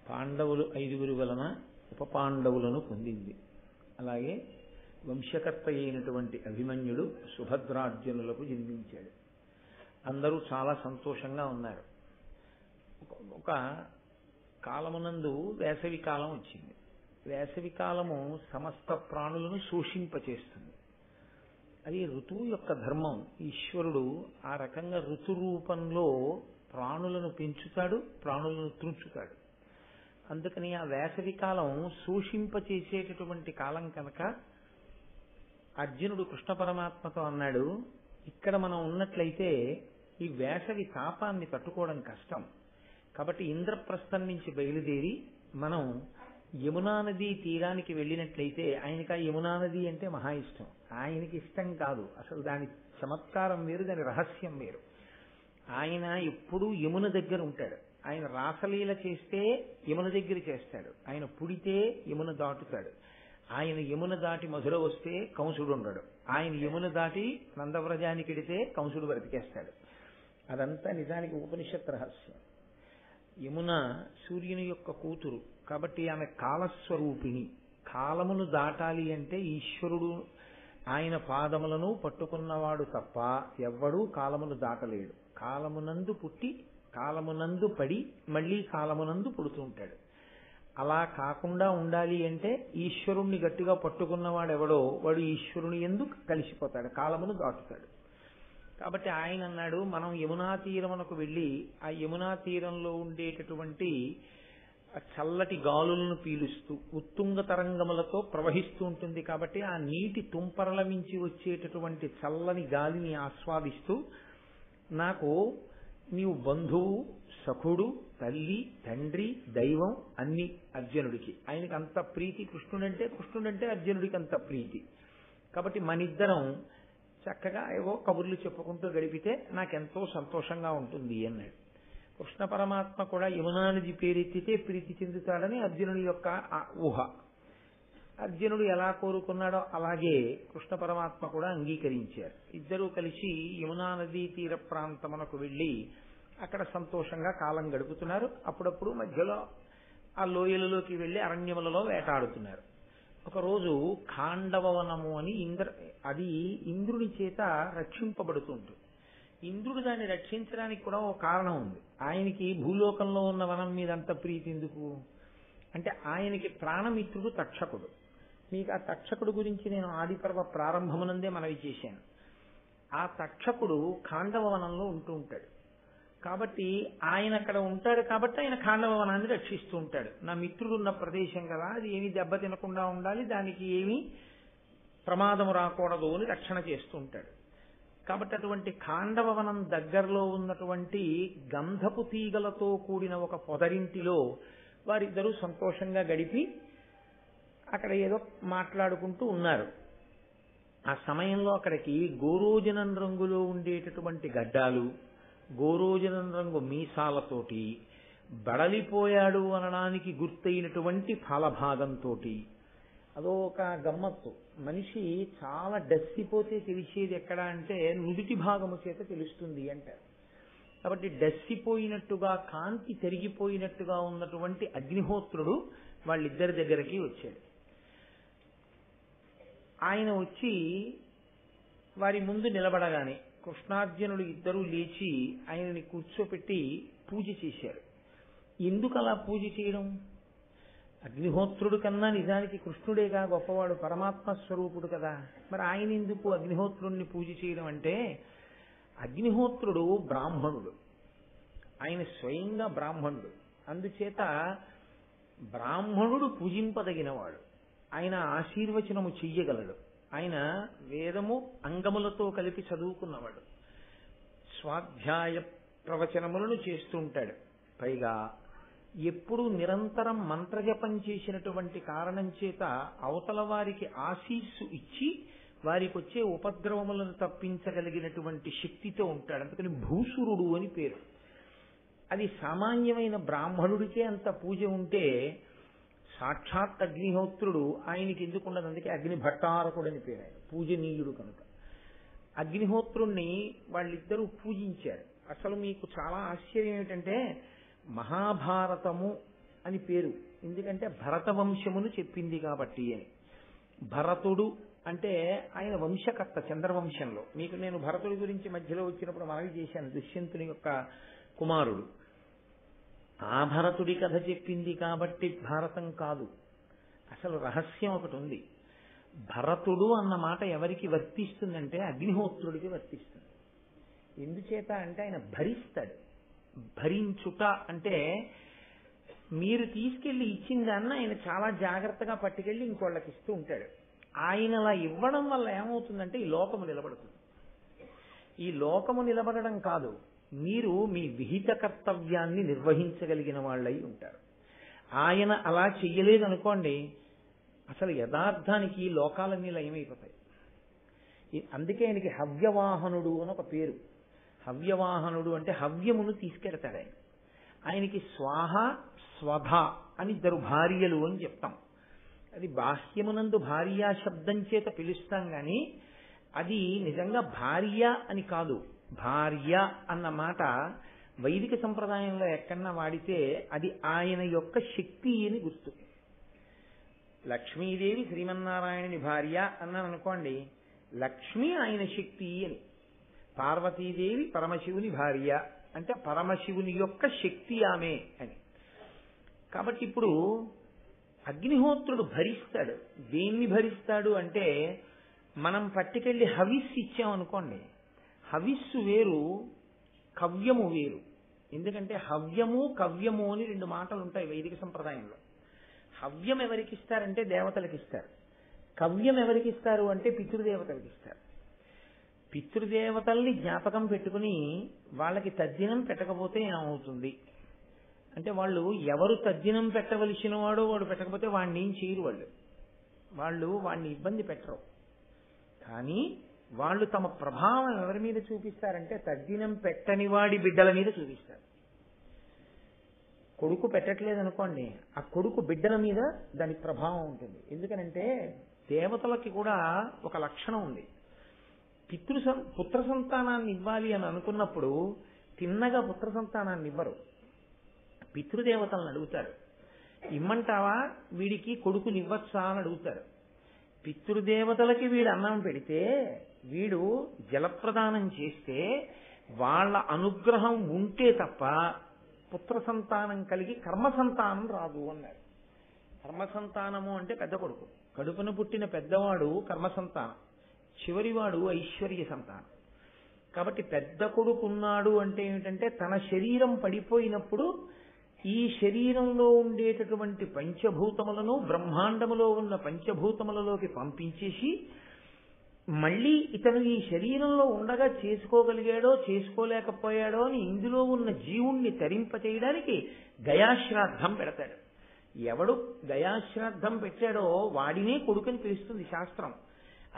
పాండవులు 5 వలన ఉప పాండవులను పొందింది. అలాగే వంశకర్త అయినటువంటి అభిమన్యుడు సుభద్రార్జునులకు జన్మించాడు. అందరూ చాలా సంతోషంగా ఉన్నారు. ఒక కాలమునందు వేసవి కాలం వచ్చింది. వేసవి కాలము సమస్త ప్రాణులను శోషింపచేస్తుంది. అది ఋతువు యొక్క ధర్మం. ఈశ్వరుడు ఆ రకంగా ఋతు రూపంలో ప్రాణులను పెంచుతాడు, ప్రాణులను త్రుంచుతాడు. అందుకని ఆ వేసవి కాలం శోషింపచేసేటటువంటి కాలం కనుక అర్జునుడు కృష్ణ పరమాత్మతో అన్నాడు, ఇక్కడ మనం ఉన్నట్లయితే ఈ వేసవి తాపాన్ని తట్టుకోవడం కష్టం. కాబట్టి ఇంద్రప్రస్థం నుంచి బయలుదేరి మనం యమునా నదీ తీరానికి వెళ్ళినట్లయితే, ఆయనకి ఆ యమునా నది అంటే మహా ఇష్టం. ఆయనకి ఇష్టం కాదు, అసలు దాని చమత్కారం వేరు, దాని రహస్యం వేరు. ఆయన ఎప్పుడూ యమున దగ్గర ఉంటాడు. ఆయన రాసలీల చేస్తే యమున దగ్గర చేస్తాడు. ఆయన పుడితే యమున దాటుతాడు. ఆయన యమున దాటి మధుర వస్తే కంసుడు ఉండడు. ఆయన యమున దాటి నందవ్రజానికి వెడితే కంసుడు బ్రతికేస్తాడు. అదంతా నిజానికి ఉపనిషత్ రహస్యం. యమున సూర్యుని యొక్క కూతురు కాబట్టి ఆమె కాలస్వరూపిణి. కాలమును దాటాలి అంటే ఈశ్వరుడు ఆయన పాదములను పట్టుకున్నవాడు తప్ప ఎవ్వడూ కాలమును దాటలేడు. కాలమునందు పుట్టి కాలమునందు పడి మళ్లీ కాలమునందు పుడుతూ ఉంటాడు. అలా కాకుండా ఉండాలి అంటే ఈశ్వరుణ్ణి గట్టిగా పట్టుకున్నవాడెవడో వాడు ఈశ్వరుని యందు కలిసిపోతాడు, కాలమును దాటుతాడు. కాబట్టి ఆయన అన్నాడు, మనం యమునా తీరమునకు వెళ్ళి ఆ యమునా తీరంలో ఉండేటటువంటి చల్లటి గాలులను పీలుస్తూ ఉత్తుంగ తరంగములతో ప్రవహిస్తూ ఉంటుంది. కాబట్టి ఆ నీటి తుంపరల మించి వచ్చేటటువంటి చల్లని గాలిని ఆస్వాదిస్తూ, నాకు నీవు బంధువు, సఖుడు, తల్లి, తండ్రి, దైవం అన్ని అర్జునుడికి. ఆయనకి అంత ప్రీతి కృష్ణుడంటే అర్జునుడికి అంత ప్రీతి. కాబట్టి మనిద్దరం చక్కగా ఏవో కబుర్లు చెప్పుకుంటూ గడిపితే నాకెంతో సంతోషంగా ఉంటుంది అన్నాడు. కృష్ణ పరమాత్మ కూడా యమునా నది పేరెత్తితే ప్రీతి చెందుతాడని అర్జునుడి యొక్క ఊహ. అర్జునుడు ఎలా కోరుకున్నాడో అలాగే కృష్ణ పరమాత్మ కూడా అంగీకరించారు. ఇద్దరూ కలిసి యమునా నదీ తీర ప్రాంతమునకు వెళ్లి అక్కడ సంతోషంగా కాలం గడుపుతున్నారు. అప్పుడప్పుడు మధ్యలో ఆ లోయలలోకి వెళ్లి అరణ్యములలో వేటాడుతున్నారు. ఒకరోజు ఖాండవవనము అని అది ఇంద్రుని చేత రక్షింపబడుతుంటుంది. ఇంద్రుడు దాన్ని రక్షించడానికి కూడా ఒక కారణం ఉంది. ఆయనకి భూలోకంలో ఉన్న వనం మీద అంత ప్రీతి ఎందుకు అంటే, ఆయనకి ప్రాణమిత్రుడు తక్షకుడు. మీకు ఆ తక్షకుడు గురించి నేను ఆదిపర్వ ప్రారంభమునందే మనవి చేశాను. ఆ తక్షకుడు ఖాండవ వనంలో ఉంటూ ఉంటాడు. కాబట్టి ఆయన అక్కడ ఉంటాడు కాబట్టి ఆయన ఖాండవ వనాన్ని రక్షిస్తూ ఉంటాడు. నా మిత్రుడు ఉన్న ప్రదేశం కదా, అది ఏమీ దెబ్బ తినకుండా ఉండాలి, దానికి ఏమీ ప్రమాదం రాకూడదు అని రక్షణ చేస్తూ ఉంటాడు. కాబట్టి అటువంటి ఖాండవ వనం దగ్గరలో ఉన్నటువంటి గంధపు తీగలతో కూడిన ఒక పొదరింటిలో వారిద్దరూ సంతోషంగా గడిపి అక్కడ ఏదో మాట్లాడుకుంటూ ఉన్నారు. ఆ సమయంలో అక్కడికి గోరోజనం రంగులో ఉండేటటువంటి గడ్డాలు, గోరోజనం రంగు మీసాలతోటి, బడలిపోయాడు అనడానికి గుర్తయినటువంటి ఫలభాగంతో, అదో ఒక గమ్మత్తు. మనిషి చాలా డస్సిపోతే తెలిసేది ఎక్కడ అంటే నుదుటి భాగము చేత తెలుస్తుంది అంటారు. కాబట్టి డస్సిపోయినట్టుగా, కాంతి తరిగిపోయినట్టుగా ఉన్నటువంటి అగ్నిహోత్రుడు వాళ్ళిద్దరి దగ్గరికి వచ్చాడు. ఆయన వచ్చి వారి ముందు నిలబడగానే కృష్ణార్జునుడు ఇద్దరూ లేచి ఆయనని కూర్చోపెట్టి పూజ చేశారు. ఎందుకు అలా పూజ చేయడం? అగ్నిహోత్రుడు కన్నా నిజానికి కృష్ణుడేగా గొప్పవాడు, పరమాత్మ స్వరూపుడు కదా. మరి ఆయన ఎందుకు అగ్నిహోత్రుడిని పూజ చేయడం అంటే, అగ్నిహోత్రుడు బ్రాహ్మణుడు, ఆయన స్వయంగా బ్రాహ్మణుడు. అందుచేత బ్రాహ్మణుడు పూజింపదగినవాడు. ఆయన ఆశీర్వచనము చెయ్యగలడు. ఆయన వేదము అంగములతో కలిపి చదువుకున్నవాడు. స్వాధ్యాయ ప్రవచనములను చేస్తుంటాడు. పైగా ఎప్పుడూ నిరంతరం మంత్రజపం చేసినటువంటి కారణం చేత అవతల వారికి ఆశీస్సు ఇచ్చి వారికి వచ్చే ఉపద్రవములను తప్పించగలిగినటువంటి శక్తితో ఉంటాడు. అందుకని భూసురుడు అని పేరు. అది సామాన్యమైన బ్రాహ్మణుడికే అంత పూజ ఉంటే సాక్షాత్ అగ్నిహోత్రుడు ఆయనకి ఎందుకున్నది? అందుకే అగ్ని భట్టారకుడు అని పేరు. ఆయన పూజనీయుడు కనుక అగ్నిహోత్రుణ్ణి వాళ్ళిద్దరూ పూజించారు. అసలు మీకు చాలా ఆశ్చర్యం ఏమిటంటే, మహాభారతము అని పేరు. ఎందుకంటే భరత వంశమును చెప్పింది కాబట్టి అని. భరతుడు అంటే ఆయన వంశకర్త చంద్రవంశంలో. మీకు నేను భరతుడి గురించి మధ్యలో వచ్చినప్పుడు మనవి చేశాను, దుష్యంతుని యొక్క కుమారుడు. ఆ భరతుడి కథ చెప్పింది కాబట్టి భారతం కాదు. అసలు రహస్యం ఒకటి ఉంది. భరతుడు అన్న మాట ఎవరికి వర్తిస్తుందంటే అగ్నిహోత్రుడికి వర్తిస్తుంది. ఎందుచేత అంటే ఆయన భరిస్తాడు. భరించుట అంటే మీరు తీసుకెళ్లి ఇచ్చిన దాన్ని ఆయన చాలా జాగ్రత్తగా పట్టుకెళ్లి ఇంకోళ్ళకి ఇస్తూ ఉంటాడు. ఆయన అలా ఇవ్వడం వల్ల ఏమవుతుందంటే ఈ లోకము నిలబడుతుంది. ఈ లోకము నిలబడడం కాదు, మీరు మీ విహిత కర్తవ్యాన్ని నిర్వహించగలిగిన వాళ్ళై ఉంటారు. ఆయన అలా చెయ్యలేదనుకోండి, అసలు యథార్థానికి లోకాలన్నీ లయమైపోతాయి. అందుకే ఆయనకి హవ్యవాహనుడు అని ఒక పేరు. హవ్యవాహనుడు అంటే హవ్యమును తీసుకెడతాడు ఆయన. ఆయనకి స్వాహ స్వధ అని 2 భార్యలు అని చెప్తాం. అది బాహ్యమునందు భార్యా శబ్దం చేత పిలుస్తాం కానీ అది నిజంగా భార్య అని కాదు. భార్య అన్న మాట వైదిక సంప్రదాయంలో ఎక్కడన్నా వాడితే అది ఆయన యొక్క శక్తి అని గుర్తు. లక్ష్మీదేవి శ్రీమన్నారాయణుని భార్య అన్నాను అనుకోండి, లక్ష్మి ఆయన శక్తి అని. పార్వతీదేవి పరమశివుని భార్య అంటే పరమశివుని యొక్క శక్తి ఆమె అని. కాబట్టి ఇప్పుడు అగ్నిహోత్రుడు భరిస్తాడు. దేన్ని భరిస్తాడు అంటే మనం పట్టుకెళ్ళి హవిస్సు ఇచ్చామనుకోండి, హవిస్సు వేరు, కవ్యము వేరు. ఎందుకంటే హవ్యము కవ్యము అని 2 మాటలు ఉంటాయి వైదిక సంప్రదాయంలో. హవ్యం ఎవరికి ఇస్తారంటే దేవతలకు ఇస్తారు. కవ్యం ఎవరికి ఇస్తారు అంటే పితృదేవతలకు ఇస్తారు. పితృదేవతల్ని జ్ఞాపకం పెట్టుకుని వాళ్ళకి తద్దినం పెట్టకపోతే ఏమవుతుంది అంటే, వాళ్ళు ఎవరు తద్దినం పెట్టవలసిన వాడో వాడు పెట్టకపోతే వాడిని ఏం చేయరు. వాళ్ళు వాడిని ఇబ్బంది పెట్టరు. కానీ వాళ్ళు తమ ప్రభావం ఎవరి మీద చూపిస్తారంటే తద్దినం పెట్టని వాడి బిడ్డల మీద చూపిస్తారు. కొడుకు పెట్టట్లేదనుకోండి, ఆ కొడుకు బిడ్డల మీద దాని ప్రభావం ఉంటుంది. ఎందుకనంటే దేవతలకి కూడా ఒక లక్షణం ఉంది. పుత్ర సంతానాన్ని ఇవ్వాలి అని అనుకున్నప్పుడు తిన్నగా పుత్ర సంతానాన్ని ఇవ్వరు. పితృదేవతలను అడుగుతారు, ఇమ్మంటావా వీడికి కొడుకుని ఇవ్వచ్చా అని అడుగుతారు. పితృదేవతలకి వీడు అన్నం పెడితే, వీడు జలప్రదానం చేస్తే వాళ్ళ అనుగ్రహం ఉంటే తప్ప పుత్ర సంతానం కలిగి కర్మ సంతానం రాదు అన్నారు. కర్మ సంతానము అంటే పెద్ద కొడుకు, కడుపున పుట్టిన పెద్దవాడు కర్మ సంతానం, చివరివాడు ఐశ్వర్య సంతానం. కాబట్టి పెద్ద కొడుకున్నాడు అంటే ఏమిటంటే తన శరీరం పడిపోయినప్పుడు ఈ శరీరంలో ఉండేటటువంటి పంచభూతములను బ్రహ్మాండములో ఉన్న పంచభూతములలోకి పంపించేసి మళ్ళీ ఇతను ఈ శరీరంలో ఉండగా చేసుకోగలిగాడో చేసుకోలేకపోయాడో అని ఇందులో ఉన్న జీవుణ్ణి తరింపచేయడానికి గయాశ్రాద్ధం పెడతాడు. ఎవడు గయాశ్రాద్ధం పెట్టాడో వాడినే కొడుకుని పిలుస్తుంది శాస్త్రం.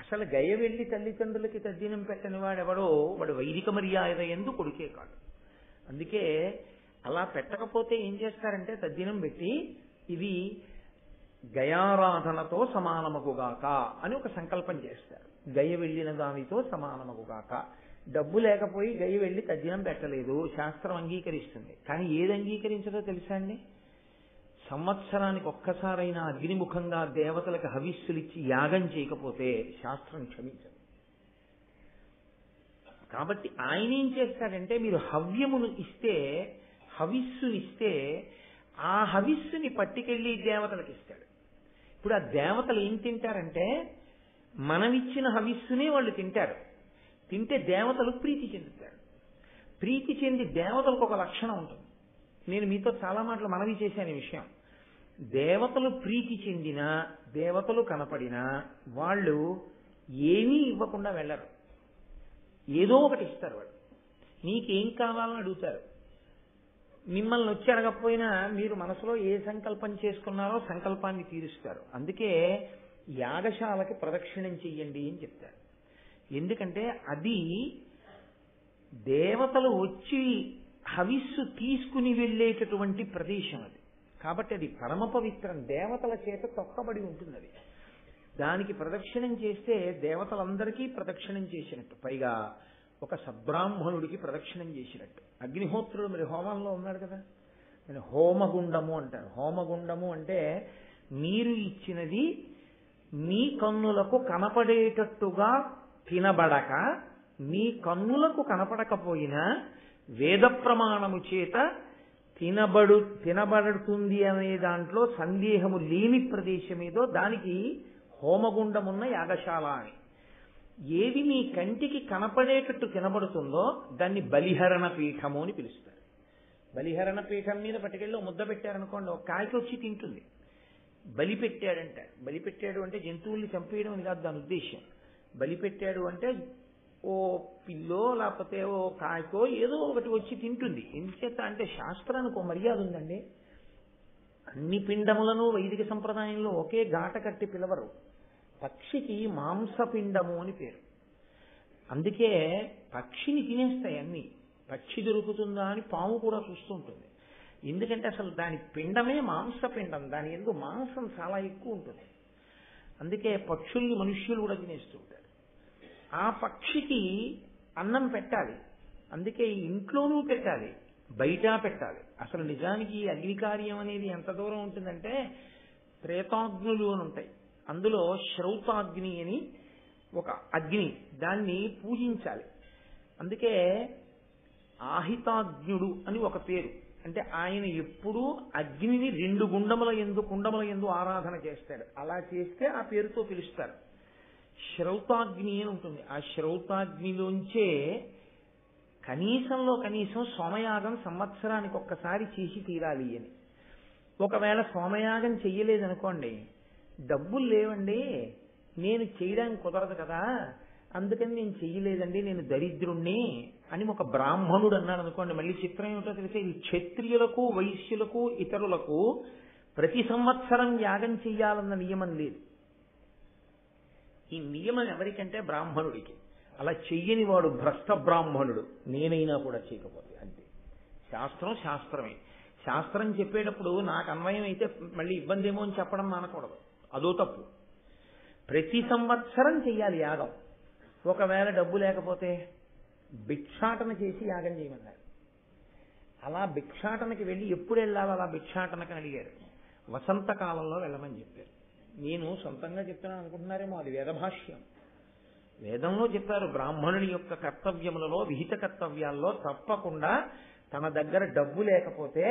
అసలు గయ వెళ్లి తల్లిదండ్రులకి తద్దినం పెట్టని వాడెవడో వాడు వైదిక మర్యాద యందు కొడుకే కాదు. అందుకే అలా పెట్టకపోతే ఏం చేస్తారంటే తద్దినం పెట్టి ఇది గయారాధనతో సమానమగుగాక అని ఒక సంకల్పం చేస్తారు. గయ వెళ్ళిన దానితో సమానమగుగాక. డబ్బు లేకపోయి గయ వెళ్ళి తద్దినం పెట్టలేదు, శాస్త్రం అంగీకరిస్తుంది. కానీ ఏది అంగీకరించదో తెలుసా అండి? సంవత్సరానికి ఒక్కసారైనా అగ్నిముఖంగా దేవతలకు హవిస్సులిచ్చి యాగం చేయకపోతే శాస్త్రం క్షమించదు. కాబట్టి ఆయన ఏం చేస్తాడంటే మీరు హవ్యమును ఇస్తే, హవిస్సునిస్తే ఆ హవిస్సుని పట్టుకెళ్ళి దేవతలకు ఇస్తాడు. ఇప్పుడు ఆ దేవతలు ఏం తింటారంటే మనమిచ్చిన హవిస్సునే వాళ్ళు తింటారు. తింటే దేవతలు ప్రీతి చెందుతారు. ప్రీతి చెంది దేవతలకు ఒక లక్షణం ఉంటుంది. నేను మీతో చాలా మాటలు మనవి చేశాను ఈ విషయం. దేవతలు ప్రీతి చెందినా దేవతలు కనపడినా వాళ్ళు ఏమీ ఇవ్వకుండా వెళ్ళరు. ఏదో ఒకటి ఇస్తారు. వాళ్ళు నీకేం కావాలని అడుగుతారు. మిమ్మల్ని వచ్చి అడగకపోయినా మీరు మనసులో ఏ సంకల్పం చేసుకున్నారో సంకల్పాన్ని తీరుస్తారు. అందుకే యాగశాలకి ప్రదక్షిణం చెయ్యండి అని చెప్తారు. ఎందుకంటే అది దేవతలు వచ్చి హవిస్సు తీసుకుని వెళ్ళేటటువంటి ప్రదేశం అది. కాబట్టి అది పరమ పవిత్రం, దేవతల చేత తొక్కబడి ఉంటుంది. అది దానికి ప్రదక్షిణం చేస్తే దేవతలందరికీ ప్రదక్షిణం చేసినట్టు, పైగా ఒక సద్బ్రాహ్మణుడికి ప్రదక్షిణం చేసినట్టు. అగ్నిహోత్రుడు మరి హోమంలో ఉన్నాడు కదా, హోమగుండము అంటారు. హోమగుండము అంటే మీరు ఇచ్చినది మీ కన్నులకు కనపడేటట్టుగా తినబడక, మీ కన్నులకు కనపడకపోయినా వేద ప్రమాణము చేత తినబడుతుంది అనే దాంట్లో సందేహము లేని ప్రదేశమేదో దానికి హోమగుండమున్న యాగశాల అని. ఏది మీ కంటికి కనపడేటట్టు తినబడుతుందో దాన్ని బలిహరణ పీఠము అని పిలుస్తారు. బలిహరణ పీఠం మీద పట్టుకెళ్ళి ముద్ద పెట్టారనుకోండి, ఒక కాయకి వచ్చి తింటుంది. బలి పెట్టాడంట. బలి పెట్టాడు అంటే జంతువుల్ని చంపేయడం అని కాదు దాని ఉద్దేశం. బలి పెట్టాడు అంటే ఓ పిల్లో లేకపోతే ఓ కాయకో ఏదో ఒకటి వచ్చి తింటుంది. ఎందుచేత అంటే శాస్త్రానికి ఒక మర్యాద ఉందండి. అన్ని పిండములను వైదిక సంప్రదాయంలో ఒకే గాట కట్టి పిలవరు. పక్షికి మాంసపిండము అని పేరు. అందుకే పక్షిని తినేస్తాయి అన్ని. పక్షి దొరుకుతుందా అని పాము కూడా చూస్తూ ఉంటుంది. ఎందుకంటే అసలు దాని పిండమే మాంసపిండం. దాని ఎందుకు మాంసం చాలా ఎక్కువ ఉంటుంది. అందుకే పక్షుల్ని మనుష్యులు కూడా తినేస్తూ ఉంటారు. ఆ పక్షికి అన్నం పెట్టాలి. అందుకే ఇంట్లోనూ పెట్టాలి, బయట పెట్టాలి. అసలు నిజానికి అగ్నికార్యం అనేది ఎంత దూరం ఉంటుందంటే, త్రేతాగ్నులు అని ఉంటాయి. అందులో శ్రౌతాగ్ని అని ఒక అగ్ని, దాన్ని పూజించాలి. అందుకే ఆహితాగ్నుడు అని ఒక పేరు. అంటే ఆయన ఎప్పుడూ అగ్నిని 2 కుండముల యందు ఆరాధన చేస్తాడు. అలా చేస్తే ఆ పేరుతో పిలుస్తారు. శ్రౌతాగ్ని అని ఉంటుంది. ఆ శ్రౌతాగ్నిలోంచే కనీసంలో కనీసం సోమయాగం సంవత్సరానికి ఒక్కసారి చేసి తీరాలి అని. ఒకవేళ సోమయాగం చెయ్యలేదనుకోండి, డబ్బులు లేవండి, నేను చేయడానికి కుదరదు కదా, అందుకని నేను చెయ్యలేదండి, నేను దరిద్రుణ్ణి అని ఒక బ్రాహ్మణుడు అన్నాడు అనుకోండి, మళ్ళీ చిత్రం ఏమిటో తెలిసే, ఇది క్షత్రియులకు వైశ్యులకు ఇతరులకు ప్రతి సంవత్సరం యాగం చెయ్యాలన్న నియమం లేదు. ఈ నియమం ఎవరికంటే బ్రాహ్మణుడికి. అలా చెయ్యని వాడు భ్రష్ట బ్రాహ్మణుడు. నేనైనా కూడా చేయకపోతే అంతే. శాస్త్రం శాస్త్రమే. శాస్త్రం చెప్పేటప్పుడు నాకు అన్వయం అయితే మళ్ళీ ఇబ్బంది ఏమో అని చెప్పడం మానకూడదు, అదో తప్పు. ప్రతి సంవత్సరం చెయ్యాలి యాగం. ఒకవేళ డబ్బు లేకపోతే భిక్షాటన చేసి యాగం చేయమన్నారు. అలా భిక్షాటనకి వెళ్ళి ఎప్పుడు వెళ్ళాలి అలా భిక్షాటనకి అడిగారు. వసంతకాలంలో వెళ్ళమని చెప్పారు. నేను సొంతంగా చెప్తున్నాను అనుకుంటున్నారేమో, అది వేదభాష్యం. వేదంలో చెప్పారు, బ్రాహ్మణుని యొక్క కర్తవ్యములలో విహిత కర్తవ్యాల్లో తప్పకుండా తన దగ్గర డబ్బు లేకపోతే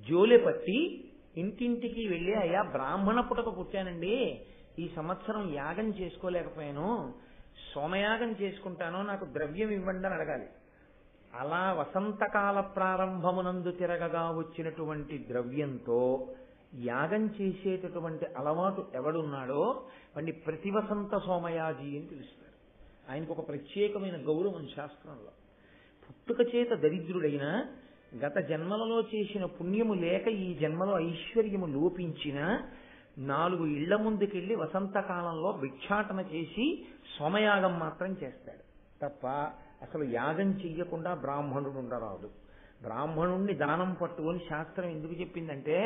జోలె పట్టి ఇంటింటికి వెళ్ళి, అయ్యా బ్రాహ్మణ పుటక పుట్టానండి, ఈ సంవత్సరం యాగం చేసుకోలేకపోయాను, సోమయాగం చేసుకుంటాను, నాకు ద్రవ్యం ఇవ్వండి అని అడగాలి. అలా వసంతకాల ప్రారంభమునందు తిరగగా వచ్చినటువంటి ద్రవ్యంతో యాగం చేసేటటువంటి అలవాటు ఎవడున్నాడో వాడిని ప్రతి వసంత సోమయాజి అని పిలుస్తారు. ఆయనకు ఒక ప్రత్యేకమైన గౌరవం శాస్త్రంలో. పుట్టుక చేత దరిద్రుడైన, గత జన్మలలో చేసిన పుణ్యము లేక ఈ జన్మలో ఐశ్వర్యము లోపించిన 4 ఇళ్ల ముందుకెళ్లి వసంతకాలంలో భిక్షాటన చేసి సోమయాగం మాత్రం చేస్తాడు తప్ప అసలు యాగం చెయ్యకుండా బ్రాహ్మణుడు ఉండరాదు. బ్రాహ్మణుణ్ణి దానం పట్టు అని శాస్త్రం ఎందుకు చెప్పిందంటే,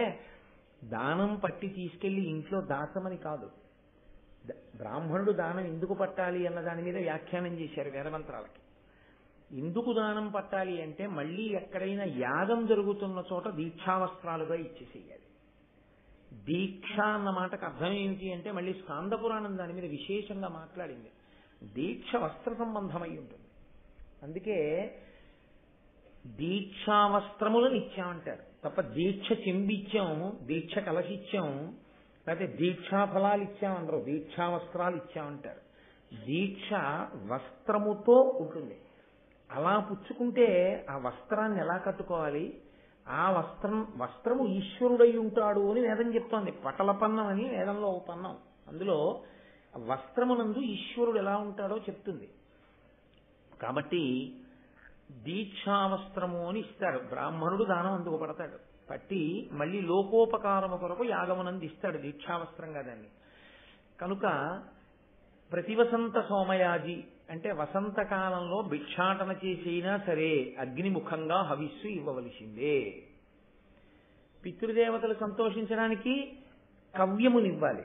దానం పట్టి తీసుకెళ్లి ఇంట్లో దాచమని కాదు. బ్రాహ్మణుడు దానం ఎందుకు పట్టాలి అన్న దాని మీద వ్యాఖ్యానం చేశారు వేదమంత్రాలకి. ఎందుకు దానం పట్టాలి అంటే, మళ్ళీ ఎక్కడైనా యాగం జరుగుతున్న చోట దీక్షావస్త్రాలుగా ఇచ్చేసేయాలి. దీక్ష అన్న మాటకు అర్థం ఏమిటి అంటే, మళ్ళీ స్కాంద పురాణం దాని మీద విశేషంగా మాట్లాడింది. దీక్ష వస్త్ర సంబంధమై ఉంటుంది. అందుకే దీక్షావస్త్రములను ఇచ్చామంటారు తప్ప దీక్ష చెంబిచ్చాం, దీక్ష కలశిచ్చాం, లేకపోతే దీక్షా ఫలాలు ఇచ్చామన్నారు, దీక్షావస్త్రాలు ఇచ్చామంటారు. దీక్ష వస్త్రముతో ఉంటుంది. అలా పుచ్చుకుంటే ఆ వస్త్రాన్ని ఎలా కట్టుకోవాలి? ఆ వస్త్రము ఈశ్వరుడై ఉంటాడు అని వేదం చెప్తోంది. పటల పన్నం అని వేదంలో ఒక పన్నం, అందులో వస్త్రమునందు ఈశ్వరుడు ఎలా ఉంటాడో చెప్తుంది. కాబట్టి దీక్షావస్త్రము అని ఇస్తాడు. బ్రాహ్మణుడు దానం అందుకు పడతాడు, పట్టి మళ్ళీ లోకోపకారము కొరకు యాగమునందు ఇస్తాడు దీక్షావస్త్రంగా దాన్ని. కనుక ప్రతి వసంత సోమయాజి అంటే వసంతకాలంలో భిక్షాటన చేసైనా సరే అగ్నిముఖంగా హవిస్సు ఇవ్వవలసిందే. పితృదేవతలు సంతోషించడానికి కవ్యమునివ్వాలి.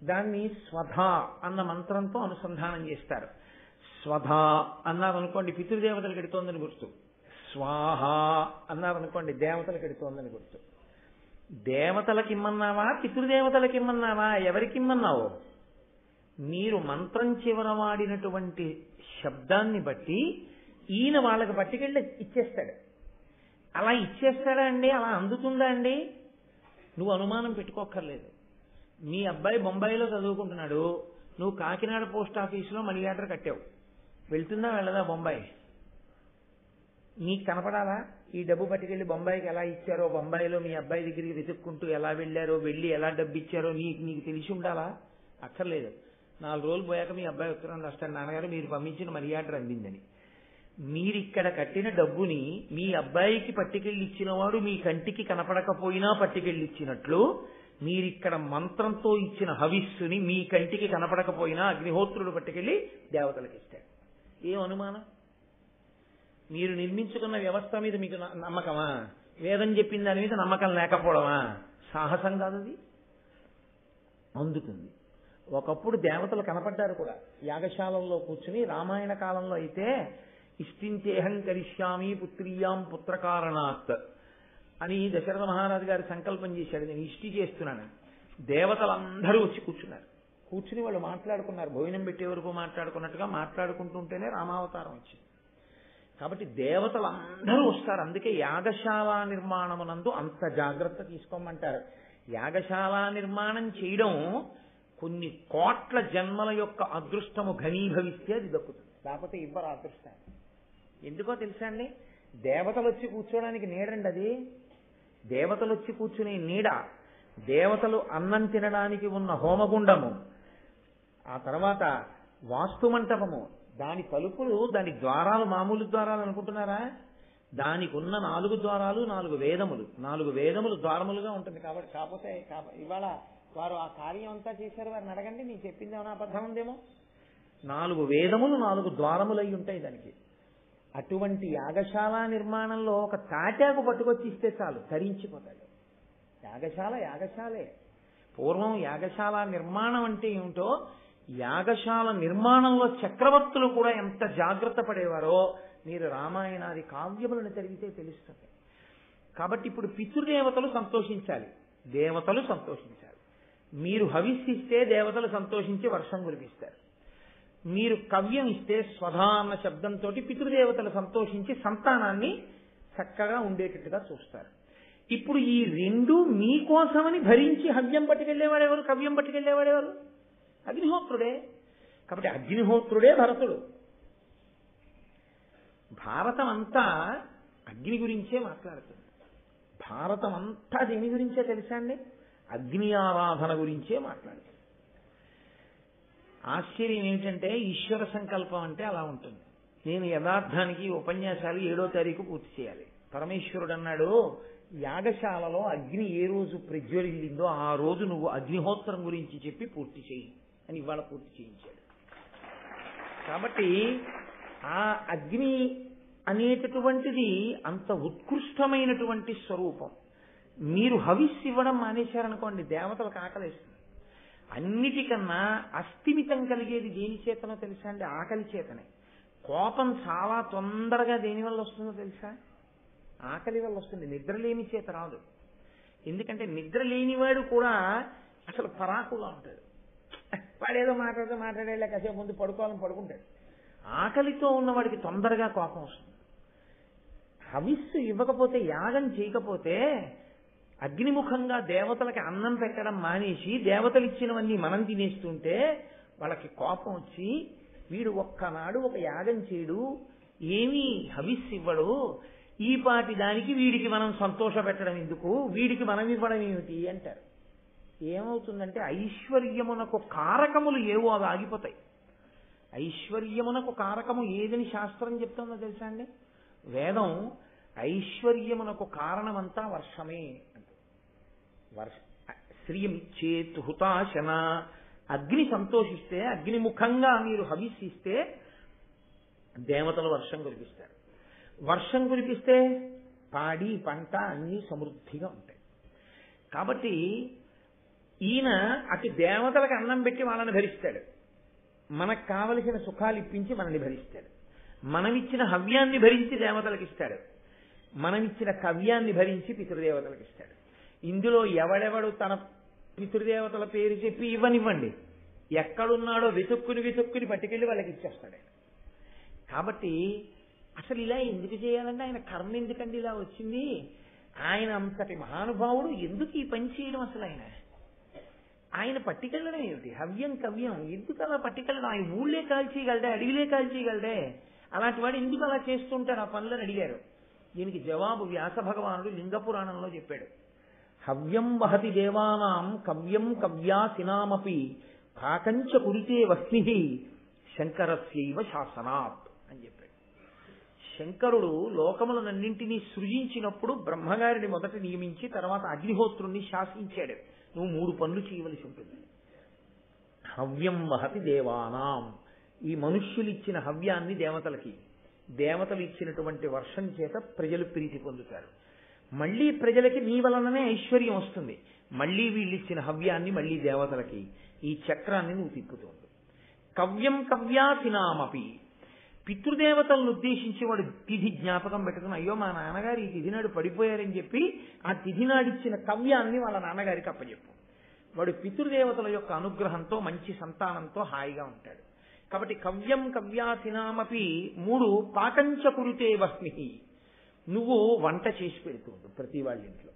దాన్ని స్వధా అన్న మంత్రంతో అనుసంధానం చేస్తారు. స్వధా అన్నారనుకోండి పితృదేవతలకు ఎడుతోందని గుర్తు. స్వాహ అన్నారనుకోండి, దేవతలకు ఎడుతోందని గుర్తు. దేవతలకి ఇమ్మన్నావా, పితృదేవతలకి ఇమ్మన్నావా, ఎవరికి ఇమ్మన్నావు? మీరు మంత్రం చివర వాడినటువంటి శబ్దాన్ని బట్టి ఈయన వాళ్ళకి పట్టుకెళ్ళి ఇచ్చేస్తాడు. అలా ఇచ్చేస్తాడా అండి? అలా అందుతుందా అండి? నువ్వు అనుమానం పెట్టుకోక్కర్లేదు. మీ అబ్బాయి బొంబాయిలో చదువుకుంటున్నాడు, నువ్వు కాకినాడ పోస్ట్ ఆఫీసులో మనీ ఆర్డర్ కట్టావు. వెళ్తుందా వెళ్ళదా బొంబాయి? నీకు కనపడాలా ఈ డబ్బు పట్టుకెళ్ళి బొంబాయికి ఎలా ఇచ్చారో, బొంబాయిలో మీ అబ్బాయి దగ్గరికి వెతుక్కుంటూ ఎలా వెళ్ళారో, వెళ్ళి ఎలా డబ్బు ఇచ్చారో నీకు తెలిసి ఉండాలా? అక్కర్లేదు. 4 రోజులు పోయాక మీ అబ్బాయి ఉత్తరం రాస్తాడు, నాన్నగారు మీరు పంపించిన మనీ ఆర్డర్ అందిందని. మీరిక్కడ కట్టిన డబ్బుని మీ అబ్బాయికి పట్టుకెళ్ళి ఇచ్చిన వాడు మీ కంటికి కనపడకపోయినా పట్టుకెళ్ళి ఇచ్చినట్లు, మీరిక్కడ మంత్రంతో ఇచ్చిన హవిస్సుని మీ కంటికి కనపడకపోయినా అగ్నిహోత్రుడు పట్టుకెళ్ళి దేవతలకు ఇస్తాడు. ఏం అనుమానం? మీరు నిర్మించుకున్న వ్యవస్థ మీద మీకు నమ్మకమా? వేదం చెప్పిన దాని మీద నమ్మకం లేకపోవడమా? సాహసం కాదు అది. అందుతుంది. ఒకప్పుడు దేవతలు కనపడ్డారు కూడా. యాగశాలలో కూర్చుని రామాయణ కాలంలో అయితే ఇష్టించేహం కరిష్యామి పుత్రియాం పుత్రకారణాత్ అని దశరథ మహారాజు గారు సంకల్పం చేశాడు, నేను ఇష్టి చేస్తున్నాను. దేవతలందరూ వచ్చి కూర్చున్నారు. కూర్చుని వాళ్ళు మాట్లాడుకున్నారు, భోజనం పెట్టే వరకు మాట్లాడుకున్నట్టుగా మాట్లాడుకుంటుంటేనే రామావతారం వచ్చింది. కాబట్టి దేవతలందరూ వస్తారు. అందుకే యాగశాల నిర్మాణమునందు అంత జాగ్రత్త తీసుకోమంటారు. యాగశాల నిర్మాణం చేయడం కొన్ని కోట్ల జన్మల యొక్క అదృష్టము ఘనీభవిస్తే అది దక్కుతుంది, లేకపోతే ఇవ్వరు అదృష్టాన్ని. ఎందుకో తెలుసా అండి? దేవతలు వచ్చి కూర్చోడానికి నీడండి అది. దేవతలు వచ్చి కూర్చునే నీడ, దేవతలు అన్నం తినడానికి ఉన్న హోమగుండము, ఆ తర్వాత వాస్తు మంటపము, దాని తలుపులు, దాని ద్వారాలు మామూలు ద్వారాలు అనుకుంటున్నారా? దానికి ఉన్న 4 ద్వారాలు 4 వేదములు, 4 వేదములు ద్వారములుగా ఉంటుంది. కాబట్టి కాకపోతే ఇవాళ వారు ఆ కార్యం అంతా చేశారు, వారిని అడగండి, నేను చెప్పింది ఏమైనా అబద్ధం ఉందేమో. 4 వేదములు 4 ద్వారములు అయి ఉంటాయి దానికి. అటువంటి యాగశాల నిర్మాణంలో ఒక తాటాకు పట్టుకొచ్చి ఇస్తే చాలు, తరించిపోతాడు. యాగశాల యాగశాలే. పూర్వం యాగశాల నిర్మాణం అంటే ఏమిటో, యాగశాల నిర్మాణంలో చక్రవర్తులు కూడా ఎంత జాగ్రత్త పడేవారో మీరు రామాయణాది కావ్యములను చదివితే తెలుస్తుంది. కాబట్టి ఇప్పుడు పితృదేవతలు సంతోషించాలి, దేవతలు సంతోషించాలి. మీరు హవిస్సిస్తే దేవతలు సంతోషించి వర్షం కురిపిస్తారు. మీరు కవ్యం ఇస్తే స్వధా అన్న శబ్దంతో పితృదేవతలు సంతోషించి సంతానాన్ని చక్కగా ఉండేటట్టుగా చూస్తారు. ఇప్పుడు ఈ 2 మీకోసమని భరించి హవ్యం పట్టుకెళ్లేవాడెవరు, కవ్యం పట్టుకెళ్లేవాడెవరు? అగ్నిహోత్రుడే. కాబట్టి అగ్నిహోత్రుడే భరతుడు. భారతం అంతా అగ్ని గురించే మాట్లాడుతుంది. భారతం అంతా దేని గురించే తెలుసా అండి? అగ్ని ఆరాధన గురించే మాట్లాడుతుంది. ఆశ్చర్యం ఏమిటంటే ఈశ్వర సంకల్పం అంటే అలా ఉంటుంది. నేను యథార్థానికి ఉపన్యాసాలు 7వ తారీఖు పూర్తి చేయాలి. పరమేశ్వరుడు అన్నాడు, యాగశాలలో అగ్ని ఏ రోజు ప్రజ్వలిల్లిందో ఆ రోజు నువ్వు అగ్నిహోత్రం గురించి చెప్పి పూర్తి చేయి అని ఇవాళ పూర్తి చేయించాడు. కాబట్టి ఆ అగ్ని అనేటటువంటిది అంత ఉత్కృష్టమైనటువంటి స్వరూపం. మీరు హవిస్సు ఇవ్వడం మానేశారనుకోండి, దేవతలకు ఆకలిస్తుంది. అన్నిటికన్నా అస్థిమితం కలిగేది దేని చేతనో తెలుసా అండి? ఆకలి చేతనే. కోపం చాలా తొందరగా దేని వల్ల వస్తుందో తెలుసా? ఆకలి వల్ల వస్తుంది. నిద్రలేమి చేత రాదు. ఎందుకంటే నిద్ర లేనివాడు కూడా అసలు పరాకుగా ఉంటాడు. వాడేదో మాట్లాడేలా కాసేపు ముందు పడుకోవాలని పడుకుంటాడు. ఆకలితో ఉన్నవాడికి తొందరగా కోపం వస్తుంది. హవిస్సు ఇవ్వకపోతే, యాగం చేయకపోతే, అగ్నిముఖంగా దేవతలకి అన్నం పెట్టడం మానేసి దేవతలు ఇచ్చినవన్నీ మనం తినేస్తుంటే వాళ్ళకి కోపం వచ్చి, వీడు ఒక్కనాడు ఒక యాగం చేయడు, ఏమీ హవిస్సు ఇవ్వడు, ఈ పాటి దానికి వీడికి మనం సంతోష పెట్టడం ఎందుకు, వీడికి మనం ఇవ్వడం ఏమిటి అంటారు. ఏమవుతుందంటే ఐశ్వర్యమునకు కారకములు ఏవో అవి ఆగిపోతాయి. ఐశ్వర్యమునకు కారకము ఏదని శాస్త్రం చెప్తుందో తెలుసా అండి? వేదం ఐశ్వర్యమునకు కారణమంతా వర్షమే అంట. శ్రియమిచ్చేత్ హుతాశన. అగ్ని సంతోషిస్తే, అగ్నిముఖంగా మీరు హవిస్సిస్తే దేవతలు వర్షం కురిపిస్తారు. వర్షం కురిపిస్తే పాడి పంట అన్నీ సమృద్ధిగా ఉంటాయి. కాబట్టి ఈయన అటు దేవతలకు అన్నం పెట్టి వాళ్ళని భరిస్తాడు, మనకు కావలసిన సుఖాలు ఇప్పించి మనల్ని భరిస్తాడు. మనమిచ్చిన హవ్యాన్ని భరించి దేవతలకు ఇస్తాడు. మనమిచ్చిన కవ్యాన్ని భరించి పితృదేవతలకు ఇస్తాడు. ఇందులో ఎవడెవడు తన పితృదేవతల పేరు చెప్పి ఇవ్వనివ్వండి, ఎక్కడున్నాడో వెతుక్కుని పట్టుకెళ్ళి వాళ్ళకి ఇచ్చేస్తాడు. కాబట్టి అసలు ఇలా ఎందుకు చేయాలంటే ఆయన కర్మ ఎందుకండి ఇలా వచ్చింది? ఆయన అంతటి మహానుభావుడు ఎందుకు ఈ పని చేయడం? అసలు ఆయన పట్టుకెళ్ళడం ఏమిటి? హవ్యం కవ్యం ఎందుకు అలా పట్టుకెళ్ళడం? ఆయన ఊళ్ళే కాల్చేయగలడే, అడవిలే కాల్చేయగలడే, అలాంటి వాడు ఎందుకు అలా చేస్తుంటాడు ఆ పనులను అడిగారు. దీనికి జవాబు వ్యాస భగవానుడు లింగపురాణంలో చెప్పాడు. హవ్యం వహతి దేవానాం కవ్యం కవ్యాసినామపి కాకంచ కురితే వస్మి శంకరస్యైవ శాసనాత్ అని చెప్పాడు. శంకరుడు లోకములనన్నింటినీ సృజించినప్పుడు బ్రహ్మగారిని మొదట నియమించి తర్వాత అగ్నిహోత్రుణ్ణి శాసించాడు. నువ్వు 3 పనులు చేయవలసి ఉంటుంది. హవ్యం వహతి దేవానాం, ఈ మనుష్యులు ఇచ్చిన హవ్యాన్ని దేవతలకి, దేవతలు ఇచ్చినటువంటి వర్షం చేత ప్రజలు ప్రీతి పొందుతారు. మళ్లీ ప్రజలకి నీ వలననే ఐశ్వర్యం వస్తుంది. మళ్లీ వీళ్ళిచ్చిన హవ్యాన్ని మళ్లీ దేవతలకి, ఈ చక్రాన్ని నువ్వు తిప్పుతుంది. కవ్యం కవ్యాసినామపి, పితృదేవతలను ఉద్దేశించి వాడు తిథి జ్ఞాపకం పెట్టుకుని, అయ్యో మా నాన్నగారు ఈ తిథి నాడు పడిపోయారని చెప్పి ఆ తిథి నాడిచ్చిన కవ్యాన్ని వాళ్ళ నాన్నగారికి అప్పచెప్పు. వాడు పితృదేవతల యొక్క అనుగ్రహంతో మంచి సంతానంతో హాయిగా ఉంటాడు. కాబట్టి కవ్యం కవ్యాసినామపి 3 పాకంచ కురుతే వస్మి, నువ్వు వంట చేసి పెడుతుండు ప్రతి వాళ్ళ ఇంట్లో.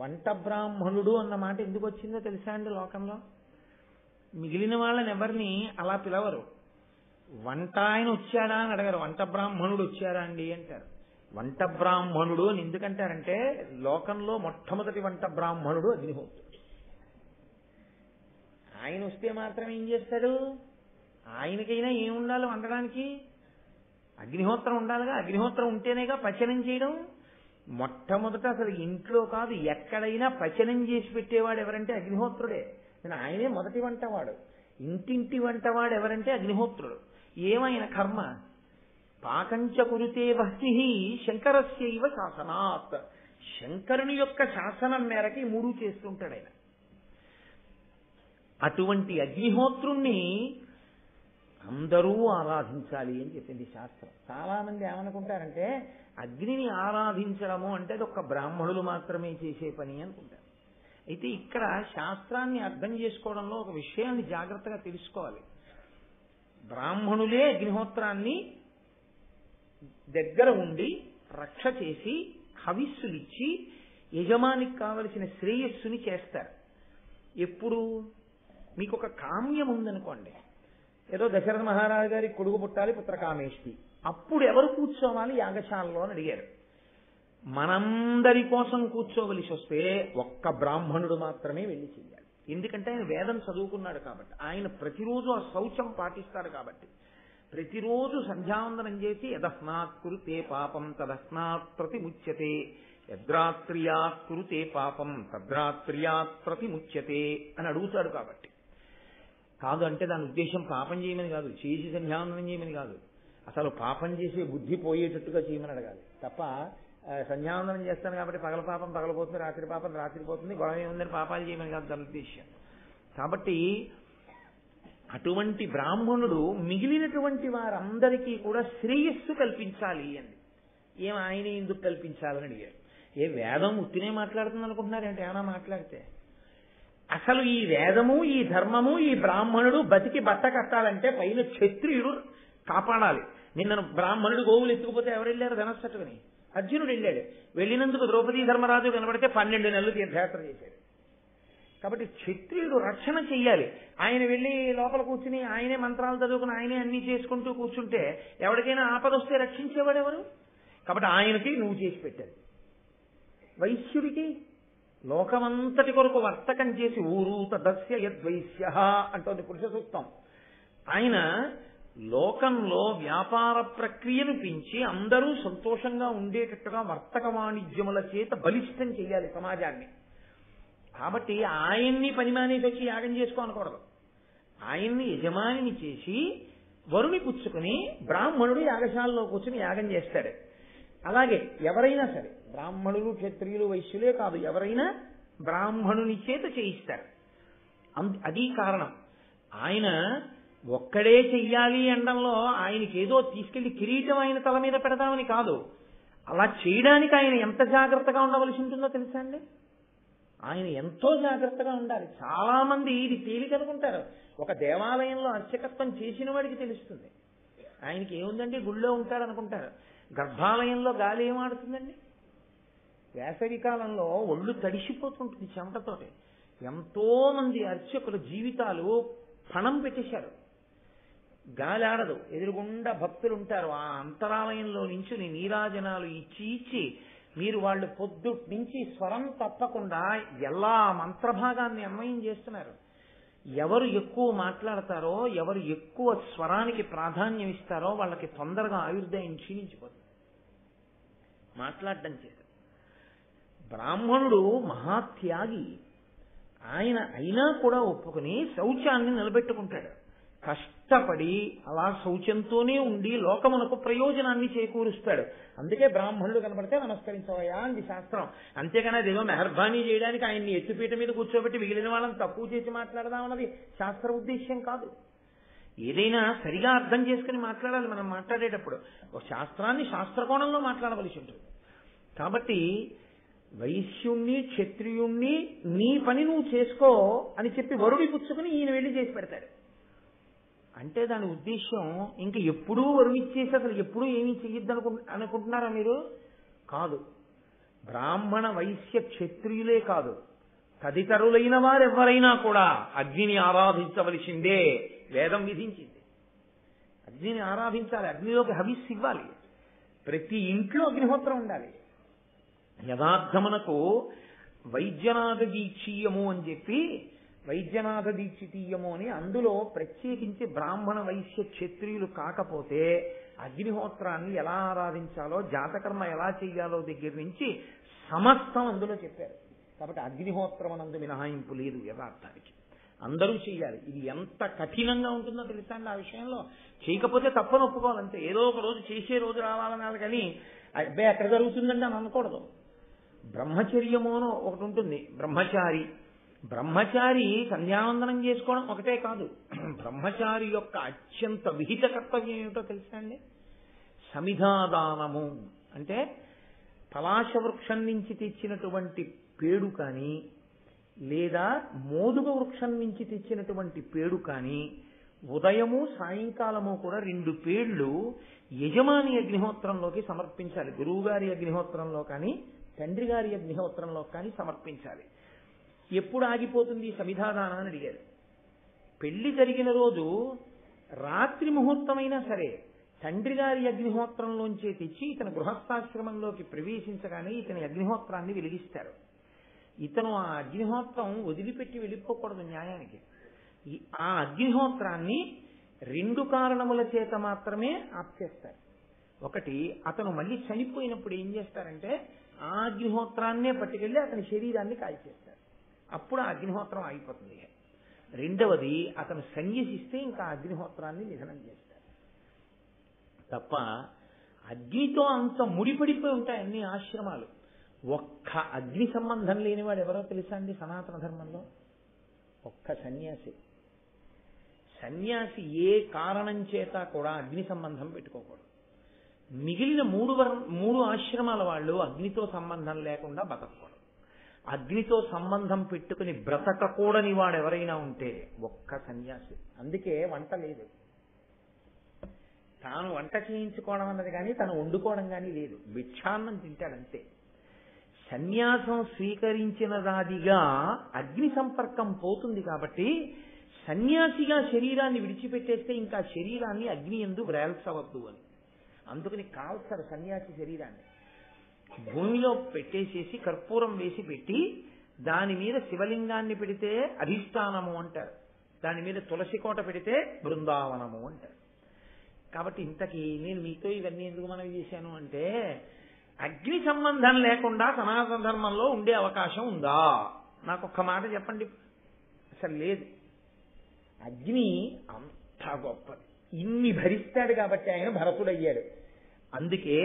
వంట బ్రాహ్మణుడు అన్న మాట ఎందుకు వచ్చిందో తెలుసా అండి? లోకంలో మిగిలిన వాళ్ళని ఎవరిని అలా పిలవరు. వంట ఆయన వచ్చాడా అని అడగరు, వంట బ్రాహ్మణుడు వచ్చారా అండి అంటారు. వంట బ్రాహ్మణుడు అని ఎందుకంటారంటే లోకంలో మొట్టమొదటి వంట బ్రాహ్మణుడు అగ్నిహోత్రుడు. ఆయన వస్తే మాత్రం ఏం చేస్తాడు? ఆయనకైనా ఏం ఉండాలి వండడానికి? అగ్నిహోత్రం ఉండాలిగా. అగ్నిహోత్రం ఉంటేనేగా పచనం చేయడం. మొట్టమొదట అసలు ఇంట్లో కాదు ఎక్కడైనా పచనం చేసి పెట్టేవాడు ఎవరంటే అగ్నిహోత్రుడే. ఆయనే మొదటి వంటవాడు. ఇంటింటి వంటవాడు ఎవరంటే అగ్నిహోత్రుడు. ఏమైన కర్మ పాకంచ కురుతే వహ్ని శంకరస్యైవ శాసనాత్, శంకరుని యొక్క శాసనం మేరకి 3 చేస్తుంటాడు ఆయన. అటువంటి అగ్నిహోత్రుణ్ణి అందరూ ఆరాధించాలి అని చెప్పింది శాస్త్రం. చాలా మంది ఏమనుకుంటారంటే అగ్నిని ఆరాధించడము అంటే అది ఒక్క బ్రాహ్మణులు మాత్రమే చేసే పని అనుకుంటారు. అయితే ఇక్కడ శాస్త్రాన్ని అర్థం చేసుకోవడంలో ఒక విషయాన్ని జాగ్రత్తగా తెలుసుకోవాలి. బ్రాహ్మణులే అగ్నిహోత్రాన్ని దగ్గర ఉండి రక్ష చేసి హవిస్సులిచ్చి యజమానికి కావలసిన శ్రేయస్సుని చేస్తారు. ఎప్పుడు మీకు ఒక కామ్యం ఉందనుకోండి, ఏదో దశరథ మహారాజు గారి కొడుకు పుట్టాలి పుత్రకామేష్టి, అప్పుడు ఎవరు కూర్చోవాలి యాగశాలలో అని అడిగారు. మనందరి కోసం కూర్చోవలసి వస్తే ఒక్క బ్రాహ్మణుడు మాత్రమే వెళ్ళి చెయ్యాలి. ఎందుకంటే ఆయన వేదం చదువుకున్నాడు కాబట్టి, ఆయన ప్రతిరోజు ఆ శౌచం పాటిస్తాడు కాబట్టి, ప్రతిరోజు సంధ్యావందనం చేసి యదస్మాత్ కురుతే పాపం తదస్మాత్ ప్రతిముచ్యతే, యద్రాత్ర్యాత్ కురుతే పాపం తద్రాత్ర్యాత్ ప్రతిముచ్యతే అని అడుగుతాడు. కాబట్టి కాదు అంటే దాని ఉద్దేశం పాపం చేయమని కాదు, చేసి సంధ్యావందనం చేయమని కాదు, అసలు పాపం చేసే బుద్ధి పోయేటట్టుగా చేయమని అడగాలి తప్ప సంధ్యావందనం చేస్తాను కాబట్టి పగల పాపం పగలపోతుంది, రాత్రి పాపం రాత్రి పోతుంది, గొడవ ఏముందని పాపాలు చేయమని కాదు దాని ఉద్దేశం. కాబట్టి అటువంటి బ్రాహ్మణుడు మిగిలినటువంటి వారందరికీ కూడా శ్రేయస్సు కల్పించాలి అని. ఏం ఆయన ఎందుకు కల్పించాలని అడిగారు. ఏ వేదం ఉత్తినే మాట్లాడుతుంది అనుకుంటున్నారంటే ఏమైనా మాట్లాడితే అసలు ఈ వేదము ఈ ధర్మము ఈ బ్రాహ్మణుడు బతికి బట్ట కట్టాలంటే పైన క్షత్రియుడు కాపాడాలి. నిన్న బ్రాహ్మణుడు గోవులు ఎత్తుకుపోతే ఎవరు వెళ్ళారు? ధనస్సటుకుని అర్జునుడు వెళ్ళాడు. వెళ్ళినందుకు ద్రౌపదీ ధర్మరాజు కనబడితే 12 నెలలు తీర్థయాత్ర చేశాడు. కాబట్టి క్షత్రియుడు రక్షణ చెయ్యాలి. ఆయన వెళ్ళి లోపల కూర్చుని ఆయనే మంత్రాలు చదువుకుని ఆయనే అన్ని చేసుకుంటూ కూర్చుంటే ఎవరికైనా ఆపద వస్తే రక్షించేవాడు ఎవరు? కాబట్టి ఆయనకి నువ్వు చేసి పెట్టాలి. వైశ్యుడికి లోకమంతటి కొరకు వర్తకం చేసి ఊరు తదస్య యద్వైశ్య అంటోంది పురుష సూక్తం. ఆయన లోకంలో వ్యాపార ప్రక్రియను పెంచి అందరూ సంతోషంగా ఉండేటట్టుగా వర్తక వాణిజ్యముల చేత బలిష్టం చేయాలి సమాజాన్ని. కాబట్టి ఆయన్ని పని మానేసి వచ్చి యాగం చేసుకోనకూడదు. ఆయన్ని యజమానిని చేసి వరుని పుచ్చుకుని బ్రాహ్మణుడు యాగశాలలో కూర్చుని యాగం చేస్తాడు. అలాగే ఎవరైనా సరే బ్రాహ్మణులు క్షత్రియులు వైశ్యులే కాదు, ఎవరైనా బ్రాహ్మణుని చేత చేయిస్తారు. అది కారణం. ఆయన ఒక్కడే చెయ్యాలి అనడంలో ఆయనకి ఏదో తీసుకెళ్లి కిరీటం ఆయన తల మీద పెడతామని కాదు. అలా చేయడానికి ఆయన ఎంత జాగ్రత్తగా ఉండవలసి ఉంటుందో తెలుసా అండి? ఆయన ఎంతో జాగ్రత్తగా ఉండాలి. చాలా మంది ఇది తేలికనుకుంటారు. ఒక దేవాలయంలో అర్చకత్వం చేసిన వాడికి తెలుస్తుంది. ఆయనకి ఏముందండి, గుళ్ళో ఉంటాడనుకుంటారు. గర్భాలయంలో గాలి ఏమాడుతుందండి? వేసవి కాలంలో ఒళ్ళు తడిసిపోతుంటుంది చెమటతోటి. ఎంతో మంది అర్చకుల జీవితాలు పణం పెట్టేశారు. గాలి ఆడదు, ఎదురుగుండా భక్తులు ఉంటారు. ఆ అంతరాలయంలో నించుని నీరాజనాలు ఇచ్చి మీరు వాళ్ళు పొద్దుట్ నుంచి స్వరం తప్పకుండా ఎలా మంత్రభాగాన్ని అన్వయం చేస్తున్నారు. ఎవరు ఎక్కువ మాట్లాడతారో, ఎవరు ఎక్కువ స్వరానికి ప్రాధాన్యం ఇస్తారో వాళ్ళకి తొందరగా ఆయుర్దాయం క్షీణించిపోతుంది మాట్లాడడం చేత. బ్రాహ్మణుడు మహాత్యాగి. ఆయన అయినా కూడా ఒప్పుకుని శౌచాన్ని నిలబెట్టుకుంటాడు. కష్టపడి అలా శౌచంతోనే ఉండి లోకమునకు ప్రయోజనాన్ని చేకూరుస్తాడు. అందుకే బ్రాహ్మణులు కనబడితే నమస్కరించవయ్యా అంది శాస్త్రం. అంతేగాని అదేదో మెహర్బానీ చేయడానికి ఆయన్ని ఎత్తుపీట మీద కూర్చోబెట్టి మిగిలిన వాళ్ళని తక్కువ చేసి మాట్లాడదామన్నది శాస్త్ర ఉద్దేశ్యం కాదు. ఏదైనా సరిగా అర్థం చేసుకుని మాట్లాడాలి. మనం మాట్లాడేటప్పుడు ఒక శాస్త్రాన్ని శాస్త్రకోణంలో మాట్లాడవలసి ఉంటుంది. కాబట్టి వైశ్యుణ్ణి క్షత్రియుణ్ణి నీ పని నువ్వు చేసుకో అని చెప్పి వరుడి పుచ్చుకుని ఈయన వెళ్ళి చేసి పెడతాడు. అంటే దాని ఉద్దేశం ఇంక ఎప్పుడూ వరుడిచ్చేసి అసలు ఎప్పుడూ ఏమీ చెయ్యొద్దు అనుకుంటున్నారా మీరు? కాదు. బ్రాహ్మణ వైశ్య క్షత్రియులే కాదు, తదితరులైన వారెవరైనా కూడా అగ్నిని ఆరాధించవలసిందే. వేదం విధించింది. అగ్నిని ఆరాధించాలి, అగ్నిలోకి హవిస్సు ఇవ్వాలి. ప్రతి ఇంట్లో అగ్నిహోత్రం ఉండాలి. యథార్థమునకు వైద్యనాథ దీక్షీయము అని చెప్పి వైద్యనాథ దీక్షితీయము అని అందులో ప్రత్యేకించి బ్రాహ్మణ వైశ్య క్షత్రియులు కాకపోతే అగ్నిహోత్రాన్ని ఎలా ఆరాధించాలో, జాతకర్మ ఎలా చెయ్యాలో దగ్గర నుంచి సమస్తం అందులో చెప్పారు. కాబట్టి అగ్నిహోత్రం అనందు మినహాయింపు లేదు. యథార్థానికి అందరూ చెయ్యాలి. ఇది ఎంత కఠినంగా ఉంటుందో తెలుసా అండి. ఆ విషయంలో చేయకపోతే తప్పని ఒప్పుకోవాలంటే. ఏదో ఒక రోజు చేసే రోజు రావాలనాలి కానీ అబ్బాయి ఎక్కడ జరుగుతుందండి అని అనకూడదు. బ్రహ్మచర్యము అని ఒకటి ఉంటుంది. బ్రహ్మచారి సంధ్యావందనం చేసుకోవడం ఒకటే కాదు. బ్రహ్మచారి యొక్క అత్యంత విహిత కర్తవ్యం ఏమిటో తెలుసా అండి? సమిధాదానము. అంటే పలాశ వృక్షం నుంచి తెచ్చినటువంటి పేడు కానీ, లేదా మోదుగ వృక్షం నుంచి తెచ్చినటువంటి పేడు కానీ, ఉదయము సాయంకాలము కూడా 2 పేళ్లు యజమాని అగ్నిహోత్రంలోకి సమర్పించాలి. గురువుగారి అగ్నిహోత్రంలో కానీ, తండ్రి గారి అగ్నిహోత్రంలో కానీ సమర్పించాలి. ఎప్పుడు ఆగిపోతుంది సమిధాదానం అని అడిగారు. పెళ్లి జరిగిన రోజు రాత్రి ముహూర్తమైనా సరే తండ్రి గారి అగ్నిహోత్రంలోంచే తెచ్చి ఇతని గృహస్థాశ్రమంలోకి ప్రవేశించగానే ఇతని అగ్నిహోత్రాన్ని వెలిగిస్తారు. ఇతను ఆ అగ్నిహోత్రం వదిలిపెట్టి వెళ్ళిపోకూడదు న్యాయానికి. ఆ అగ్నిహోత్రాన్ని 2 కారణముల చేత మాత్రమే ఆపేస్తారు. ఒకటి, అతను మళ్ళీ చనిపోయినప్పుడు ఏం చేస్తారంటే ఆ అగ్నిహోత్రాన్నే పట్టుకెళ్ళి అతని శరీరాన్ని కాల్చేస్తారు. అప్పుడు ఆ అగ్నిహోత్రం ఆగిపోతుంది. రెండవది, అతను సన్యసిస్తే ఇంకా అగ్నిహోత్రాన్ని నిధనం చేస్తారు. తప్ప అగ్నితో అంత ముడిపడిపోయి ఉంటాయి అన్ని ఆశ్రమాలు. ఒక్క అగ్ని సంబంధం లేనివాడు ఎవరో తెలుసా అండి సనాతన ధర్మంలో? ఒక్క సన్యాసి. సన్యాసి ఏ కారణం చేత కూడా అగ్ని సంబంధం పెట్టుకోకూడదు. మిగిలిన 3 ఆశ్రమాల వాళ్ళు అగ్నితో సంబంధం లేకుండా బతకూడదు. అగ్నితో సంబంధం పెట్టుకుని బ్రతకకూడని వాడు ఎవరైనా ఉంటే ఒక్క సన్యాసి. అందుకే వంట లేదు. తాను వంట చేయించుకోవడం అన్నది కానీ తను వండుకోవడం కానీ లేదు. భిక్షాన్నం తింటాడంతే. సన్యాసం స్వీకరించినదాదిగా అగ్ని సంపర్కం పోతుంది. కాబట్టి సన్యాసిగా శరీరాన్ని విడిచిపెట్టేస్తే ఇంకా శరీరాన్ని అగ్ని యందు వ్రేల్చవద్దు అని. అందుకని కాల్చరు సన్యాసి శరీరాన్ని. భూమిలో పెట్టేసేసి కర్పూరం వేసి పెట్టి దాని మీద శివలింగాన్ని పెడితే అధిష్టానము అంటారు. దాని మీద తులసి కోట పెడితే బృందావనము అంటారు. కాబట్టి ఇంతకీ నేను మీతో ఇవన్నీ ఎందుకు మనవి చేశాను అంటే, అగ్ని సంబంధం లేకుండా సనాతన ధర్మంలో ఉండే అవకాశం ఉందా? నాకు ఒక్క మాట చెప్పండి. అసలు లేదు. అగ్ని అంత గొప్పది. ఇన్ని భరిస్తాడు కాబట్టి ఆయన భరతుడయ్యాడు. అందుకే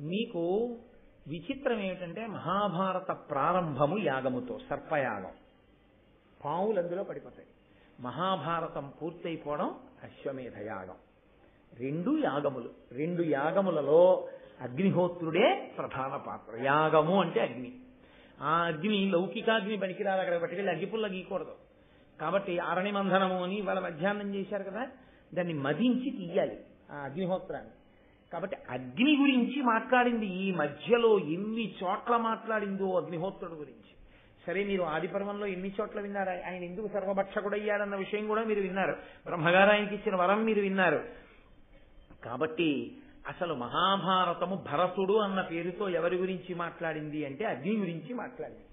మీకు విచిత్రం ఏమిటంటే, మహాభారత ప్రారంభము యాగముతో, సర్పయాగం. పావులు అందులో పడిపోతాయి. మహాభారతం పూర్తయిపోవడం అశ్వమేధ యాగం. 2 యాగములు. 2 యాగములలో అగ్నిహోత్రుడే ప్రధాన పాత్ర. యాగము అంటే అగ్ని. ఆ అగ్ని లౌకికాగ్ని పనికిరాదు, అక్కడ పట్టుకెళ్ళి అగ్గిపుల్ల గీయకూడదు. కాబట్టి ఆరణి మంధనము అని వాళ్ళ మధ్యాహ్నం చేశారు కదా, దాన్ని మదించి తీయాలి ఆ అగ్నిహోత్రాన్ని. కాబట్టి అగ్ని గురించి మాట్లాడింది ఈ మధ్యలో ఎన్ని చోట్ల మాట్లాడిందో అగ్నిహోత్రుడు గురించి. సరే, మీరు ఆది పర్వంలో ఎన్ని చోట్ల విన్నారు, ఆయన ఎందుకు సర్వభక్షకుడయ్యాడన్న విషయం కూడా మీరు విన్నారు, బ్రహ్మగారు ఆయనకి ఇచ్చిన వరం మీరు విన్నారు. కాబట్టి అసలు మహాభారతము భరతుడు అన్న పేరుతో ఎవరి గురించి మాట్లాడింది అంటే అగ్ని గురించి మాట్లాడింది.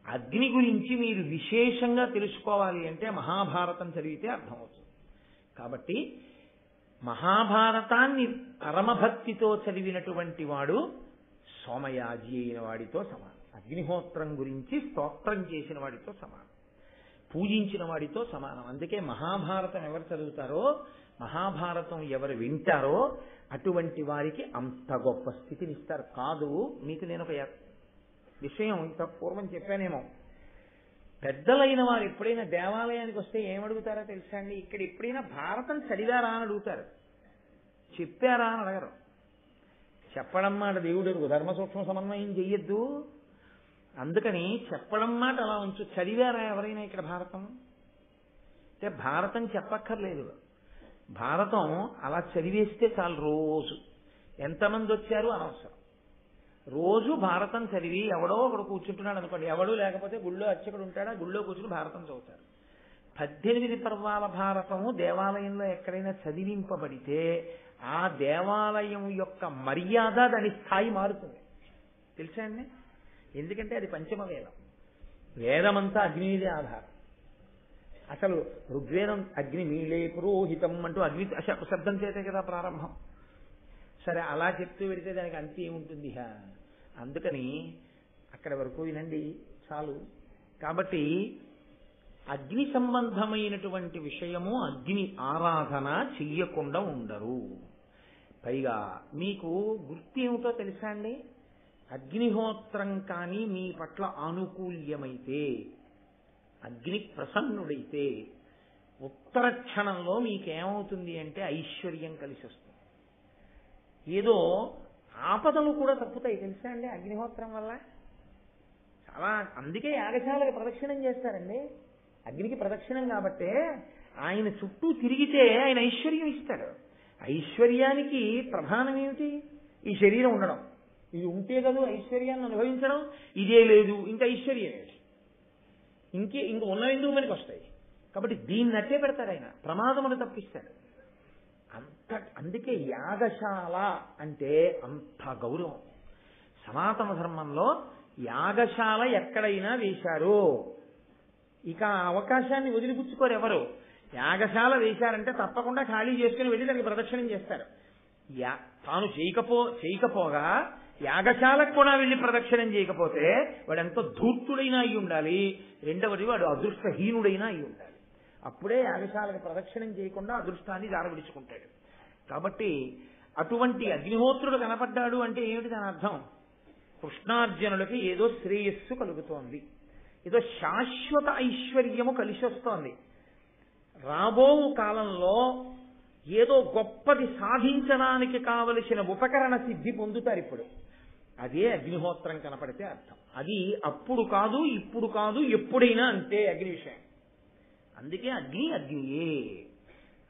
అగ్ని గురించి మీరు విశేషంగా తెలుసుకోవాలి అంటే మహాభారతం చదివితే అర్థమవుతుంది. కాబట్టి మహాభారతాన్ని పరమభక్తితో చదివినటువంటి వాడు సోమయాజి అయిన వాడితో సమానం. అగ్నిహోత్రం గురించి స్తోత్రం చేసిన వాడితో సమానం, పూజించిన వాడితో సమానం. అందుకే మహాభారతం ఎవరు చదువుతారో, మహాభారతం ఎవరు వింటారో అటువంటి వారికి అంత గొప్ప స్థితిని ఇస్తారు. కాదు, మీకు నేను ఒక విషయం ఇంత పూర్వం చెప్పానేమో, పెద్దలైన వారు ఎప్పుడైనా దేవాలయానికి వస్తే ఏమడుగుతారో తెలుసా అండి? ఇక్కడ ఎప్పుడైనా భారతం చదివారా అని అడుగుతారు, చెప్పారా అని అడగరు. చెప్పడం మాట దేవుడు ధర్మ సూక్ష్మ సమన్వయం చెయ్యొద్దు, అందుకని చెప్పడం మాట అలా ఉంచు. చదివారా ఎవరైనా ఇక్కడ భారతం అంటే? భారతం చెప్పక్కర్లేదు, భారతం అలా చదివేస్తే చాలు. రోజు ఎంతమంది వచ్చారు అనవసరం, రోజు భారతం చదివి ఎవడో ఒకడు కూర్చుంటున్నాడు అనుకోండి, ఎవడూ లేకపోతే గుళ్ళో అర్చకుడు ఉంటాడా, గుళ్ళో కూర్చుని భారతం చదువుతారు. 18 పర్వాల భారతము దేవాలయంలో ఎక్కడైనా చదివింపబడితే ఆ దేవాలయం యొక్క మర్యాద, దాని స్థాయి మారుతుంది. తెలుసా అండి? ఎందుకంటే అది పంచమ వేదం, వేదమంతా అగ్ని మీదే ఆధారం. అసలు ఋగ్వేదం అగ్ని మీలే పురోహితం అంటూ అగ్ని శబ్దం చేతే కదా ప్రారంభం. సరే, అలా చెప్తూ పెడితే దానికి అంతే ఏముంటుంది? అందుకని అక్కడి వరకు వినండి చాలు. కాబట్టి అగ్ని సంబంధమైనటువంటి విషయము, అగ్ని ఆరాధన చెయ్యకుండా ఉండరు. పైగా మీకు గుర్తు ఏమిటో తెలుసా అండి? అగ్నిహోత్రం కానీ మీ పట్ల ఆనుకూల్యమైతే, అగ్ని ప్రసన్నుడైతే ఉత్తర క్షణంలో మీకేమవుతుంది అంటే ఐశ్వర్యం కలిసి వస్తుంది. ఏదో ఆపదలు కూడా తప్పుతాయి తెలుసా అండి అగ్నిహోత్రం వల్ల. చాలా, అందుకే యాగశాలకు ప్రదక్షిణం చేస్తారండి. అగ్నికి ప్రదక్షిణం కాబట్టే ఆయన చుట్టూ తిరిగితే ఆయన ఐశ్వర్యం ఇస్తాడు. ఐశ్వర్యానికి ప్రధానం ఏమిటి? ఈ శరీరం ఉండడం. ఇది ఉంటే కదా ఐశ్వర్యాన్ని అనుభవించడం. ఇదే లేదు, ఇంకా ఐశ్వర్యం ఏమిటి? ఇంక ఉన్న ఎందుకు మనకి వస్తాయి. కాబట్టి దీన్ని అట్టే పెడతాడు ఆయన, ప్రమాదమును తప్పిస్తాడు. అందుకే యాగశాల అంటే అంత గౌరవం. సనాతన ధర్మంలో యాగశాల ఎక్కడైనా వేశారు, ఇక ఆ అవకాశాన్ని వదిలిపుచ్చుకోరు ఎవరు. యాగశాల వేశారంటే తప్పకుండా ఖాళీ చేసుకుని వెళ్ళి దానికి ప్రదక్షిణం చేస్తారు. తాను చేయకపోగా యాగశాలకు కూడా వెళ్ళి ప్రదక్షిణం చేయకపోతే వాడు ఎంతో ధూర్తుడైనా అయి ఉండాలి, రెండవది వాడు అదృష్టహీనుడైనా అయి ఉండాలి. అప్పుడే యాగశాలకు ప్రదక్షిణం చేయకుండా అదృష్టాన్ని దారవిడుచుకుంటాడు. కాబట్టి అటువంటి అగ్నిహోత్రుడు కనపడ్డాడు అంటే ఏమిటి దాని అర్థం? కృష్ణార్జునులకి ఏదో శ్రేయస్సు కలుగుతోంది, ఏదో శాశ్వత ఐశ్వర్యము కలిసి వస్తోంది. రాబో కాలంలో ఏదో గొప్పది సాధించడానికి కావలసిన ఉపకరణ సిద్ధి పొందుతారు ఇప్పుడు. అదే అగ్నిహోత్రం కనపడితే అర్థం. అది అప్పుడు కాదు, ఇప్పుడు కాదు, ఎప్పుడైనా అంతే అగ్ని విషయం. అందుకే అగ్ని అగ్నియే.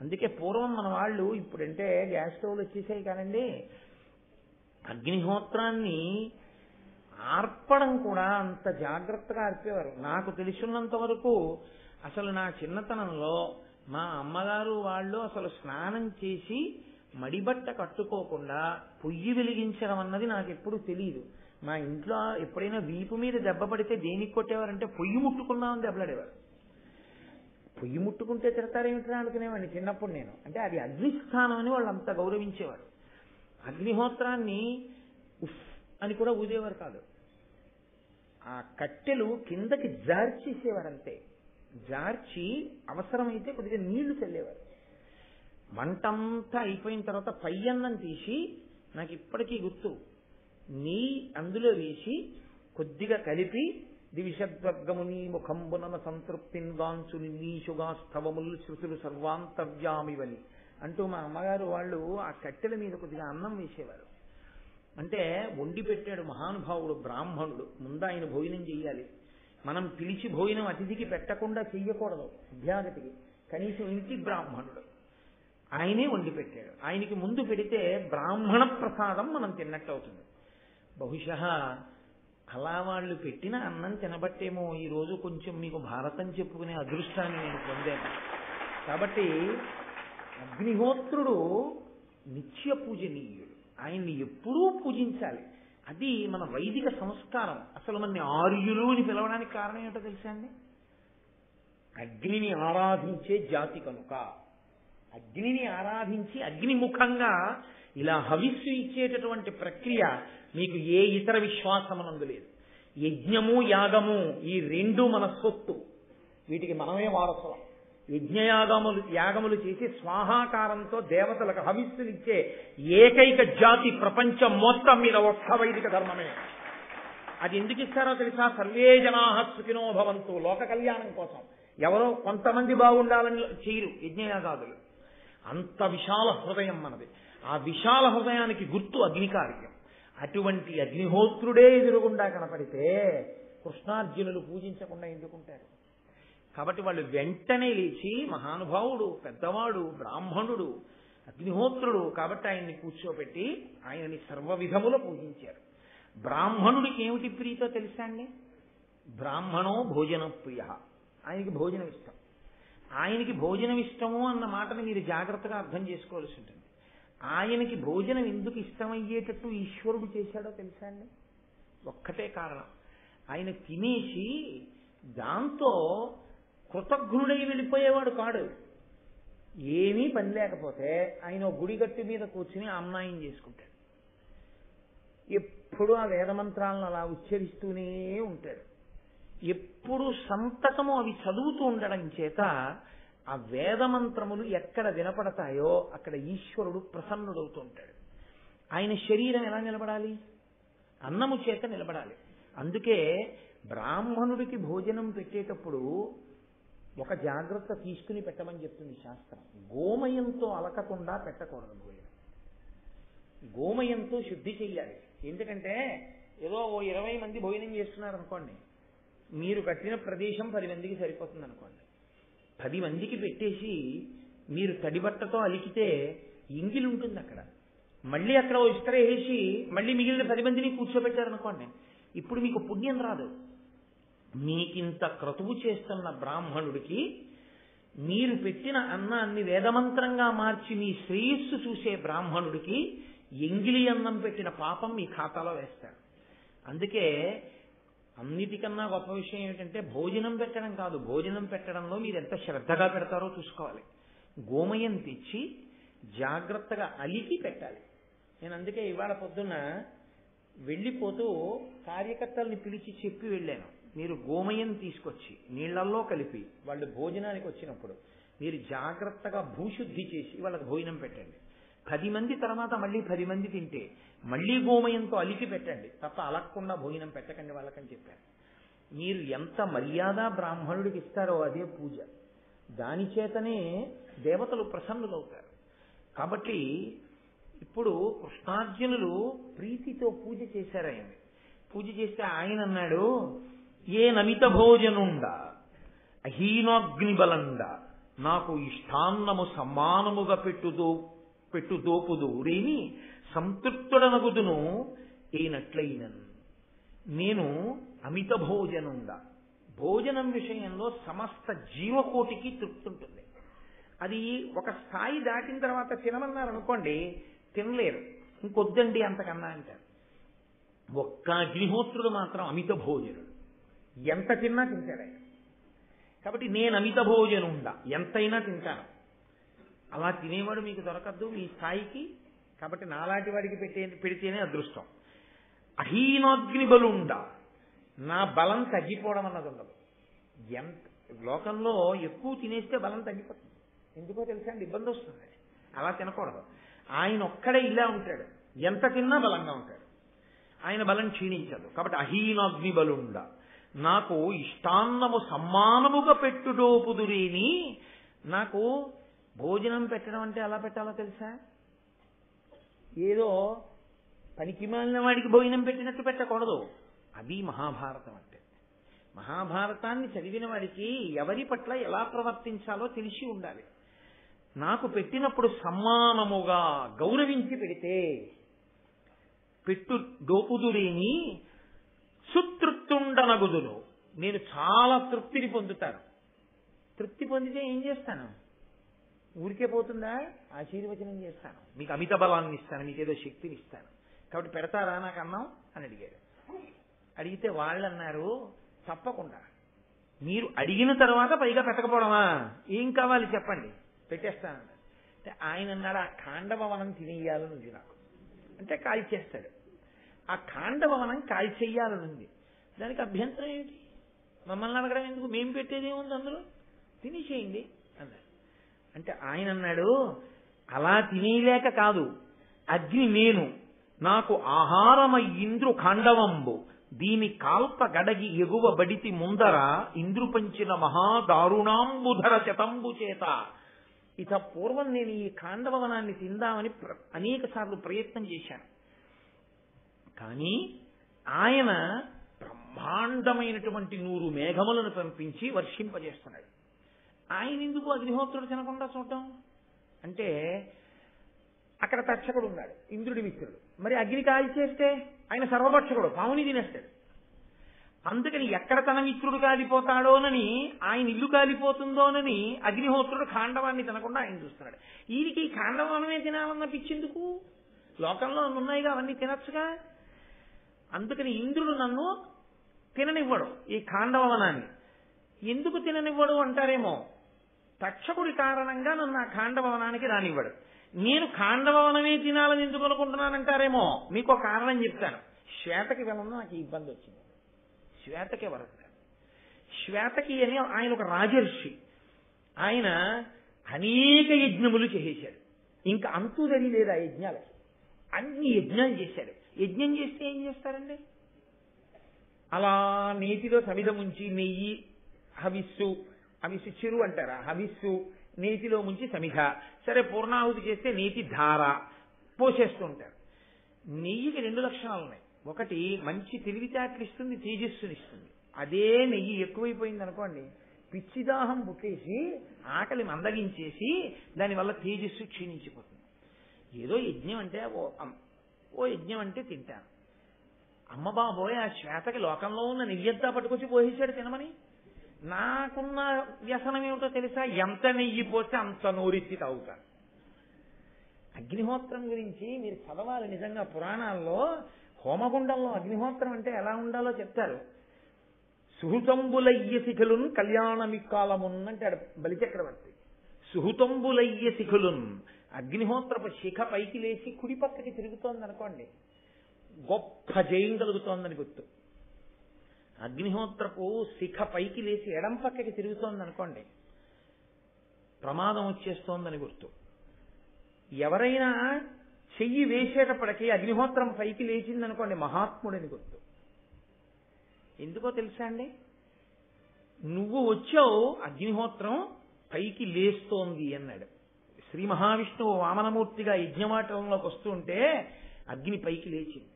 అందుకే పూర్వం మన వాళ్ళు, ఇప్పుడంటే గ్యాస్ స్టవ్లు వచ్చేసాయి కానండి, అగ్నిహోత్రాన్ని ఆర్పడం కూడా అంత జాగ్రత్తగా ఆర్పేవారు. నాకు తెలిసినంత వరకు అసలు నా చిన్నతనంలో మా అమ్మగారు వాళ్ళు అసలు స్నానం చేసి మడిబట్ట కట్టుకోకుండా పొయ్యి వెలిగించడం అన్నది నాకు ఎప్పుడు తెలియదు. మా ఇంట్లో ఎప్పుడైనా వీపు మీద దెబ్బ పడితే దేనికి కొట్టేవారంటే పొయ్యి ముట్టుకున్నామని దెబ్బలాడేవారు. పొయ్యి ముట్టుకుంటే తిడతారేమిట్రా అనుకునేవాడిని చిన్నప్పుడు నేను. అంటే అది అగ్నిస్థానం అని వాళ్ళు అంత గౌరవించేవారు. అగ్నిహోత్రాన్ని ఉఫ్ అని కూడా ఊదేవారు కాదు. ఆ కట్టెలు కిందకి జార్చేసేవారంతే, జార్చి అవసరమైతే కొద్దిగా నీళ్లు చల్లేవారు. మంటంతా అయిపోయిన తర్వాత పై అన్నం తీసి, నాకు ఇప్పటికీ గుర్తు, అందులో వేసి కొద్దిగా కలిపి దివిషద్వర్గముని ముఖంబునమ సంతృప్తిన్ గాంచు నీషుగా స్థవములు శృతులు సర్వాంతర్యామివని అంటూ మా అమ్మగారు వాళ్ళు ఆ కట్టెల మీద కొద్దిగా అన్నం వేసేవారు. అంటే వండి పెట్టాడు మహానుభావుడు బ్రాహ్మణుడు. ముందు ఆయన భోజనం చెయ్యాలి. మనం పిలిచి భోజనం అతిథికి పెట్టకుండా చెయ్యకూడదు, అభ్యాగతికి. కనీసం ఇంటి బ్రాహ్మణుడు ఆయనే వండి పెట్టాడు. ఆయనకి ముందు పెడితే బ్రాహ్మణ ప్రసాదం మనం తిన్నట్టు అవుతుంది. బహుశः అలా వాళ్ళు పెట్టిన అన్నం తినబట్టేమో ఈరోజు కొంచెం మీకు భారతం చెప్పుకునే అదృష్టాన్ని నేను పొందాను. కాబట్టి అగ్నిహోత్రుడు నిత్య పూజనీయుడు, ఆయన్ని ఎప్పుడూ పూజించాలి. అది మన వైదిక సంస్కారం. అసలు మన ఆర్యులు అని పిలవడానికి కారణం ఏంటో తెలుసా అండి? అగ్నిని ఆరాధించే జాతి కనుక. అగ్నిని ఆరాధించి అగ్నిముఖంగా ఇలా హవిస్సు ఇచ్చేటటువంటి ప్రక్రియ మీకు ఏ ఇతర విశ్వాసమునందు లేదు. యజ్ఞము యాగము ఈ రెండు మన సొత్తు, వీటికి మనమే వారసులం. యాగములు చేసి స్వాహాకారంతో దేవతలకు హవిస్సులు ఇచ్చే ఏకైక జాతి ప్రపంచం మొత్తం మీద ఒక్క వైదిక ధర్మమే. అది ఎందుకు ఇస్తారో తెలుసా? సర్వే జనాః సుఖినో భవంతు, లోక కళ్యాణం కోసం. ఎవరో కొంతమంది బాగుండాలని చేయరు యజ్ఞయాగాదులు. అంత విశాల హృదయం మనది. ఆ విశాల హృదయానికి గుర్తు అగ్నికార్యం. అటువంటి అగ్నిహోత్రుడే ఎదురుగుండా కనపడితే కృష్ణార్జునులు పూజించకుండా ఎందుకుంటారు? కాబట్టి వాళ్ళు వెంటనే లేచి, మహానుభావుడు, పెద్దవాడు, బ్రాహ్మణుడు, అగ్నిహోత్రుడు కాబట్టి ఆయన్ని కూర్చోబెట్టి ఆయనని సర్వ విధముల పూజించారు. బ్రాహ్మణుడికి ఏమిటి ప్రీతో తెలుసా అండి? బ్రాహ్మణో భోజన ప్రియ, ఆయనకి భోజనం ఇష్టం. ఆయనకి భోజనం ఇష్టము అన్న మాటని మీరు జాగ్రత్తగా అర్థం చేసుకోవాల్సి ఉంటుంది. ఆయనకి భోజనం ఎందుకు ఇష్టమయ్యేటట్టు ఈశ్వరుడు చేశాడో తెలుసా అండి? ఒక్కటే కారణం. ఆయన తినేసి దాంతో కృతజ్ఞుడై వెళ్ళిపోయేవాడు కాడు. ఏమీ పని లేకపోతే ఆయన గుడిగట్టు మీద కూర్చుని అమ్మాయిని చేసుకుంటాడు. ఎప్పుడు ఆ వేదమంత్రాలను అలా ఉచ్చరిస్తూనే ఉంటాడు. ఎప్పుడు సంతకము అవి చదువుతూ ఉండడం చేత ఆ వేదమంత్రములు ఎక్కడ వినపడతాయో అక్కడ ఈశ్వరుడు ప్రసన్నుడవుతూ ఉంటాడు. ఆయన శరీరం ఎలా నిలబడాలి? అన్నము చేత నిలబడాలి. అందుకే బ్రాహ్మణుడికి భోజనం పెట్టేటప్పుడు ఒక జాగ్రత్త తీసుకుని పెట్టమని చెప్తుంది శాస్త్రం. గోమయంతో అలకకుండా పెట్టకూడదు భోజనం. గోమయంతో శుద్ధి చెయ్యాలి. ఎందుకంటే ఏదో 20 మంది భోజనం చేస్తున్నారు అనుకోండి, మీరు కట్టిన ప్రదేశం 10 మందికి సరిపోతుంది అనుకోండి. 10 మందికి పెట్టేసి మీరు తడిబట్టతో అలికితే ఎంగిలి ఉంటుంది అక్కడ. మళ్ళీ అక్కడ ఇస్త్ర వేసి మళ్ళీ మిగిలిన 10 మందిని కూర్చోబెట్టారనుకోండి, ఇప్పుడు మీకు పుణ్యం రాదు. మీకింత క్రతువు చేస్తున్న బ్రాహ్మణుడికి మీరు పెట్టిన అన్నాన్ని వేదమంత్రంగా మార్చి మీ శ్రేయస్సు చూసే బ్రాహ్మణుడికి ఎంగిలి అన్నం పెట్టిన పాపం మీ ఖాతాలో వేస్తాడు. అందుకే అన్నిటికన్నా గొప్ప విషయం ఏమిటంటే భోజనం పెట్టడం కాదు, భోజనం పెట్టడంలో మీరు ఎంత శ్రద్ధగా పెడతారో చూసుకోవాలి. గోమయం తెచ్చి జాగ్రత్తగా అలికి పెట్టాలి. నేను అందుకే ఇవాళ పొద్దున్న వెళ్ళిపోతూ కార్యకర్తల్ని పిలిచి చెప్పి వెళ్ళాను, మీరు గోమయం తీసుకొచ్చి నీళ్లల్లో కలిపి వాళ్ళు భోజనానికి వచ్చినప్పుడు మీరు జాగ్రత్తగా భూశుద్ధి చేసి వాళ్ళకి భోజనం పెట్టండి. 10 మంది తర్వాత మళ్ళీ 10 మంది తింటే మళ్ళీ గోమయంతో అలికి పెట్టండి, తప్ప అలక్కుండా భోజనం పెట్టకండి వాళ్ళకని చెప్పారు. మీరు ఎంత మర్యాద బ్రాహ్మణుడికి ఇస్తారో అదే పూజ. దాని చేతనే దేవతలు ప్రసన్నులవుతారు. కాబట్టి ఇప్పుడు కృష్ణార్జునులు ప్రీతితో పూజ చేశారు. ఆయన పూజ చేస్తే ఆయన అన్నాడు, ఏ నమిత భోజనుండ అహీనాగ్నిబలండ నాకు ఇష్టాన్నము సమ్మానముగా పెట్టు దోపుదూరేని సంతృప్తుడనగుదును అయినట్లయినను. నేను అమిత భోజనుండ. భోజనం విషయంలో సమస్త జీవకోటికి తృప్తి ఉంటుంది. అది ఒక స్థాయి దాటిన తర్వాత తినమన్నారు అనుకోండి, తినలేరు, ఇంకొద్దండి అంతకన్నా అంటారు. ఒక్క అగ్నిహోత్రుడు మాత్రం అమిత భోజనుడు, ఎంత తిన్నా తింటాడు ఆయన. కాబట్టి నేను అమిత భోజనుండ, ఎంతైనా తింటాను. అలా తినేవాడు మీకు దొరకద్దు మీ స్థాయికి. కాబట్టి నాలాంటి వాడికి పెడితేనే అదృష్టం. అహీనాగ్ని బలుండ, నా బలం తగ్గిపోవడం అన్నది ఉండదు. లోకంలో ఎక్కువ తినేస్తే బలం తగ్గిపోతుంది. ఎందుకో తెలుసా అండి, ఇబ్బంది వస్తుంది. అలా తినకూడదు. ఆయన ఒక్కడే ఇలా ఉంటాడు, ఎంత తిన్నా బలంగా ఉంటాడు, ఆయన బలం క్షీణించదు. కాబట్టి అహీనాగ్ని బలుండ నాకు ఇష్టాన్నము సమ్మానముగా పెట్టుడోపుదురేని. నాకు భోజనం పెట్టడం అంటే ఎలా పెట్టాలో తెలుసా? ఏదో పనికి మాలిన వాడికి భోజనం పెట్టినట్టు పెట్టకూడదు. అది మహాభారతం అంటే. మహాభారతాన్ని చదివిన వాడికి ఎవరి పట్ల ఎలా ప్రవర్తించాలో తెలిసి ఉండాలి. నాకు పెట్టినప్పుడు సమ్మానముగా గౌరవించి పెడితే పెట్టు దోపుదురేని సుతృప్తుండనగుదును, నేను చాలా తృప్తిని పొందుతాను. తృప్తి పొందితే ఏం చేస్తాను? ఊరికే పోతుందా? ఆశీర్వచనం చేస్తాను, మీకు అమిత బలాన్ని ఇస్తాను, మీకు ఏదో శక్తిని ఇస్తాను. కాబట్టి పెడతారా నాకు అన్నం అని అడిగాడు. అడిగితే వాళ్ళు అన్నారు, తప్పకుండా. మీరు అడిగిన తర్వాత పైగా పెట్టకపోవడమా? ఏం కావాలి చెప్పండి, పెట్టేస్తానన్నారు. అంటే ఆయన అన్నాడు, ఆ ఖాండవనం తినేయాలనుంది నాకు. అంటే కాల్చేస్తాడు. ఆ ఖాండవనం కాల్చేయాలనుంది. దానికి అభ్యంతరం ఏమిటి? మమ్మల్ని అడగడం ఎందుకు? మేము పెట్టేది ఏముంది అందులో, తినేసేయండి అన్నాడు. అంటే ఆయన అన్నాడు, అలా తినేయలేక కాదు, అగ్ని నేను, నాకు ఆహారమై ఇంద్రు ఖాండవంబు, దీని కాల్ప గడగి ఎగువ బడితి ముందర ఇంద్రు పంచిన మహాదారుణాంబుధర శతంబు చేత. ఇత పూర్వం నేను ఈ ఖాండవనాన్ని తిందామని అనేక సార్లు ప్రయత్నం చేశాను. కానీ ఆయన బ్రహ్మాండమైనటువంటి 100 మేఘములను పంపించి వర్షింపజేస్తున్నాడు. ఆయన ఎందుకు అగ్నిహోత్రుడు తినకుండా చూడటం? అంటే అక్కడ తక్షకుడు ఉన్నాడు, ఇంద్రుడి మిత్రుడు. మరి అగ్ని కాల్చేస్తే ఆయన సర్వభక్షకుడు, పాముని తినేస్తాడు. అందుకని ఎక్కడ తన మిత్రుడు కాలిపోతాడోనని, ఆయన ఇల్లు కాలిపోతుందోనని అగ్నిహోత్రుడు ఖాండవాన్ని తినకుండా ఆయన చూస్తున్నాడు. ఈయనకి ఈ ఖాండవనమే తినాలన్న పిచ్చెందుకు? లోకంలో ఉన్నాయిగా, అవన్నీ తినచ్చుగా. అందుకని ఇంద్రుడు నన్ను తిననివ్వడు ఈ ఖాండవనాన్ని. ఎందుకు తిననివ్వడు అంటారేమో, తక్షకుడి కారణంగా నన్ను ఆ ఖాండవనానికి రానివ్వడు. నేను ఖాండవనమే తినాలని ఎందుకు అనుకుంటున్నానంటారేమో, మీకు ఒక కారణం చెప్తాను. శ్వేతకి వెళ్ళడం నాకు ఇబ్బంది వచ్చింది. శ్వేతకి వరకు, శ్వేతకి అని ఆయన ఒక రాజర్షి. ఆయన అనేక యజ్ఞములు చేసేశాడు. ఇంకా అంతు తెలియలేదు ఆ యజ్ఞాలకి. అన్ని యజ్ఞాలు చేశాడు. యజ్ఞం చేస్తే ఏం చేస్తారండి? అలా నీటిలో సమిధ ముంచి నెయ్యి, హవిస్సు, హవిస్సు చెరు అంటారా, హవిస్సు నీటిలో ముంచి సమిధ, సరే పూర్ణాహుతి చేస్తే నీటి ధార పోసేస్తూ ఉంటారు. నెయ్యికి 2 లక్షణాలు ఉన్నాయి. ఒకటి మంచి తెలివితేటలు ఇస్తుంది, తేజస్సుని ఇస్తుంది. అదే నెయ్యి ఎక్కువైపోయింది అనుకోండి, పిచ్చిదాహం పుట్టేసి ఆకలి మందగించేసి దానివల్ల తేజస్సు క్షీణించిపోతుంది. ఏదో యజ్ఞం అంటే ఓ యజ్ఞం అంటే తింటాను. అమ్మ బాబోయ్, ఆ శ్వేతకి లోకంలో ఉన్న నెయ్యంతా పట్టుకొచ్చి పోసేశాడు తినమని. నాకున్న వ్యసనం ఏమిటో తెలుసా? ఎంత నెయ్యి పోస్తే అంత నోరెత్తి తాగుతాను. అగ్నిహోత్రం గురించి మీరు చదవాలి నిజంగా. పురాణాల్లో హోమగుండంలో అగ్నిహోత్రం అంటే ఎలా ఉండాలో చెప్తారు. సుహృతంబులయ్య శిఖులున్ కళ్యాణమిక్కాలమున్ అంటాడు బలిచక్రవర్తి. సుహృతంబులయ్య శిఖులున్, అగ్నిహోత్రపు శిఖ పైకి లేచి కుడి పక్కకి తిరుగుతోంది అనుకోండి, గొప్ప జయం కలుగుతోందని గుర్తు. అగ్నిహోత్రపు శిఖ పైకి లేచి ఎడం పక్కకి తిరుగుతోంది అనుకోండి, ప్రమాదం వచ్చేస్తోందని గుర్తు. ఎవరైనా చెయ్యి వేసేటప్పటికీ అగ్నిహోత్రం పైకి లేచిందనుకోండి, మహాత్ముడని గుర్తు. ఎందుకో తెలుసా అండి? నువ్వు వచ్చావు, అగ్నిహోత్రం పైకి లేస్తోంది అన్నాడు. శ్రీ మహావిష్ణువు వామనమూర్తిగా యజ్ఞవాటంలోకి వస్తుంటే అగ్ని పైకి లేచింది.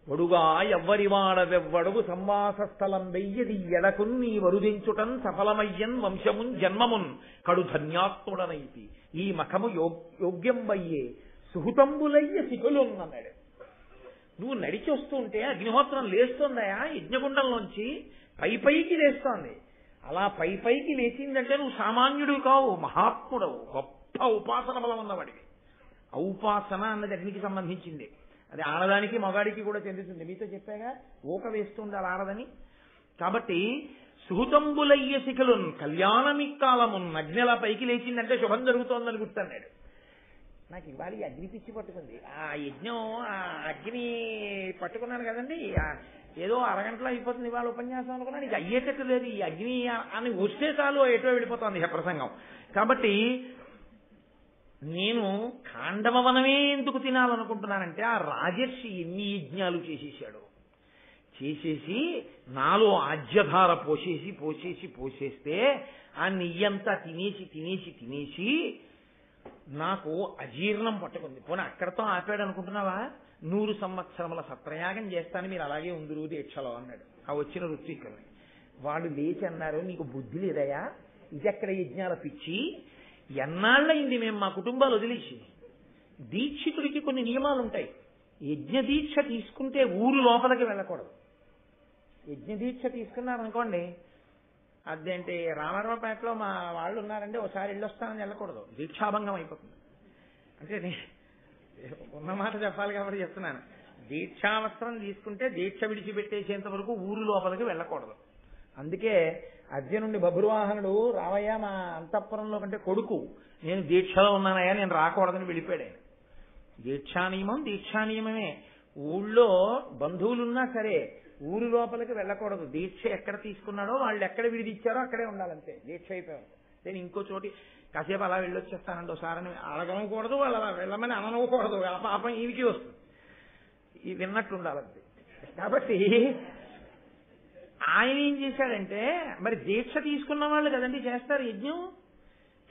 వడుగా ఎవ్వరివాడవెవ్వడుగు సంవాస స్థలం వెయ్యది ఎడకున్ నీ వరుదించుటన్ సఫలమయ్యన్ వంశమున్ జన్మమున్ కడు ధన్యాత్ముడనైతి ఈ మఖము యోగ్యం వయ్యే సుహృతంబులయ్య శిఖులున్ అన్నాడు. నువ్వు నడిచి వస్తుంటే అగ్నిహోత్రం లేస్తోందయా యజ్ఞగుండంలోంచి, పైకి లేస్తోంది. అలా పైకి లేచిందంటే నువ్వు సామాన్యుడు కావు, మహాత్ముడవు, గొప్ప ఉపాసన బలం ఉన్నవాడివి. ఔపాసన అన్నది అగ్నికి సంబంధించింది. అది ఆడదానికి మగాడికి కూడా చెందుతుంది. మీతో చెప్పాగా, ఊక వేస్తుంది అలా ఆడదని. కాబట్టి సుహృతంబులయ్య శిఖులున్ కళ్యాణమిక్కాలమున్, అగ్నిలా పైకి లేచిందంటే శుభం జరుగుతోందని గుర్తన్నాడు. నాకు ఇవాళ ఈ అగ్ని పిచ్చి పట్టుకుంది. ఆ యజ్ఞం, ఆ అగ్ని పట్టుకున్నాను కదండి, ఏదో అరగంటలో అయిపోతుంది ఇవాళ ఉపన్యాసం అనుకున్నాను. ఇది అయ్యేటట్టు లేదు. ఈ అగ్ని అని వస్తే చాలు ఎటో వెళ్ళిపోతుంది ప్రసంగం. కాబట్టి నేను ఖాండవనమే ఎందుకు తినాలనుకుంటున్నానంటే, ఆ రాజర్షి ఎన్ని యజ్ఞాలు చేసేసి నాలో ఆజ్యధార పోసేస్తే ఆ నెయ్యంతా తినేసి నాకు అజీర్ణం పట్టుకుంది. పోనీ అక్కడతో ఆపాడు అనుకుంటున్నావా? 100 సంవత్సరముల సత్రయాగం చేస్తాను, మీరు అలాగే ఉందురు దీక్షలో అన్నాడు ఆ వచ్చిన ఋత్విక్కుల్ని. వాళ్ళు లేచి అన్నారు, నీకు బుద్ధి లేదయా, ఇదెక్కడ యజ్ఞాల పిచ్చి, ఎన్నాళ్ళయింది మేము మా కుటుంబాలు వదిలేసి. దీక్షితుడికి కొన్ని నియమాలు ఉంటాయి. యజ్ఞ దీక్ష తీసుకుంటే ఊరు లోపలికి వెళ్ళకూడదు. యజ్ఞ దీక్ష తీసుకున్నారనుకోండి, అదేంటి రామరావుపేటలో మా వాళ్ళు ఉన్నారంటే ఒకసారి వెళ్ళొస్తానని వెళ్ళకూడదు, దీక్షాభంగం అయిపోతుంది. అంటే ఉన్న మాట చెప్పాలి కాబట్టి చెప్తున్నాను. దీక్షావస్త్రం తీసుకుంటే దీక్ష విడిచిపెట్టేసేంత వరకు ఊరు లోపలికి వెళ్ళకూడదు. అందుకే అర్జునుడి బభ్రువాహనుడు, రావయ్య మా అంతఃపురంలో కంటే కొడుకు, నేను దీక్షలో ఉన్నానయ్యా, నేను రాకూడదని వెళ్ళిపోయాడు ఆయన. దీక్షానియమమే. ఊళ్ళో బంధువులున్నా సరే ఊరు లోపలికి వెళ్ళకూడదు. దీక్ష ఎక్కడ తీసుకున్నాడో వాళ్ళు ఎక్కడ విడిదిచ్చారో అక్కడే ఉండాలంతే. దీక్ష అయిపోయాం. నేను ఇంకో చోటి కాసేపు అలా వెళ్ళొచ్చేస్తానండి ఒకసారి అడగనకూడదు, వాళ్ళు అలా వెళ్ళమని అననకూడదు, ఆ పాపం ఈవికి వస్తుంది. ఇది విన్నట్టు ఉండాలంతే. కాబట్టి ఆయన ఏం చేశాడంటే, మరి దీక్ష తీసుకున్న వాళ్ళు కదండి చేస్తారు యజ్ఞం.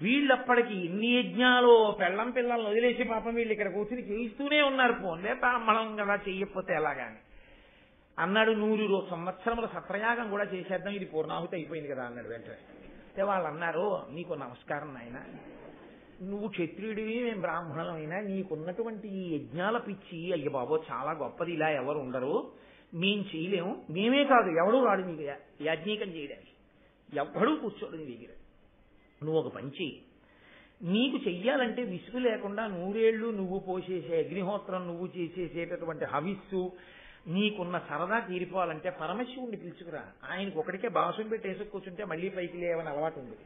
వీళ్ళప్పటికి ఎన్ని యజ్ఞాలు, పెళ్ళం పిల్లల్ని వదిలేసి పాపం వీళ్ళు ఇక్కడ కూర్చుని చేయిస్తూనే ఉన్నారు. పోన్లే బ్రాహ్మణం కదా చెయ్యకపోతే ఎలాగాని అన్నాడు. 100 సంవత్సరముల సత్రయాగం కూడా చేసేద్దాం, ఇది పూర్ణాహుతి అయిపోయింది కదా అన్నాడు వెంటనే. అంటే వాళ్ళు అన్నారు, నీకు నమస్కారం నాయన, నువ్వు క్షత్రియుడివి, మేము బ్రాహ్మణులం అయినా నీకున్నటువంటి ఈ యజ్ఞాల పిచ్చి అయ్య బాబో చాలా గొప్పది, ఇలా ఎవరు ఉండరు, మేం చేయలేము. మేమే కాదు ఎవడూ రాడు నీకు యాజ్ఞికం చేయడానికి, ఎవ్వడూ కూర్చోడు నీ దగ్గర. నువ్వు ఒక పని చెయ్యి, నీకు చెయ్యాలంటే విసుగు లేకుండా 100 ఏళ్ళు నువ్వు పోసేసే అగ్నిహోత్రం, నువ్వు చేసేసేటటువంటి హవిస్సు, నీకున్న సరదా తీరిపోవాలంటే పరమశివుణ్ణి పిలుచుకురా. ఆయనకు ఒకటికే బాసం పెట్టేసి కూర్చుంటే మళ్ళీ పైకి లేవని అలవాటు ఉంది.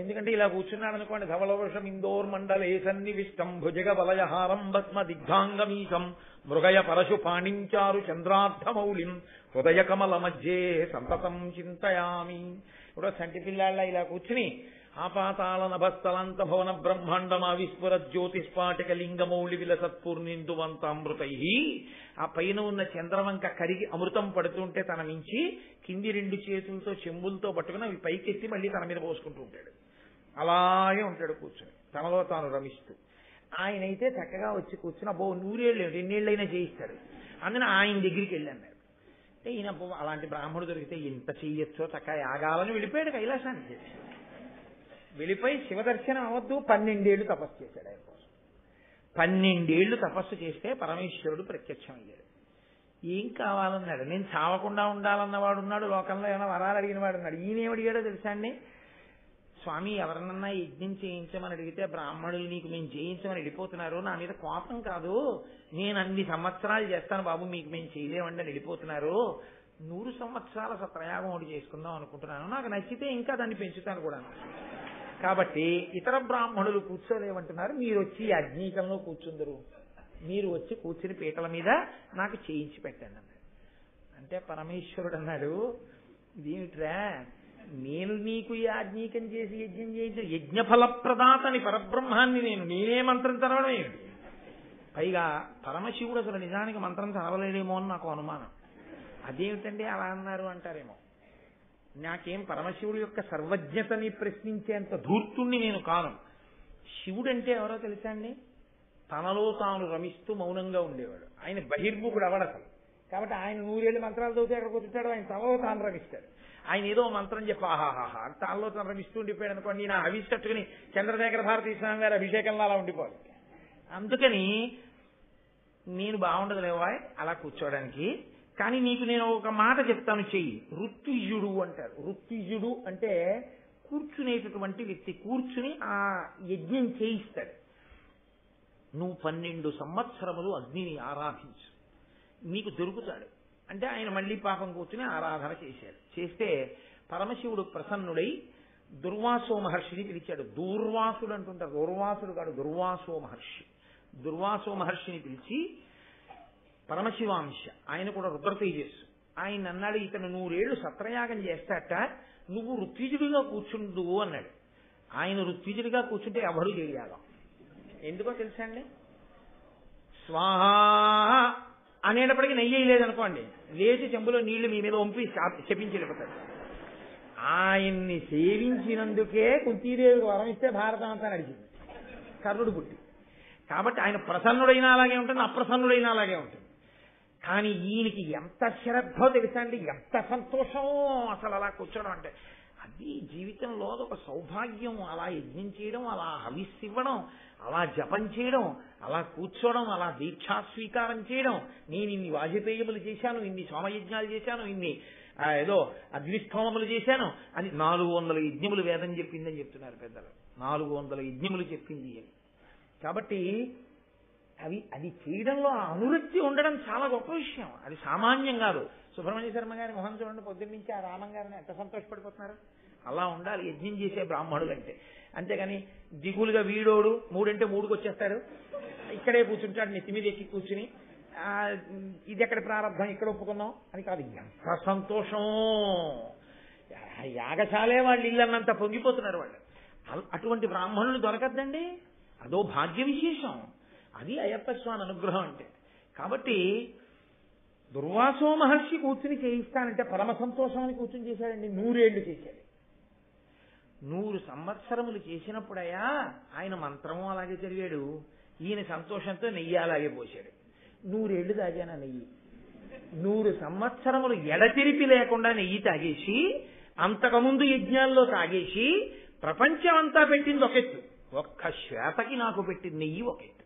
ఎందుకంటే ఇలా కూర్చున్నాడు అనుకోండి, ధవలవర్షం ఇందోర్ మండలే సన్నివిష్టం భుజగ వలయహారం భస్మ దిగ్ధాంగమీశం మృగయ పరశు పాణించారు చంద్రార్థమౌళిం హృదయ కమల మధ్యే సంతతం చింతయామి. ఇప్పుడు సంటి పిల్లాళ్ళ ఇలా కూర్చుని ఆపాతాల నభస్థలంత భవన బ్రహ్మాండమా విస్ఫుర జ్యోతిస్పాటిక లింగమౌళి విలసత్పూర్ణిందువంతామృతై, ఆ పైన ఉన్న చంద్రవంక కరిగి అమృతం పడుతుంటే తన మించి కింది 2 చేతులతో చెంబులతో పట్టుకుని అవి పైకెత్తి మళ్ళీ తన మీద పోసుకుంటూ ఉంటాడు. అలాగే ఉంటాడు కూర్చుని తనలో తాను రమిస్తూ. ఆయనైతే చక్కగా వచ్చి కూర్చుని అబ్బో 100 ఏళ్ళు 2 ఏళ్ళైనా చేయిస్తాడు. అందుకని ఆయన దగ్గరికి వెళ్ళాను. అంటే ఈయన అలాంటి బ్రాహ్మణుడు దొరికితే ఎంత చెయ్యొచ్చో చక్కగా యాగాలని వెళ్ళిపోయాడు కైలాసానికి. వెళ్ళిపోయి శివదర్శనం అవద్దు 12 ఏళ్ళు తపస్సు చేశాడు ఆయన కోసం. 12 ఏళ్ళు తపస్సు చేస్తే పరమేశ్వరుడు ప్రత్యక్షం అయ్యాడు. ఏం కావాలన్నాడు. నేను చావకుండా ఉండాలన్నవాడు ఉన్నాడు, లోకంలో ఏమైనా వరాలు అడిగిన వాడు ఉన్నాడు. ఈయనేమడిగాడో తెలుసా అండి, స్వామి ఎవరినన్నా యజ్ఞం చేయించమని అడిగితే బ్రాహ్మణులు నీకు మేము చేయించమని వెళ్ళిపోతున్నారు, నా మీద కోపం కాదు, నేను అన్ని సంవత్సరాలు చేస్తాను బాబు, మీకు మేము చేయలేమండి అని వెళ్ళిపోతున్నారు, 100 సంవత్సరాల సత్రయాగం ఒకటి చేసుకుందాం అనుకుంటున్నాను, నాకు నచ్చితే ఇంకా దాన్ని పెంచుతాను కూడా. కాబట్టి ఇతర బ్రాహ్మణులు కూర్చోలేమంటున్నారు, మీరు వచ్చి అగ్నికంలో కూర్చుందరు, మీరు వచ్చి కూర్చుని పీటల మీద నాకు చేయించి పెట్టండి అన్నాడు. అంటే పరమేశ్వరుడు అన్నాడు, ఇదేమిట్రా, నేను నీకు యాజ్ఞికం చేసి యజ్ఞం చేయించిన యజ్ఞఫలప్రదాతని పరబ్రహ్మాన్ని నేనే మంత్రం చదవడం ఏమిటి? పైగా పరమశివుడు అసలు నిజానికి మంత్రం చదవలేడేమో అని నాకు అనుమానం. అదేమిటండి అలా అన్నారు అంటారేమో. నాకేం పరమశివుడు యొక్క సర్వజ్ఞతని ప్రశ్నించేంత ధూర్తుణ్ణి నేను కాను. శివుడంటే ఎవరో తెలుసా అండి, తనలో తాను రమిస్తూ మౌనంగా ఉండేవాడు. ఆయన బహిర్ముఖుడు అవడు అసలు. కాబట్టి ఆయన 100 ఏళ్ళు మంత్రాలు చదివితే అక్కడ కూర్చుంటాడు, ఆయన తనలో తాను రమిస్తాడు. ఆయన ఏదో మంత్రం చెప్పి ఆహాహా తనలో తాను రమిస్తూ ఉండిపోయాడు అనుకోండి, నా అవిష్టట్టుకుని చంద్రశేఖర భారతీ స్వామి గారి అభిషేకంలో అలా ఉండిపోవాలి. అందుకని నేను బాగుండదు లేవా అలా కూర్చోవడానికి. కానీ నీకు నేను ఒక మాట చెప్తాను, చెయ్యి. ఋత్విజుడు అంటారు. ఋత్విజుడు అంటే కూర్చునేటటువంటి వ్యక్తి, కూర్చుని ఆ యజ్ఞం చేయిస్తాడు. నువ్వు 12 సంవత్సరములు అగ్నిని ఆరాధించు, నీకు దొరుకుతాడు. అంటే ఆయన మళ్ళీ పాపం కూర్చుని ఆరాధన చేశాడు. చేస్తే పరమశివుడు ప్రసన్నుడై దుర్వాసో మహర్షిని పిలిచాడు. దూర్వాసుడు అంటుంటారు, దూర్వాసుడు కాదు, దుర్వాసో మహర్షి. దుర్వాసో మహర్షిని పిలిచి, పరమశివాంశ ఆయన కూడా రుద్ర తేజస్సు, ఆయన అన్నాడు, ఇతను 100 ఏళ్ళు సత్రయాగం చేస్తాట, నువ్వు ఋత్విజుడిగా కూర్చుండు అన్నాడు. ఆయన ఋత్విజుడిగా కూర్చుంటే ఎవడు చేయాలి. ఎందుకో తెలుసా అండి, స్వాహా అనేటప్పటికీ నెయ్యి లేదనుకోండి, లేచి చెంబులో నీళ్లు మీ మీద వంపి శపించి వెళ్ళిపోతాడు. ఆయన్ని సేవించినందుకే కుంతీదేవికి వరం ఇస్తే భారతం అంతా నడిచింది. కర్ణుడు పుట్టి. కాబట్టి ఆయన ప్రసన్నుడైనా అలాగే ఉంటుంది, అప్రసన్నుడైనా అలాగే ఉంటుంది. కానీ ఈయనకి ఎంత శ్రద్ధో తెలుసా అండి, ఎంత సంతోషమో అసలు అలా కూర్చోవడం అంటే. అది జీవితంలో ఒక సౌభాగ్యం. అలా యజ్ఞం చేయడం, అలా హవిస్సివ్వడం, అలా జపం చేయడం, అలా కూర్చోవడం, అలా దీక్షా స్వీకారం చేయడం. నేను ఇన్ని వాజపేయములు చేశాను, ఇన్ని సోమయజ్ఞాలు చేశాను, ఇన్ని ఏదో అగ్నిష్టోమములు చేశాను అని 400 యజ్ఞములు వేదం చెప్పిందని చెప్తున్నారు పెద్దలు. 400 యజ్ఞములు చెప్పింది అని. కాబట్టి అది చేయడంలో అనురక్తి ఉండడం చాలా గొప్ప విషయం. అది సామాన్యం కాదు. సుబ్రహ్మణ్య శర్మ గారి మొహం చూడండి, పొద్దున్నుంచి ఆ రామం గారిని ఎంత సంతోషపడిపోతున్నారు. అలా ఉండాలి యజ్ఞం చేసే బ్రాహ్మణులు అంటే. అంతేగాని దిగులుగా వీడోడు 3 అంటే 3కి వచ్చేస్తాడు, ఇక్కడే కూర్చుంటాడు నెత్తి మీద ఎక్కి కూర్చుని ఇది ఎక్కడ ప్రారంభం ఇక్కడ ఒప్పుకున్నాం అని కాదు. ఎంత సంతోషం. యాగశాలే వాళ్ళు ఇల్లన్నంత పొంగిపోతున్నారు వాళ్ళు. అటువంటి బ్రాహ్మణులు దొరకద్దండి. అదో భాగ్య విశేషం. అది అయ్యప్ప స్వామి అనుగ్రహం అంటే. కాబట్టి దుర్వాసో మహర్షి కూర్చుని చేయిస్తానంటే పరమ సంతోషం అని కూర్చుని చేశాడండి. 100 ఏళ్లు చేశాడు. 100 సంవత్సరములు చేసినప్పుడయ్యా ఆయన మంత్రము అలాగే చదివాడు. ఈయన సంతోషంతో నెయ్యి అలాగే పోశాడు. 100 ఏళ్లు తాగాను నెయ్యి. 100 సంవత్సరములు ఎడతెరిపి లేకుండా నెయ్యి తాగేసి, అంతకుముందు యజ్ఞాల్లో తాగేసి, ప్రపంచం అంతా పెట్టింది ఒక ఎత్తు, ఒక్క శ్వేతకి నాకు పెట్టింది నెయ్యి ఒక ఎత్తు.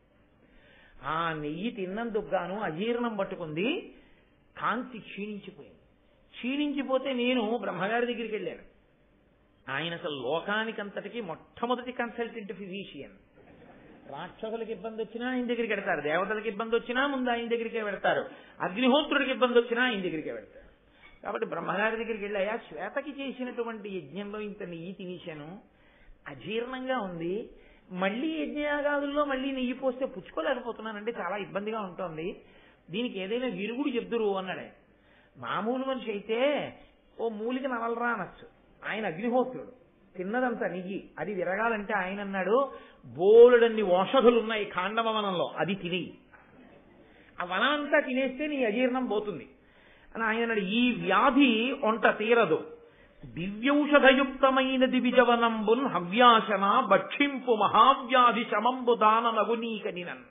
ఆ నెయ్యి తిన్నందుకు గాను అజీర్ణం పట్టుకుంది, కాంతి క్షీణించిపోయింది. క్షీణించిపోతే నేను బ్రహ్మగారి దగ్గరికి వెళ్ళాను. ఆయన అసలు లోకానికంతటికి మొట్టమొదటి కన్సల్టెంట్ ఫిజీషియన్. రాక్షసులకు ఇబ్బంది వచ్చినా ఆయన దగ్గరికి వెడతారు, దేవతలకు ఇబ్బంది వచ్చినా ముందు ఆయన దగ్గరికే వెడతారు, అగ్నిహోత్రుడికి ఇబ్బంది వచ్చినా ఆయన దగ్గరికే వెడతారు. కాబట్టి బ్రహ్మగారి దగ్గరికి వెళ్ళాయా, శ్వేతకి చేసినటువంటి యజ్ఞంలో ఇంత నెయ్యి తినేశాను, అజీర్ణంగా ఉంది, మళ్లీ యజ్ఞయాగాదుల్లో మళ్లీ నెయ్యి పోస్తే పుచ్చుకోలేకపోతున్నానంటే చాలా ఇబ్బందిగా ఉంటుంది, దీనికి ఏదైనా విరుగుడు చెప్దురు అన్నాడే. మామూలు మనిషి అయితే ఓ మూలిక నవలరా అనొచ్చు. ఆయన అగ్నిహోత్రుడు, తిన్నదంతా నెయ్యి, అది విరగాలంటే ఆయన అన్నాడు బోలెడన్ని ఔషధులున్నాయి ఖాండవ వనంలో, అది తిని ఆ వనం అంతా తినేస్తే నీ అజీర్ణం పోతుంది అని ఆయన అన్నాడు. ఈ వ్యాధి ఒంట తీరదు, దివ్యౌషధయుక్తమైన దివిజవనంబున్ హవ్యాసన భక్షింపు మహావ్యాధి శమంబు దాననగునీకనినన్.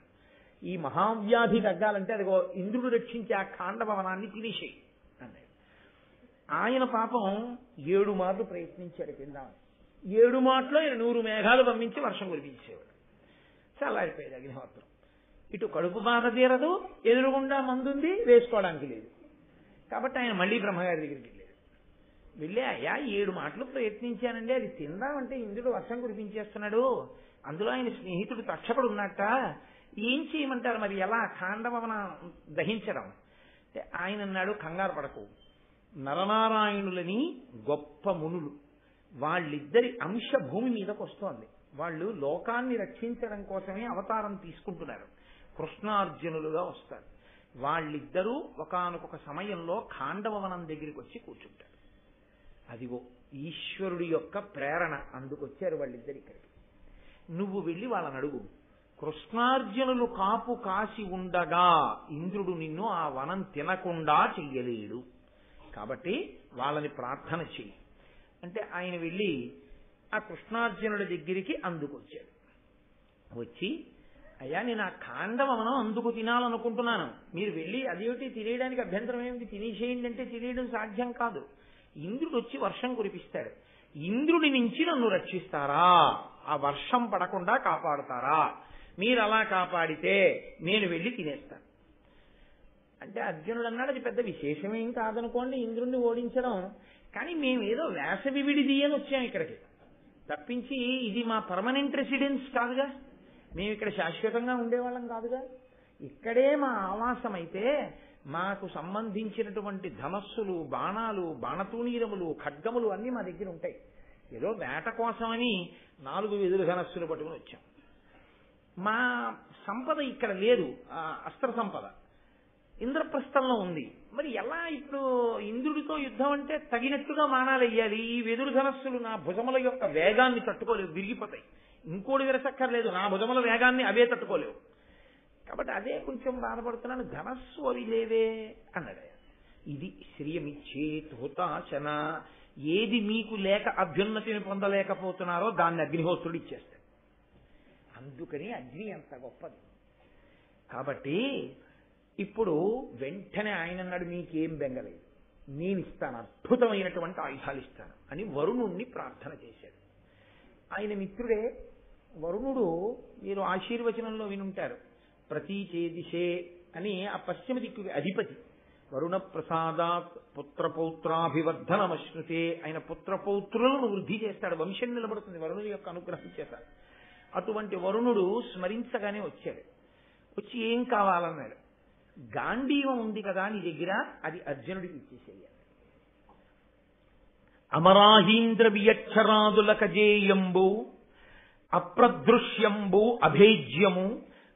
ఈ మహావ్యాధి తగ్గాలంటే అదిగో ఇంద్రుడు రక్షించే ఆ ఖాండవ వనాన్ని తినేసేయి అన్నాడు. ఆయన పాపం 7 మార్లు ప్రయత్నించాడు తిందామని. 7 మాటలో ఆయన 100 మేఘాలు పంపించి వర్షం కురిపించేవాడు. చల్లారిపోయేది అగ్నిహోత్రం. ఇటు కడుపు బాధ తీరదు, ఎదురుగుండా మందుంది, వేసుకోవడానికి లేదు. కాబట్టి ఆయన మళ్లీ బ్రహ్మగారి దగ్గరికి వెళ్ళాడు. వెళ్ళి అయ్యా 7 మాటలు ప్రయత్నించానండి, అది తిందామంటే ఇంద్రుడు వర్షం కురిపించేస్తున్నాడు, అందులో ఆయన స్నేహితుడు తక్షకుడు ఉన్నట్ట, ఏం చేయమంటారు మరి, ఎలా ఖాండవన దహించడం అంటే ఆయన అన్నాడు కంగారు పడకు, నరనారాయణులని గొప్ప మునులు, వాళ్ళిద్దరి అంశ భూమి మీదకు వస్తోంది, వాళ్ళు లోకాన్ని రక్షించడం కోసమే అవతారం తీసుకుంటున్నారు, కృష్ణార్జునులుగా వస్తారు. వాళ్ళిద్దరూ ఒకానొక సమయంలో ఖాండవవనం దగ్గరికి వచ్చి కూర్చుంటారు. అదిగో ఈశ్వరుడి యొక్క ప్రేరణ, అందుకొచ్చారు వాళ్ళిద్దరు ఇక్కడికి. నువ్వు వెళ్ళి వాళ్ళని అడుగు, కృష్ణార్జునులు కాపు కాసి ఉండగా ఇంద్రుడు నిన్ను ఆ వనం తినకుండా చెయ్యలేడు, కాబట్టి వాళ్ళని ప్రార్థన చెయ్యి అంటే ఆయన వెళ్ళి ఆ కృష్ణార్జునుడి దగ్గరికి అందుకొచ్చాడు. వచ్చి అయ్యా నేను ఆ ఖాండవనం అందుకు తినాలనుకుంటున్నాను, మీరు వెళ్ళి అదేమిటి తినేయడానికి అభ్యంతరం ఏమిటి, తినేసేయండి అంటే తినేయడం సాధ్యం కాదు, ఇంద్రుడు వచ్చి వర్షం కురిపిస్తాడు, ఇంద్రుడి నుంచి నన్ను రక్షిస్తారా, ఆ వర్షం పడకుండా కాపాడుతారా, మీరు అలా కాపాడితే నేను వెళ్ళి తినేస్తాను అంటే అర్జునుడు అన్నాడు అది పెద్ద విశేషమేం కాదనుకోండి ఇంద్రుణ్ణి ఓడించడం, కానీ మేమేదో వేసవి విడిది అని వచ్చాం ఇక్కడికి తప్పించి ఇది మా పర్మనెంట్ రెసిడెన్స్ కాదుగా, మేము ఇక్కడ శాశ్వతంగా ఉండేవాళ్ళం కాదుగా, ఇక్కడే మా ఆవాసం అయితే మాకు సంబంధించినటువంటి ధనస్సులు, బాణాలు, బాణతూణీరములు, ఖడ్గములు అన్నీ మా దగ్గర ఉంటాయి, ఏదో వేట కోసమని 4 వెదురు ధనస్సులు పట్టుకుని వచ్చాం, మా సంపద ఇక్కడ లేదు, అస్త్ర సంపద ఇంద్రప్రస్థంలో ఉంది, మరి ఎలా ఇప్పుడు ఇంద్రుడితో యుద్ధం అంటే తగినట్టుగా మానాలు వెయ్యాలి, ఈ వెదురు ధనస్సులు నా భుజముల యొక్క వేగాన్ని తట్టుకోలేవు, విరిగిపోతాయి, ఇంకోటి విరసక్కర్లేదు, నా భుజముల వేగాన్ని అవే తట్టుకోలేవు, కాబట్టి అదే కొంచెం బాధపడుతున్నాను, ధనస్సు అవి లేవే అన్నాడు. ఇది శ్రియమిచ్చేత్ హుతాశన, ఏది మీకు లేక అభ్యున్నతిని పొందలేకపోతున్నారో దాన్ని అగ్నిహోత్రుడు ఇచ్చేస్తాడు. అందుకని అగ్ని అంత గొప్పది. కాబట్టి ఇప్పుడు వెంటనే ఆయన అన్నాడు, మీకేం బెంగలేదు, నేను ఇస్తాను, అద్భుతమైనటువంటి ఆయుధాలు ఇస్తాను అని వరుణుణ్ణి ప్రార్థన చేశాడు. ఆయన మిత్రుడే వరుణుడు. మీరు ఆశీర్వచనంలో వినుంటారు, ప్రతీచేదిశే అని ఆ పశ్చిమ దిక్కుకి అధిపతి. వరుణ ప్రసాదాత్ పుత్రపౌత్రాభివర్ధనమశ్నుతే, ఆయన పుత్రపౌత్రులను వృద్ధి చేస్తాడు, వంశం నిలబడుతుంది వరుణుడి యొక్క అనుగ్రహం చేత. అటువంటి వరుణుడు స్మరించగానే వచ్చాడు. వచ్చి ఏం కావాలన్నాడు. గాంధీవం ఉంది కదా నీ దగ్గర, అది అర్జునుడికి ఇచ్చేసేయాలి. అమరాహీంద్ర వియక్షరాదుల కజేయంబు అప్రదృశ్యంబు అభేజ్యము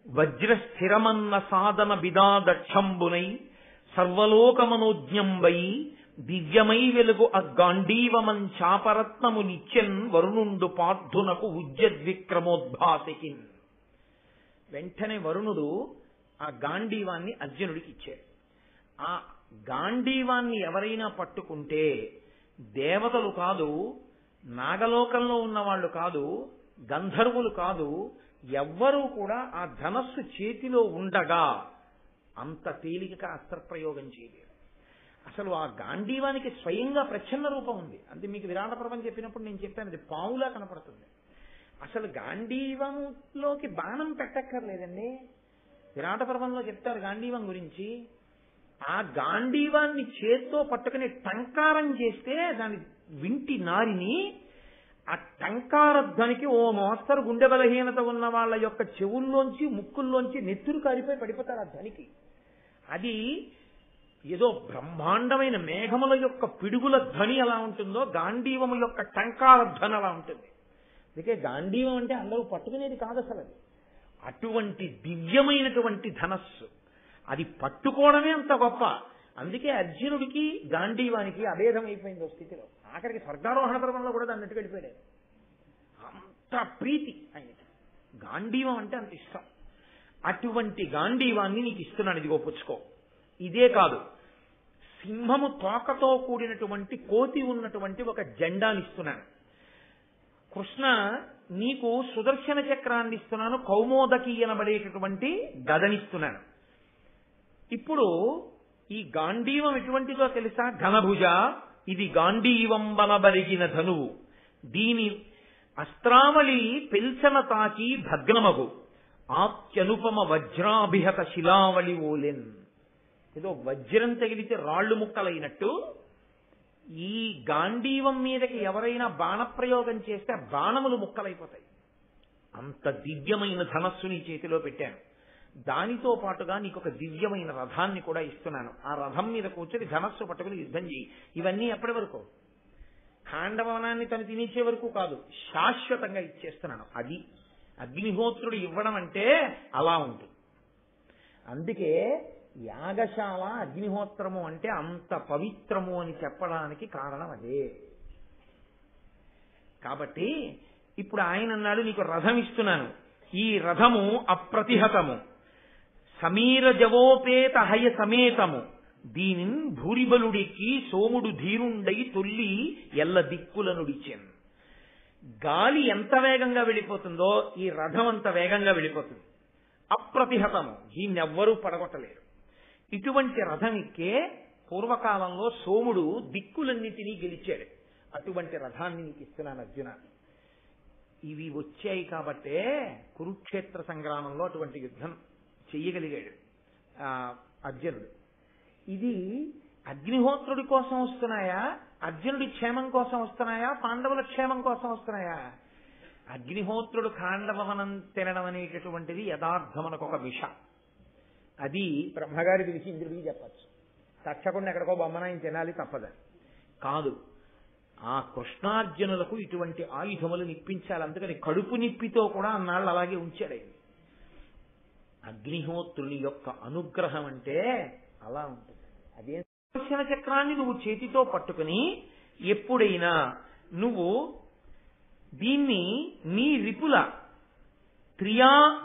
వజ్రస్థిరమన్న సాధన బిదాదక్షంబునై సర్వలోకమనోజ్ఞంబై దివ్యమై వెలుగు అగాంధీవమంచాపరత్నము నిత్యన్ వరుణుండు పార్థునకు ఉజ్జద్విక్రమోద్భాసికిన్. వెంటనే వరుణుడు ఆ గాంధీవాన్ని అర్జునుడికి ఇచ్చాడు. ఆ గాంధీవాన్ని ఎవరైనా పట్టుకుంటే దేవతలు కాదు, నాగలోకంలో ఉన్నవాళ్లు కాదు, గంధర్వులు కాదు, ఎవ్వరూ కూడా ఆ ధనస్సు చేతిలో ఉండగా అంత తేలికగా అస్త్రప్రయోగం చేయలేరు. అసలు ఆ గాంధీవానికి స్వయంగా ప్రచ్ఛన్న రూపం ఉంది. అంటే మీకు విరాట పర్వం చెప్పినప్పుడు నేను చెప్పాను, అది పావులా కనపడుతుంది. అసలు గాంధీవంలోకి బాణం పెట్టక్కర్లేదండి. విరాట పర్వంలో చెప్తారు గాంధీవం గురించి. ఆ గాంధీవాన్ని చేత్తో పట్టుకుని టంకారం చేస్తే దాని వింటి నారిని ఆ టంకార ధ్వనికి ఓ మోస్తరు గుండె బలహీనత ఉన్న వాళ్ళ యొక్క చెవుల్లోంచి ముక్కుల్లోంచి నెత్తురు కారిపోయి పడిపోతారు ఆ ధ్వనికి. అది ఏదో బ్రహ్మాండమైన మేఘముల యొక్క పిడుగుల ధ్వని ఎలా ఉంటుందో గాంధీవము యొక్క టంకార ధ్వని అలా ఉంటుంది. అందుకే గాంధీవం అంటే అందరూ పట్టుకునేది కాదు అసలు. అది అటువంటి దివ్యమైనటువంటి ధనస్సు, అది పట్టుకోవడమే అంత గొప్ప. అందుకే అర్జునుడికి గాంధీవానికి అభేదం అయిపోయింది ఓ స్థితిలో. ఆఖరికి స్వర్గారోహణ పర్వంలో కూడా దాన్ని నెట్టుకెళ్ళిపోయాడు. అంత ప్రీతి ఆయనకి, గాంధీవం అంటే అంత ఇష్టం. అటువంటి గాంధీవాన్ని నీకు ఇస్తున్నాను, ఇదిగో పుచ్చుకో. ఇదే కాదు, సింహము తోకతో కూడినటువంటి కోతి ఉన్నటువంటి ఒక జెండాని ఇస్తున్నాను. కృష్ణ నీకు సుదర్శన చక్రాన్ని ఇస్తున్నాను, కౌమోదకి అనబడేటటువంటి గదనిస్తున్నాను. ఇప్పుడు ఈ గాంధీవం ఎటువంటిదో తెలుసా? ఘనభుజ, ఇది గాంధీవం బలబలిగిన ధనువు, దీని అస్త్రావళి పెల్చన తాకి భగ్నమగు ఆత్యనుపమ వజ్రాభిహత శిలావళి ఓలెన్. ఏదో వజ్రం తగిలితే రాళ్లు ముక్కలైనట్టు ఈ గాంధీవం మీదకి ఎవరైనా బాణప్రయోగం చేస్తే బాణములు ముక్కలైపోతాయి. అంత దివ్యమైన ధనస్సు నీ చేతిలో పెట్టాను. దానితో పాటుగా నీకు ఒక దివ్యమైన రథాన్ని కూడా ఇస్తున్నాను. ఆ రథం మీద కూర్చొని ధనస్సు పట్టుకుని యుద్ధం చేయి. ఇవన్నీ ఎప్పటి వరకు? ఖాండవనాన్ని తను తినేసే వరకు కాదు, శాశ్వతంగా ఇచ్చేస్తున్నాను. అది అగ్నిహోత్రుడు ఇవ్వడం అంటే అలా ఉంటుంది. అందుకే యాగశాల అగ్నిహోత్రము అంటే అంత పవిత్రము అని చెప్పడానికి కారణం అదే. కాబట్టి ఇప్పుడు ఆయన అన్నాడు, నీకు రథం ఇస్తున్నాను. ఈ రథము అప్రతిహతము, సమీర జవోపేత హయ సమేతము, దీనిని భూరిబలుడికి సోముడు ధీరుండై తొల్లి ఎల్ల దిక్కులనుడిచెన్. గాలి ఎంత వేగంగా వెళ్ళిపోతుందో ఈ రథం అంత వేగంగా వెళ్ళిపోతుంది. అప్రతిహతము, దీన్నెవ్వరూ పడగొట్టలేరు. ఇటువంటి రథం ఎక్కే పూర్వకాలంలో సోముడు దిక్కులన్నిటినీ గెలిచాడు. అటువంటి రథాన్ని నీకు ఇస్తున్నాను అర్జున. ఇవి వచ్చాయి కాబట్టే కురుక్షేత్ర సంగ్రామంలో అటువంటి యుద్ధం చెయ్యగలిగాడు అర్జునుడు. ఇది అగ్నిహోత్రుడి కోసం వస్తున్నాయా, అర్జునుడి క్షేమం కోసం వస్తున్నాయా, పాండవుల క్షేమం కోసం వస్తున్నాయా? అగ్నిహోత్రుడు ఖాండవనం తినడం అనేటటువంటిది యథార్థమనకు ఒక విష. అది బ్రహ్మగారి పిలిచి ఇంద్రుడికి చెప్పచ్చు. తచ్చకుండా ఎక్కడికో బొమ్మనాయన తినాలి తప్పదని కాదు. ఆ కృష్ణార్జునులకు ఇటువంటి ఆయుధములు నిప్పించాలి. అందుకని కడుపు నిప్పితో కూడా అన్నాళ్ళు అలాగే ఉంచాడు. అగ్నిహోత్రుని యొక్క అనుగ్రహం అంటే అలా ఉంటుంది. అదే సుదర్శన చక్రాన్ని నువ్వు చేతితో పట్టుకుని ఎప్పుడైనా నువ్వు దీన్ని నీ రిపుల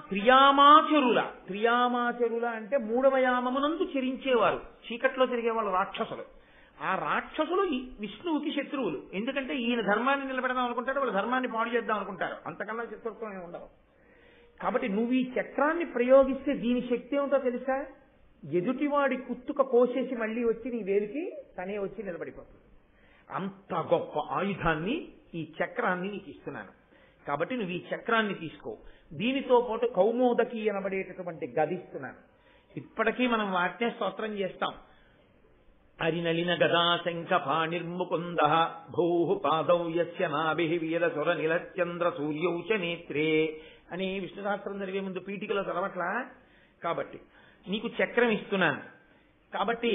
త్రియామాచరుల అంటే మూడవ యామమునందు చెరించేవారు, చీకట్లో తిరిగేవాళ్ళు రాక్షసులు. ఆ రాక్షసులు విష్ణువుకి శత్రువులు. ఎందుకంటే ఈయన ధర్మాన్ని నిలబెడదాం అనుకుంటారు, వాళ్ళు ధర్మాన్ని పాడు చేద్దాం అనుకుంటారు. అంతకన్నా శత్రుత్వం ఏమి ఉండవు. కాబట్టి నువ్వు ఈ చక్రాన్ని ప్రయోగిస్తే దీని శక్తి ఏమిటో తెలుసా? ఎదుటివాడి కుత్తుక కోసేసి మళ్ళీ వచ్చి నీ వేలికి తనే వచ్చి నిలబడిపోతుంది. అంత గొప్ప ఆయుధాన్ని, ఈ చక్రాన్ని నీకు ఇస్తున్నాను. కాబట్టి నువ్వు ఈ చక్రాన్ని తీసుకో. దీనితో పాటు కౌమోదకి అనబడేటటువంటి గదిస్తున్నాను. ఇప్పటికీ మనం వాటినే స్తోత్రం చేస్తాం. అరినలిన గదా శంఖ పాణిర్ముకుంద భూ పాదౌ యస్య నాభిః వీరసుర నిలచంద్ర సూర్యౌ చ నేత్రే అని విష్ణు సహస్రం జరిగే ముందు పీఠికలో చదవట్లా. కాబట్టి నీకు చక్రం ఇస్తున్నాను. కాబట్టి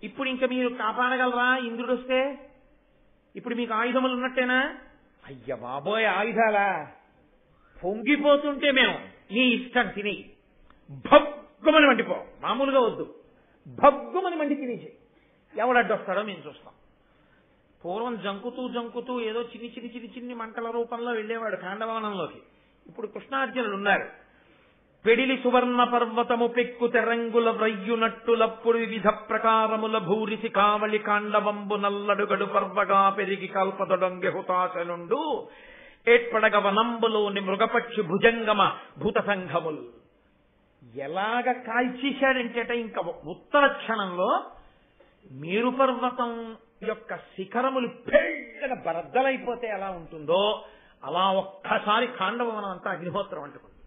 ఇప్పుడు ఇంకా మీరు కాపాడగలరా ఇంద్రుడు వస్తే? ఇప్పుడు మీకు ఆయుధములు ఉన్నట్టేనా? అయ్య బాబోయ్, ఆయుధాలా? పొంగిపోతుంటే మేము నీ ఇష్టం తిని భగ్గుమని మండిపో. మామూలుగా వద్దు, భగ్గుమని మండి తినేసి ఎవడడ్డొస్తాడో మేము చూస్తాం. పూర్వం జంకుతూ ఏదో చిన్ని మంటల రూపంలో వెళ్ళేవాడు ఖాండవనంలోకి. ఇప్పుడు కృష్ణార్జునులు ఉన్నారు. పెడిలి సువర్ణ పర్వతము పెక్కు తెరంగుల వ్రయ్యునట్టులప్పుడు వివిధ ప్రకారముల భూరిసి కావళి కాండవంబు నల్లడుగడు పర్వగా పెరిగి కల్పదొడంగె హుతాశనుండు ఏర్పడగ వనంబులోని మృగపక్షి భుజంగమ భూత సంఘములు. ఎలాగ కాల్చేశాడంటేట ఇంకా ఉత్తర క్షణంలో మేరు పర్వతం యొక్క శిఖరములు పెద్దగా బరద్దలైపోతే ఎలా ఉంటుందో అలా ఒక్కసారి ఖాండవనం అంతా అగ్నిహోత్రం అంటుకుంది.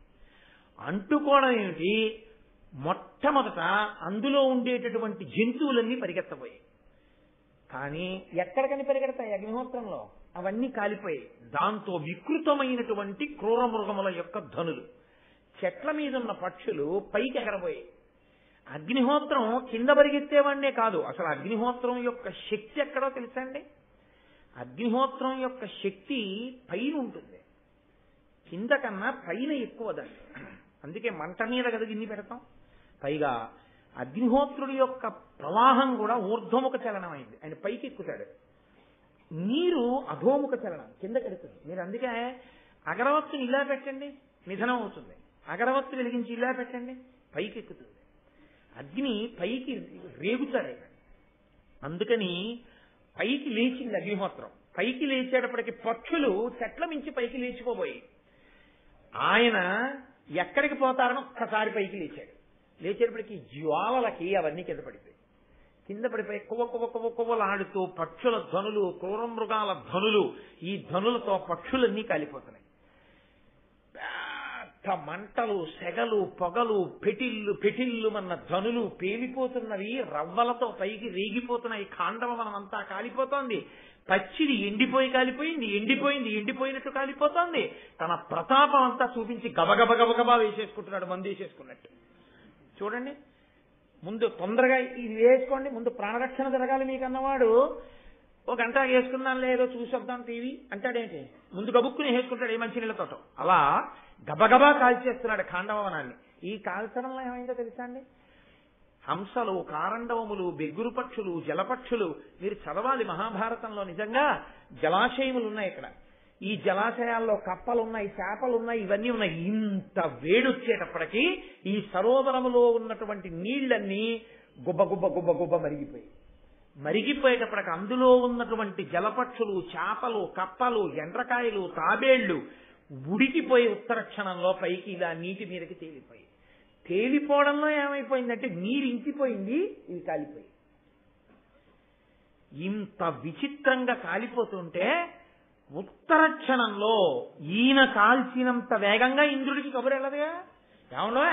అంటుకోవడం ఏమిటి? మొట్టమొదట అందులో ఉండేటటువంటి జంతువులన్నీ పరిగెత్తబోయాయి. కానీ ఎక్కడికని పరిగెడతాయి? అగ్నిహోత్రంలో అవన్నీ కాలిపోయాయి. దాంతో వికృతమైనటువంటి క్రూర మృగముల యొక్క ధనులు, చెట్ల మీద ఉన్న పక్షులు పైకి ఎగరబోయాయి. అగ్నిహోత్రం కింద పరిగెత్తేవాడినే కాదు, అసలు అగ్నిహోత్రం యొక్క శక్తి ఎక్కడో తెలుసా అండి? అగ్నిహోత్రం యొక్క శక్తి పైన ఉంటుంది, కింద కన్నా పైన ఎక్కువ దాన్ని. అందుకే మంట మీద కదా గిన్నె పెడతాం. పైగా అగ్నిహోత్రుడి యొక్క ప్రవాహం కూడా ఊర్ధ్వముఖ చలనం అయింది. ఆయన పైకి ఎక్కుతాడు. నీరు అధోముఖ చలనం కిందకి ఎడుతుంది. మీరు అందుకే అగరవత్తుని ఇలా పెట్టండి, నిధనం అవుతుంది. అగరవత్తు వెలిగించి ఇలా పెట్టండి, పైకి ఎక్కుతుంది. అగ్ని పైకి రేగుతాడు. అందుకని పైకి లేచింది అగ్నిహోత్రం. పైకి లేచేటప్పటికి పక్షులు చెట్ల మించి పైకి లేచిపోబోయి. ఆయన ఎక్కడికి పోతారని ఒక్కసారి పైకి లేచాడు. లేచేటప్పటికి జ్వాలలకి అవన్నీ కింద పడిపోయి కొవ్వలాడుతూ పక్షుల ధ్వనులు, క్రూర మృగాల ధ్వనులు, ఈ ధ్వనులతో పక్షులన్నీ కాలిపోతున్నాయి. పెద్ద మంటలు, సెగలు, పొగలు, పెటిల్లు అన్న ధ్వనులు పేలిపోతున్నవి. రవ్వలతో పైకి రేగిపోతున్నాయి. ఖాండవనం అంతా కాలిపోతోంది. పచ్చిది ఎండిపోయి కాలిపోయింది, ఎండిపోయినట్టు కాలిపోతోంది. తన ప్రతాపం అంతా చూపించి గబగబా వేసేసుకుంటున్నాడు, మందు వేసేసుకున్నట్టు. చూడండి, ముందు తొందరగా ఇది వేసుకోండి, ముందు ప్రాణరక్షణ జరగాలి మీకు అన్నవాడు ఒక గంట వేసుకున్నాను లేదో చూసొద్దాం టీవీ అంటాడేంటి, ముందు గబుక్కుని వేసుకుంటాడు ఏ మంచి నీళ్ళతోటో. అలా గబగబా కాల్చేస్తున్నాడు ఖాండవనాన్ని. ఈ కాల్చడంలో ఏమైందో తెలుసా అండి? హంసలు, కారండవములు, బెగ్గురు పక్షులు, జలపక్షులు, మీరు చదవాలి మహాభారతంలో. నిజంగా జలాశయములు ఉన్నాయి ఇక్కడ. ఈ జలాశయాల్లో కప్పలున్నాయి, చేపలున్నాయి, ఇవన్నీ ఉన్నాయి. ఇంత వేడొచ్చేటప్పటికీ ఈ సరోవరములో ఉన్నటువంటి నీళ్లన్నీ గుబ్బ మరిగిపోయేటప్పటికి అందులో ఉన్నటువంటి జలపక్షులు, చేపలు, కప్పలు, ఎండ్రకాయలు, తాబేళ్లు ఉడికిపోయి ఉత్తర క్షణంలో పైకి ఇలా నీటి మీదకి తేలిపోవడంలో ఏమైపోయిందంటే నీరు ఇంకిపోయింది, ఇది కాలిపోయి. ఇంత విచిత్రంగా కాలిపోతుంటే ఉత్తర క్షణంలో ఈయన కాల్చినంత వేగంగా ఇంద్రుడికి కబురు వెళ్ళదుగా. ఏమన్నా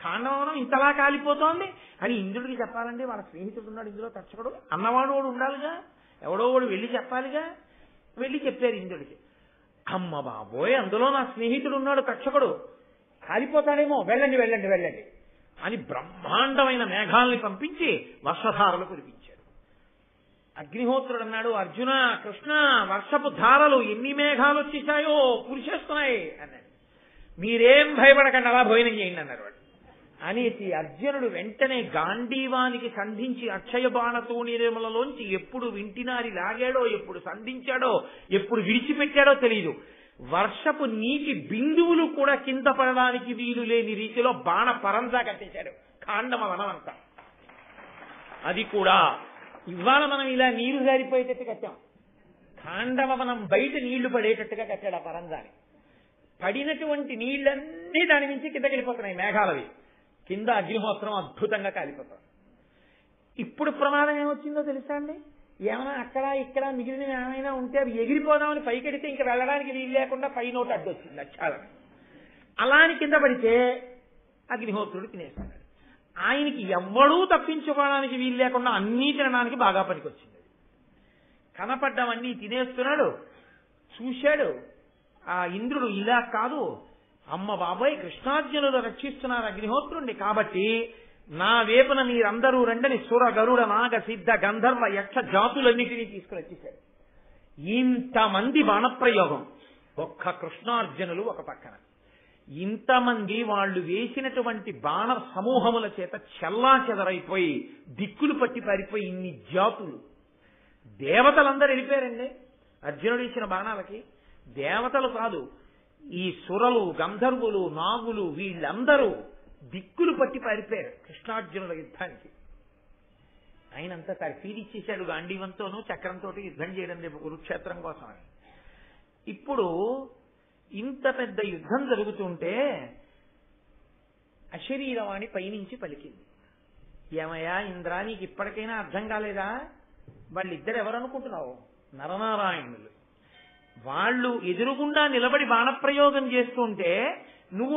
ఖాండవనం ఇంతలా కాలిపోతోంది అని ఇంద్రుడికి చెప్పాలండి. వాళ్ళ స్నేహితుడు ఉన్నాడు ఇందులో తచ్చకుడు అన్నవాడు వాడు ఉండాలిగా, ఎవడో వాడు వెళ్ళి చెప్పాలిగా. వెళ్ళి చెప్పారు ఇంద్రుడికి. అమ్మ బాబోయ్, అందులో నా స్నేహితుడు ఉన్నాడు తక్షకుడు, కాలిపోతాడేమో, వెళ్ళండి అని బ్రహ్మాండమైన మేఘాలని పంపించి వర్షధారలు కురిపించాడు. అగ్నిహోత్రుడు అన్నాడు, అర్జున, కృష్ణ, వర్షపు ధారలు ఎన్ని మేఘాలు వచ్చేసాయో కురిసేస్తున్నాయి అన్నాడు. మీరేం భయపడకండి, అలా భోజనం చేయండి అన్నారు వాడు. అనేసి అర్జునుడు వెంటనే గాంధీవానికి సంధించి అక్షయ బాణతూణిరములలోంచి ఎప్పుడు వింటినారి లాగాడో, ఎప్పుడు సంధించాడో, ఎప్పుడు విడిచిపెట్టాడో తెలియదు. వర్షపు నీటి బిందువులు కూడా కింద పడడానికి వీలు లేని రీతిలో బాణ పరంజా కట్టేశాడు ఖాండవనం అంతా. అది కూడా ఇవాళ మనం ఇలా నీరు జారిపోయేటట్టు కట్టాం, ఖాండవనం బయట నీళ్లు పడేటట్టుగా కట్టాడు ఆ పరంజాని. పడినటువంటి నీళ్ళన్నీ దాని నుంచి కిందకి వెళ్ళిపోతున్నాయి, మేఘాలవి. కింద అగ్నిహోత్రం అద్భుతంగా కాలిపోతాం. ఇప్పుడు ప్రమాదం ఏమొచ్చిందో తెలుసా అండి? ఏమైనా అక్కడ ఇక్కడ మిగిలిన ఏమైనా ఉంటే అవి ఎగిరిపోదామని పైకెడితే ఇంకా వెళ్ళడానికి వీలు లేకుండా పైనోటి అడ్డొచ్చింది అచ్చాలని. అలా అని కింద పడితే అగ్నిహోత్రుడు తినేస్తాడు. ఆయనకి ఎవ్వడూ తప్పించుకోవడానికి వీలు లేకుండా అన్నీ తినడానికి బాగా పనికొచ్చింది. కనపడ్డవన్నీ తినేస్తున్నాడు. చూశాడు ఆ ఇంద్రుడు, ఇలా కాదు, అమ్మ బాబాయ్ కృష్ణార్జునుడు రక్షిస్తున్నారు అగ్నిహోత్రుణ్ణి, కాబట్టి నా వేపున మీరందరూ రండని సుర గరుడ నాగ సిద్ధ గంధర్వ యక్ష జాతులన్నిటినీ తీసుకుని వచ్చేశాడు. ఇంతమంది బాణప్రయోగం, ఒక్క కృష్ణార్జునులు ఒక పక్కన. ఇంతమంది వాళ్ళు వేసినటువంటి బాణ సమూహముల చేత చెల్లా చెదరైపోయి దిక్కులు పట్టి పారిపోయి ఇన్ని జాతులు. దేవతలందరూ వెళ్ళిపోయారండి అర్జునుడు ఇచ్చిన బాణాలకి. దేవతలు కాదు, ఈ సురలు గంధర్వులు నాగులు వీళ్ళందరూ దిక్కులు పట్టి పారిపోయారు కృష్ణార్జునుల యుద్ధానికి. ఆయనంతా పీడిచ్చేశాడు గాంధీవంతోనూ చక్రంతో యుద్ధం చేయడం రేపు కురుక్షేత్రం కోసం అని. ఇప్పుడు ఇంత పెద్ద యుద్ధం జరుగుతుంటే అశరీరవాణి పైనుంచి పలికింది, ఏమయ్యా ఇంద్రా, నీకు ఇప్పటికైనా అర్థం కాలేదా? వాళ్ళిద్దరు ఎవరనుకుంటున్నావు? నరనారాయణులు. వాళ్ళు ఎదురుగుండా నిలబడి బాణప్రయోగం చేస్తుంటే నువ్వు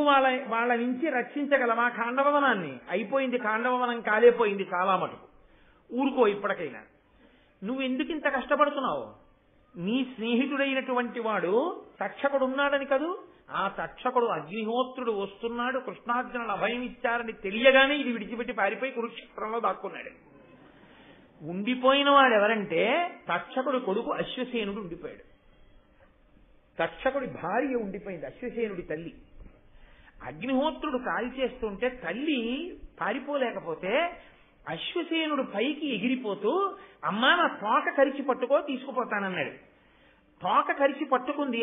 వాళ్ళ నుంచి రక్షించగలవా ఖాండవవనాన్ని? అయిపోయింది, ఖాండవవనం కాలేపోయింది చాలా మటుకు. ఊరుకో ఇప్పటికైనా. నువ్వు ఎందుకు ఇంత కష్టపడుతున్నావు? నీ స్నేహితుడైనటువంటి వాడు తక్షకుడు ఉన్నాడని కదూ, ఆ తక్షకుడు అగ్నిహోత్రుడు వస్తున్నాడు, కృష్ణార్జునుడు అభయం ఇచ్చారని తెలియగానే ఇది విడిచిపెట్టి పారిపోయి కురుక్షేత్రంలో దాక్కున్నాడు. ఉండిపోయిన వాడు ఎవరంటే తక్షకుడి కొడుకు అశ్వసేనుడు ఉండిపోయాడు. తక్షకుడి భార్య ఉండిపోయింది, అశ్వసేనుడి తల్లి. అగ్నిహోత్రుడు కాలి చేస్తుంటే తల్లి పారిపోలేకపోతే అశ్వసేనుడు పైకి ఎగిరిపోతూ, అమ్మా నా తోక కరిచి పట్టుకో తీసుకుపోతానన్నాడు. తోక కరిచి పట్టుకుంది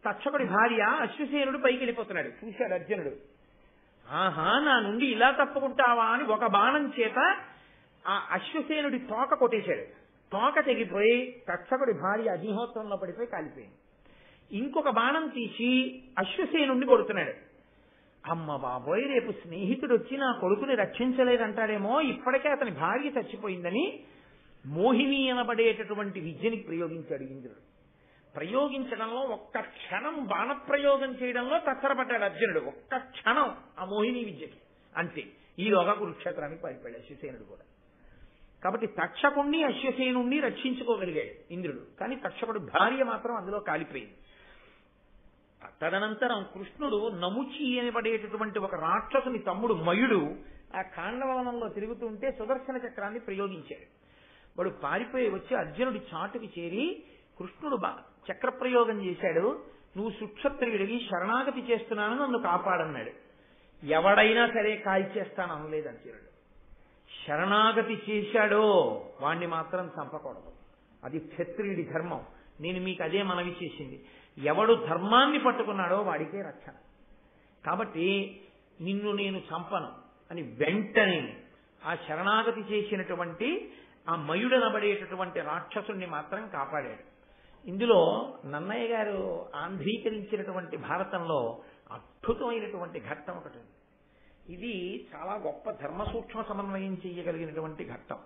తక్షకుడి భార్య, అశ్వసేనుడు పైకి వెళ్ళిపోతున్నాడు. చూశాడు అర్జునుడు, ఆహా నా నుండి ఇలా తప్పుకుంటావా అని ఒక బాణం చేత ఆ అశ్వసేనుడి తోక కొట్టేశాడు. తోక తెగిపోయి తక్షకుడి భార్య అగ్నిహోత్రంలో పడిపోయి కాలిపోయింది. ఇంకొక బాణం తీసి అశ్వసేనుడిని కొడుతున్నాడు. అమ్మ బాబోయ్, రేపు స్నేహితుడు వచ్చి నా కొడుకుని రక్షించలేదంటాడేమో, ఇప్పటికే అతని భార్య చచ్చిపోయిందని మోహిని అనబడేటటువంటి విద్యని ప్రయోగించాడు ఇంద్రుడు. ప్రయోగించడంలో ఒక్క క్షణం బాణప్రయోగం చేయడంలో తత్తరపడ్డాడు అర్జునుడు. ఒక్క క్షణం ఆ మోహిని విద్యకి, అంతే. ఈలోగా కురుక్షేత్రానికి పారిపోయాడు అశ్వసేనుడు కూడా. కాబట్టి తక్షకుణ్ణి అశ్వసేనుణ్ణి రక్షించుకోగలిగాడు ఇంద్రుడు, కానీ తక్షకుడి భార్య మాత్రం అందులో కాలిపోయింది. తదనంతరం కృష్ణుడు నముచి అనబడేటటువంటి ఒక రాక్షసుని తమ్ముడు మయుడు ఆ ఖాండవవనంలో తిరుగుతుంటే సుదర్శన చక్రాన్ని ప్రయోగించాడు. వాడు పారిపోయి వచ్చి అర్జునుడి చాటుకి చేరి, కృష్ణుడు చక్రప్రయోగం చేశాడు, నువ్వు సుక్షత్రియుడివి, శరణాగతి చేస్తున్నాను, నన్ను కాపాడన్నాడు. ఎవడైనా సరే కాల్చేస్తాననలేదు అర్జునుడు. శరణాగతి చేశాడో వాణ్ణి మాత్రం చంపకూడదు, అది క్షత్రియుడి ధర్మం. నేను మీకు అదే మనవి చేసింది. ఎవడు ధర్మాన్ని పట్టుకున్నాడో వాడికే రక్షణ. కాబట్టి నిన్ను నేను చంపను అని వెంటనే ఆ శరణాగతి చేసినటువంటి ఆ మయుడనబడేటటువంటి రాక్షసుణ్ణి మాత్రం కాపాడాడు. ఇందులో నన్నయ్య గారు ఆంధ్రీకరించినటువంటి భారతంలో అద్భుతమైనటువంటి ఘట్టం ఒకటి ఉంది. ఇది చాలా గొప్ప ధర్మ సూక్ష్మ సమన్వయం చేయగలిగినటువంటి ఘట్టం.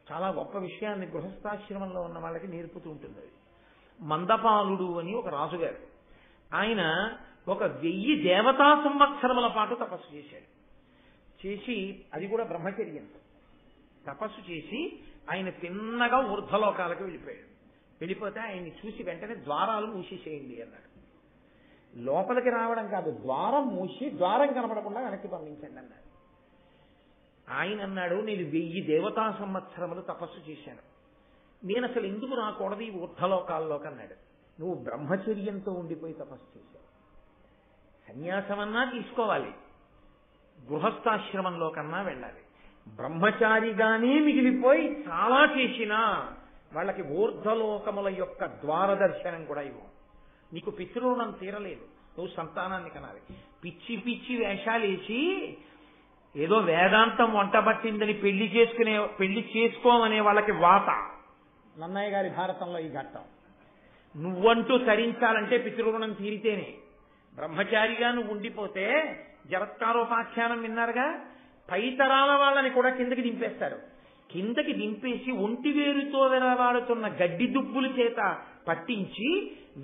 చాలా గొప్ప విషయాన్ని గృహస్థాశ్రమంలో ఉన్న వాళ్ళకి నేర్పుతూ ఉంటుంది. మందపాలుడు అని ఒక రాజుగారు, ఆయన 1000 దేవతా సంవత్సరముల పాటు తపస్సు చేశాడు. చేసి అది కూడా బ్రహ్మచర్యంతో తపస్సు చేసి ఆయన తిన్నగా ఊర్ధ్వలోకాలకు వెళ్ళిపోయాడు. వెళ్ళిపోతే ఆయన్ని చూసి వెంటనే ద్వారాలు మూసేసేయండి అన్నాడు. లోపలికి రావడం కాదు, ద్వారం మూసి ద్వారం కనపడకుండా వెనక్కి పంపించండి అన్నాడు. ఆయన అన్నాడు, నేను 1000 దేవతా సంవత్సరములు తపస్సు చేశాను, నేను అసలు ఎందుకు రాకూడదు ఈ ఊర్ధ్వలోకాల్లోకి అన్నాడు. నువ్వు బ్రహ్మచర్యంతో ఉండిపోయి తపస్సు చేశావు. సన్యాసమన్నా తీసుకోవాలి, గృహస్థాశ్రమంలో కన్నా వెళ్ళాలి. బ్రహ్మచారిగానే మిగిలిపోయి చాలా చేసినా వాళ్ళకి ఊర్ధ్వలోకముల యొక్క ద్వారదర్శనం కూడా ఇవ్వు. నీకు పితృణం తీరలేదు, నువ్వు సంతానాన్ని కనాలి. పిచ్చి పిచ్చి వేషాలేసి ఏదో వేదాంతం వంటబట్టిందని పెళ్లి చేసుకోమనే వాళ్ళకి వాత. నన్నయ్య గారి భారతంలో ఈ ఘట్టం. నువ్వంటూ తరించాలంటే పితృరుణం తీరితేనే. బ్రహ్మచారిగా నువ్వు ఉండిపోతే జరత్కారోపాఖ్యానం విన్నారుగా, పైతరాల వాళ్ళని కూడా కిందకి దింపేస్తారు. కిందకి దింపేసి ఒంటి వేరుతో వెలవాడుతున్న గడ్డి దుబ్బుల చేత పట్టించి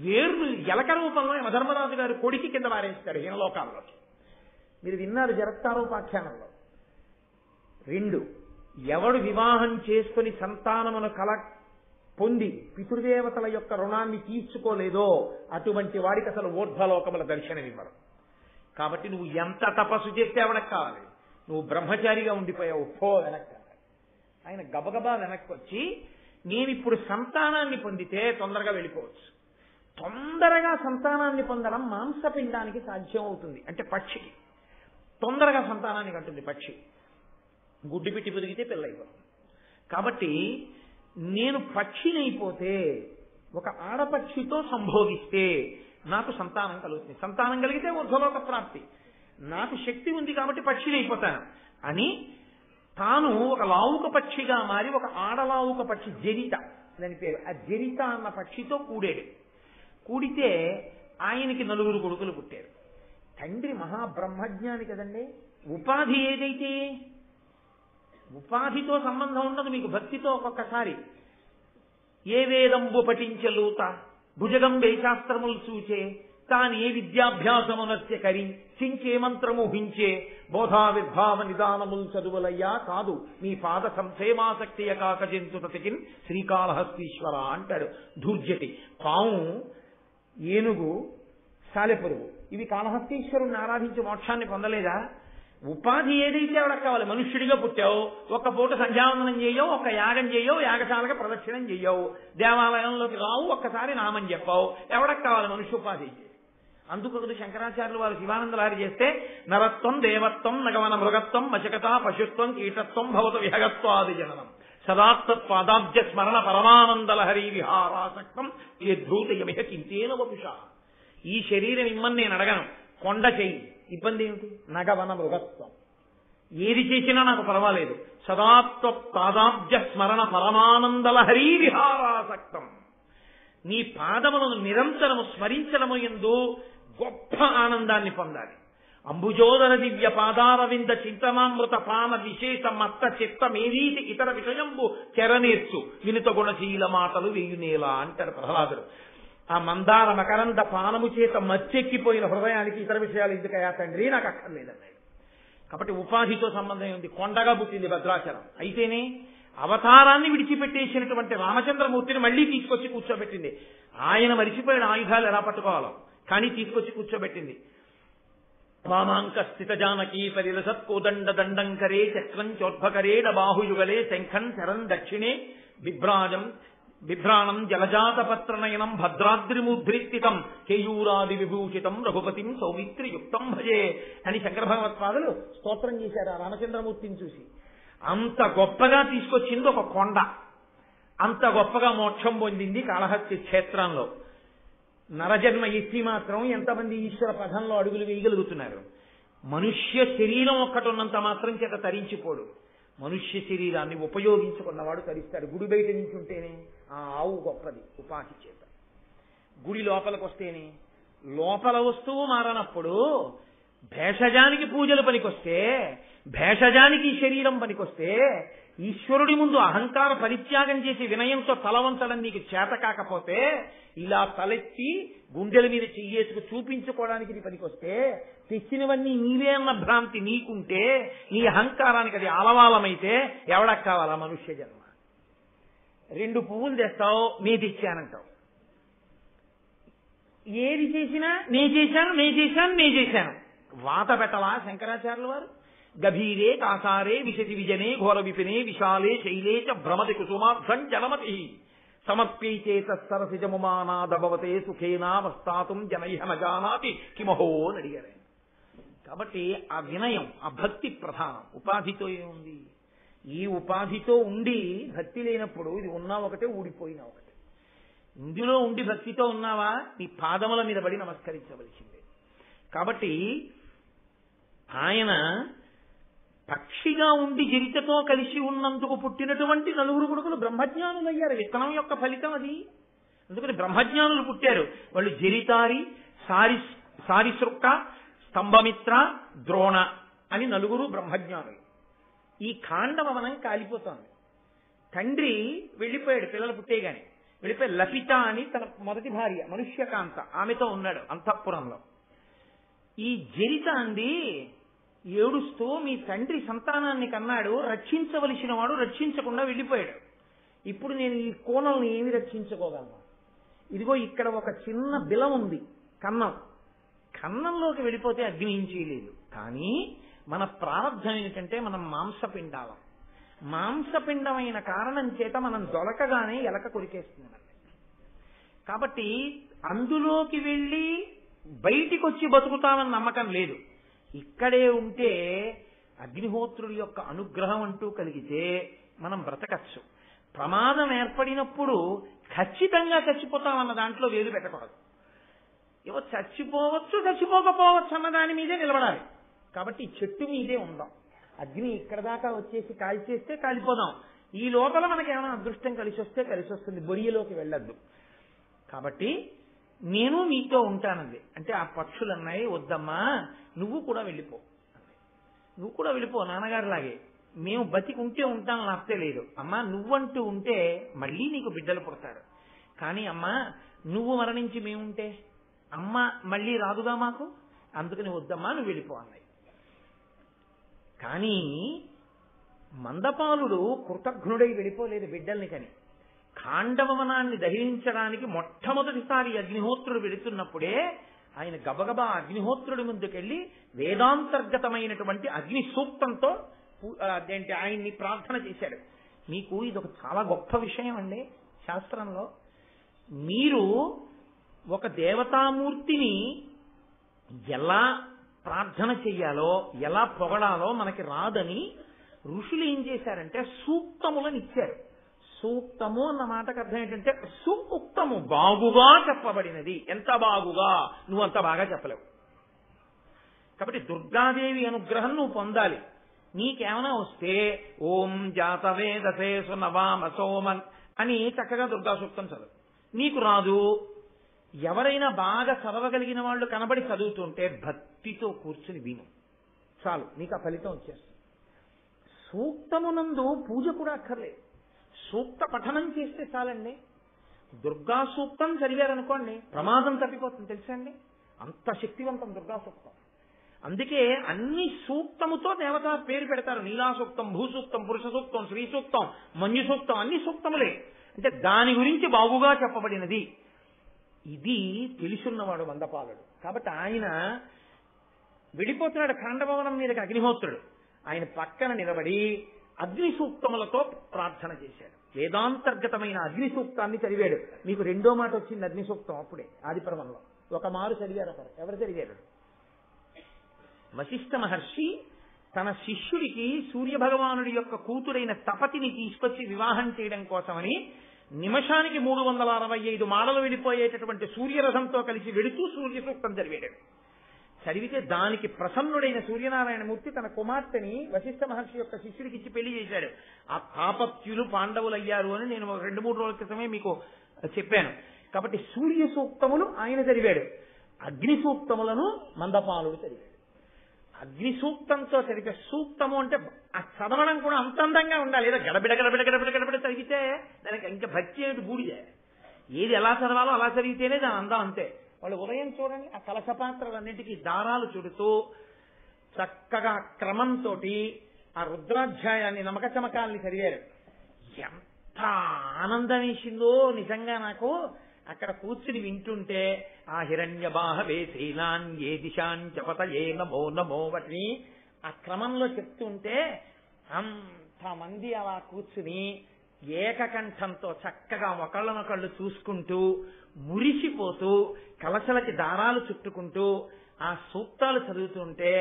వేర్లు ఎలక రూపంలో యమధర్మరాజు గారు కొడికి కింద వారేస్తారు హీనలోకాల్లోకి. మీరు విన్నారు జరత్కారోపాఖ్యానంలో. 2, ఎవడు వివాహం చేసుకుని సంతానమును పొంది పితృదేవతల యొక్క రుణాన్ని తీర్చుకోలేదో అటువంటి వాడికి అసలు ఊర్ధ్వలోకముల దర్శనమివ్వరు. కాబట్టి నువ్వు ఎంత తపస్సు చేస్తే ఎవడకు కావాలి, నువ్వు బ్రహ్మచారిగా ఉండిపోయావు, పో వెనక్కి. ఆయన గబగబా వెనక్కి వచ్చి, నేను ఇప్పుడు సంతానాన్ని పొందితే తొందరగా వెళ్ళిపోవచ్చు. తొందరగా సంతానాన్ని పొందడం మాంసపిండానికి సాధ్యం అవుతుంది. అంటే పక్షికి తొందరగా సంతానాన్ని కంటుంది. పక్షి గుడ్డి పెట్టి పెరిగితే పిల్లయిపోతుంది. కాబట్టి నేను పక్షినైపోతే, ఒక ఆడపక్షితో సంభోగిస్తే నాకు సంతానం కలుగుతుంది. సంతానం కలిగితే ఊర్ధ్వలోక ప్రాప్తి. నాకు శక్తి ఉంది కాబట్టి పక్షినైపోతాను అని తాను ఒక లావుక పక్షిగా మారి, ఒక ఆడలావుక పక్షి జరిత దాని పేరు, ఆ జరిత అన్న పక్షితో కూడాడు. కూడితే ఆయనకి 4 కొడుకులు పుట్టారు. తండ్రి మహాబ్రహ్మజ్ఞాని కదండి. ఉపాధి ఏదైతే, ఉపాధితో సంబంధం ఉండదు మీకు. భక్తితో ఒక్కొక్కసారి ఏ వేదంబు పఠించలూత భుజగం వేశాస్త్రములు సూచే తానే విద్యాభ్యాసమునస్య కరి చించే మంత్రము హించే బోధా విద్భావ నిదానములు చదువులయ్యా కాదు మీ పాద సంక్షేమాసక్తియ కాక జంతుతతికిన్ శ్రీకాళహస్తీశ్వర అంటాడు ధూర్జటి. పాము, ఏనుగు, సాలెపురుగు ఇవి కాళహస్తీశ్వరుణ్ణి ఆరాధించి మోక్షాన్ని పొందలేదా? ఉపాధి ఏదైతే ఎవడకు కావాలి. మనుష్యుడిగా పుట్టావు, ఒక్క పూట సంధ్యావందనం చేయవు, ఒక్క యాగం చేయవు, యాగశాలకు ప్రదక్షిణం చేయవు, దేవాలయంలోకి రావు, ఒక్కసారి నామం చెప్పావు, ఎవడకు కావాలి మనుష్యోపాధి? అందుకొకటి శంకరాచార్యులు వారు శివానందలారి చేస్తే నరత్వం దేవత్వం నగవన మృగత్వం మశకత పశుత్వం కీటత్వం భవత విహగత్వాది జననం సదాత్పాదాబ్జ స్మరణ పరమానందలహరి విహారాసక్తం యద్ధూతయమిహ కింతేన వపుష. ఈ శరీరం ఇమ్మని నేను అడగను, కొండ చెయ్యి, ఇబ్బంది ఏమిటి? నగవన మృగత్వం, ఏది చేసినా నాకు పర్వాలేదు. సదాత్పాదాబ్జ స్మరణ పరమానందలహరి విహారాసక్తం, నీ పాదములను నిరంతరము స్మరించడము యందు గొప్ప ఆనందాన్ని పొందాలి. అంబుజోదర దివ్య పాదారవింద చింతనామృత పాన విశేష మత్త చిత్తమేరీతి ఇతర విషయంబు చెరనేర్చు వినుత గుణశీల మాటలు వేయునేలా అంటారు ప్రహ్లాదుడు. ఆ మందార మకరంద పానము చేత మచ్చెక్కిపోయిన హృదయానికి ఇతర విషయాలు ఎందుకయా తండ్రి, నాకు అక్కర్లేదన్నాడు. కాబట్టి ఉపాధితో సంబంధం ఉంది. కొండగా పుట్టింది భద్రాచలం, అయితేనే అవతారాన్ని విడిచిపెట్టేసినటువంటి రామచంద్రమూర్తిని మళ్లీ తీసుకొచ్చి కూర్చోబెట్టింది. ఆయన మరిచిపోయిన ఆయుధాలు ఎలా పట్టుకోవాలో కానీ తీసుకొచ్చి కూర్చోబెట్టింది. వామాంక స్థిత జానకీ పరిలసత్ కోదండ దండంకరే చక్రం చోద్భకరేడ బాహుయుగలే శంఖం శరం దక్షిణే బిభ్రాణం జలజాతపత్రనయనం భద్రాద్రిముద్రిస్థితం కేయూరాది విభూషితం రఘుపతిం సౌమిత్రియుక్తం భజే అని శంకర భగవత్పాదులు స్తోత్రం చేశారు ఆ రామచంద్రమూర్తిని చూసి. అంత గొప్పగా తీసుకొచ్చింది ఒక కొండ, అంత గొప్పగా మోక్షం పొందింది కాళహస్తి క్షేత్రంలో. నరజన్మ ఎత్తి మాత్రం ఎంతమంది ఈశ్వర పథంలో అడుగులు వేయగలుగుతున్నారు? మనుష్య శరీరం ఒక్కటి ఉన్నంత మాత్రం చేత తరించిపోడు. మనుష్య శరీరాన్ని ఉపయోగించుకున్నవాడు తరిస్తాడు. గుడి బయట నుంచి ఉంటేనే ఆ ఆవు గొప్పది ఉపాధి చేత, గుడి లోపలికి వస్తేనే. లోపల వస్తువు మారనప్పుడు భేషజానికి పూజలు పనికొస్తే, భేషజానికి శరీరం పనికొస్తే, ఈశ్వరుడి ముందు అహంకార పరిత్యాగం చేసి వినయంతో తల వంచడం నీకు చేత కాకపోతే, ఇలా తలెత్తి గుండెల మీద చెయ్యేసుకు చూపించుకోవడానికి నీ పనికొస్తే, తెచ్చినవన్నీ నీవే అన్న భ్రాంతి నీకుంటే, నీ అహంకారానికి అది ఆలవాలమైతే ఎవడకు కావాలా మనుష్య జన్మ? 2 పువ్వులు తెస్తావు, నీ తెచ్చానంటావు. ఏది చేసినా నే చేశాను వాత పెట్టలా శంకరాచార్యుల వారు? గభీరే కాసారే విశతి విజనే ఘోర విపినే విశాలే శైలే చ భ్రమతి కుసుమార్థం జలమతి సమర్ప్యైచేత సరసిజముమానాదభవతే సుఖేనావస్థాతుం జనైహ నజానాతి కిమహో అని అడిగారు. కాబట్టి ఆ వినయం, ఆ భక్తి ప్రధానం. ఉపాధితో ఏముంది? ఈ ఉపాధితో ఉండి భక్తి లేనప్పుడు ఇది ఉన్నా ఒకటే, ఊడిపోయినా ఒకటే. ఇందులో ఉండి భక్తితో ఉన్నావా, నీ పాదముల మీద పడి నమస్కరించవలసిందే. కాబట్టి ఆయన పక్షిగా ఉండి జరితతో కలిసి ఉన్నందుకు పుట్టినటువంటి 4 కొడుకులు బ్రహ్మజ్ఞానులు అయ్యారు. విత్తనం యొక్క ఫలితం అది. అందుకని బ్రహ్మజ్ఞానులు పుట్టారు. వాళ్ళు జరితారి సారిసృక్క, స్తంభమిత్ర, ద్రోణ అని 4 బ్రహ్మజ్ఞానులు. ఈ ఖాండవనం కాలిపోతోంది. తండ్రి వెళ్ళిపోయాడు, పిల్లలు పుట్టేగాని వెళ్ళిపోయి. లపిత అని తన మొదటి భార్య మనుష్యకాంత, ఆమెతో ఉన్నాడు అంతఃపురంలో. ఈ జరిత అంది ఏడుస్తూ, మీ తండ్రి సంతానాన్ని కన్నాడు, రక్షించవలసిన వాడు రక్షించకుండా వెళ్ళిపోయాడు. ఇప్పుడు నేను ఈ కోణల్ని ఏమి రక్షించుకోగలను? ఇదిగో ఇక్కడ ఒక చిన్న బిలం ఉంది, కన్నం. కన్నంలోకి వెళ్ళిపోతే అగ్ని ఏం చేయలేదు. కానీ మన ప్రారంభం ఏంటంటే మనం మాంసపిండాలం. మాంసపిండమైన కారణం చేత మనం దొరకగానే ఎలక కొరికేస్తుంది. కాబట్టి అందులోకి వెళ్ళి బయటికి వచ్చి బతుకుతామని నమ్మకం లేదు. ఇక్కడే ఉంటే అగ్నిహోత్రుడి యొక్క అనుగ్రహం అంటూ కలిగితే మనం బ్రతకచ్చు. ప్రమాదం ఏర్పడినప్పుడు ఖచ్చితంగా చచ్చిపోతామన్న దాంట్లో వేలు పెట్టకూడదు. ఏవో చచ్చిపోవచ్చు, చచ్చిపోకపోవచ్చు అన్న దాని మీదే నిలబడాలి. కాబట్టి చెట్టు మీదే ఉందాం. అగ్ని ఇక్కడ దాకా వచ్చేసి కాల్చేస్తే కాలిపోదాం. ఈ లోపల మనకి ఏమైనా అదృష్టం కలిసి వస్తే కలిసి వస్తుంది. బొరియలోకి వెళ్ళొద్దు. కాబట్టి నేను మీతో ఉంటానండి అంటే ఆ పక్షులు అన్నాయి, వద్దమ్మా నువ్వు కూడా వెళ్ళిపో, నువ్వు కూడా వెళ్ళిపో నాన్నగారిలాగే, మేము బతికి ఉంటే ఉంటాం, లేకపోతే లేదు. అమ్మా నువ్వంటూ ఉంటే మళ్ళీ నీకు బిడ్డలు పుడతారు. కానీ అమ్మా నువ్వు మరణించి మేముంటే అమ్మ మళ్ళీ రాదుగా మాకు, అందుకని వద్దమ్మా నువ్వు వెళ్ళిపో అన్నాయి. కానీ మందపాలుడు కృతఘ్నుడై వెళ్ళిపోలేదు బిడ్డల్ని కని. ఖాండవనాన్ని దహించడానికి మొట్టమొదటిసారి అగ్నిహోత్రుడు వెళుతున్నప్పుడే ఆయన గబగబా అగ్నిహోత్రుడి ముందుకెళ్లి వేదాంతర్గతమైనటువంటి అగ్ని సూక్తంతో ఆయన్ని ప్రార్థన చేశాడు. మీకు ఇదొక చాలా గొప్ప విషయం అండి శాస్త్రంలో. మీరు ఒక దేవతామూర్తిని ఎలా ప్రార్థన చెయ్యాలో, ఎలా పొగడాలో మనకి రాదని ఋషులు ఏం చేశారంటే సూక్తములను ఇచ్చారు. సూక్తము అన్న మాటకు అర్థం ఏంటంటే సూక్తము, బాగుగా చెప్పబడినది. ఎంత బాగుగా, నువ్వు అంత బాగా చెప్పలేవు. కాబట్టి దుర్గాదేవి అనుగ్రహం నువ్వు పొందాలి. నీకేమైనా వస్తే ఓం జాతవేదసే సునవామ సోమన్ అని చక్కగా దుర్గా సూక్తం చదువు. నీకు రాదు, ఎవరైనా బాగా చదవగలిగిన వాళ్ళు కనబడి చదువుతుంటే భక్తితో కూర్చుని విను, చాలు నీకు ఆ ఫలితం వచ్చేస్తుంది. సూక్తమునందు పూజ కూడా అక్కర్లేదు, సూక్త పఠనం చేస్తే చాలండి. దుర్గా సూక్తం చదివారనుకోండి ప్రమాదం తప్పిపోతుంది తెలుసా అండి, అంత శక్తివంతం దుర్గా సూక్తం. అందుకే అన్ని సూక్తముతో దేవత పేరు పెడతారు. నీలా సూక్తం, భూసూక్తం, పురుష సూక్తం, శ్రీ సూక్తం, మంజు సూక్తం, అన్ని సూక్తములే. అంటే దాని గురించి బాగుగా చెప్పబడినది. ఇది తెలుసున్నవాడు మందపాలుడు. కాబట్టి ఆయన విడిపోతున్నాడు ఖాండభవనం మీదకి అగ్నిహోత్రుడు. ఆయన పక్కన నిలబడి అగ్ని సూక్తములతో ప్రార్థన చేశాడు. వేదాంతర్గతమైన అగ్ని సూక్తాన్ని చదివాడు. మీకు రెండో మాట వచ్చింది అగ్ని సూక్తం అప్పుడే ఆదిపర్వంలో. ఒక మారు చదివారు అక్కడ. ఎవరు చదివారు? వశిష్ఠ మహర్షి తన శిష్యుడికి సూర్యభగవానుడి యొక్క కూతురైన తపతిని తీసుకొచ్చి వివాహం చేయడం కోసమని నిమిషానికి 365 మాడలు వెళ్ళిపోయేటటువంటి సూర్యరథంతో కలిసి వెడుతూ సూర్య సూక్తం చదివాడు. చదివితే దానికి ప్రసన్నుడైన సూర్యనారాయణమూర్తి తన కుమార్తెని వశిష్ఠ మహర్షి యొక్క శిష్యుడికి ఇచ్చి పెళ్లి చేశాడు. ఆ తాపత్యులు పాండవులయ్యారు అని నేను 2-3 రోజుల క్రితమే మీకు చెప్పాను. కాబట్టి సూర్య సూక్తములు ఆయన చదివాడు, అగ్ని సూక్తములను మందపాలుడు చదివాడు. అగ్ని సూక్తంతో చదివితే, సూక్తము అంటే ఆ చదవడం కూడా అంత అందంగా ఉండాలి. ఏదో గడబిడ గడబిడ గడబిడ గడబిడ చదివితే దానికి ఇంకా భక్తి ఏమిటి, బూడిదే. ఏది ఎలా చదవాలో అలా చదివితేనే దాని అందం అంతే. వాళ్ళు ఉదయం చూడండి ఆ కలశపాత్రలన్నింటికీ దారాలు చుడుతూ చక్కగా క్రమంతో ఆ రుద్రాధ్యాయాన్ని నమక చమకాల్ని చదివారు. ఎంత ఆనందం వేసిందో నిజంగా నాకు అక్కడ కూర్చుని వింటుంటే. ఆ హిరణ్య బాహవే శీలాన్ ఏ దిశాన్ చపత ఏ నమో నమో వాటిని ఆ క్రమంలో చెప్తుంటే అంతమంది అలా కూర్చుని ఏకకంఠంతో చక్కగా ఒకళ్ళనొకళ్ళు చూసుకుంటూ మురిసిపోతూ కలశలకి దారాలు చుట్టుకుంటూ ఆ సూక్తాలు చదువుతుంటే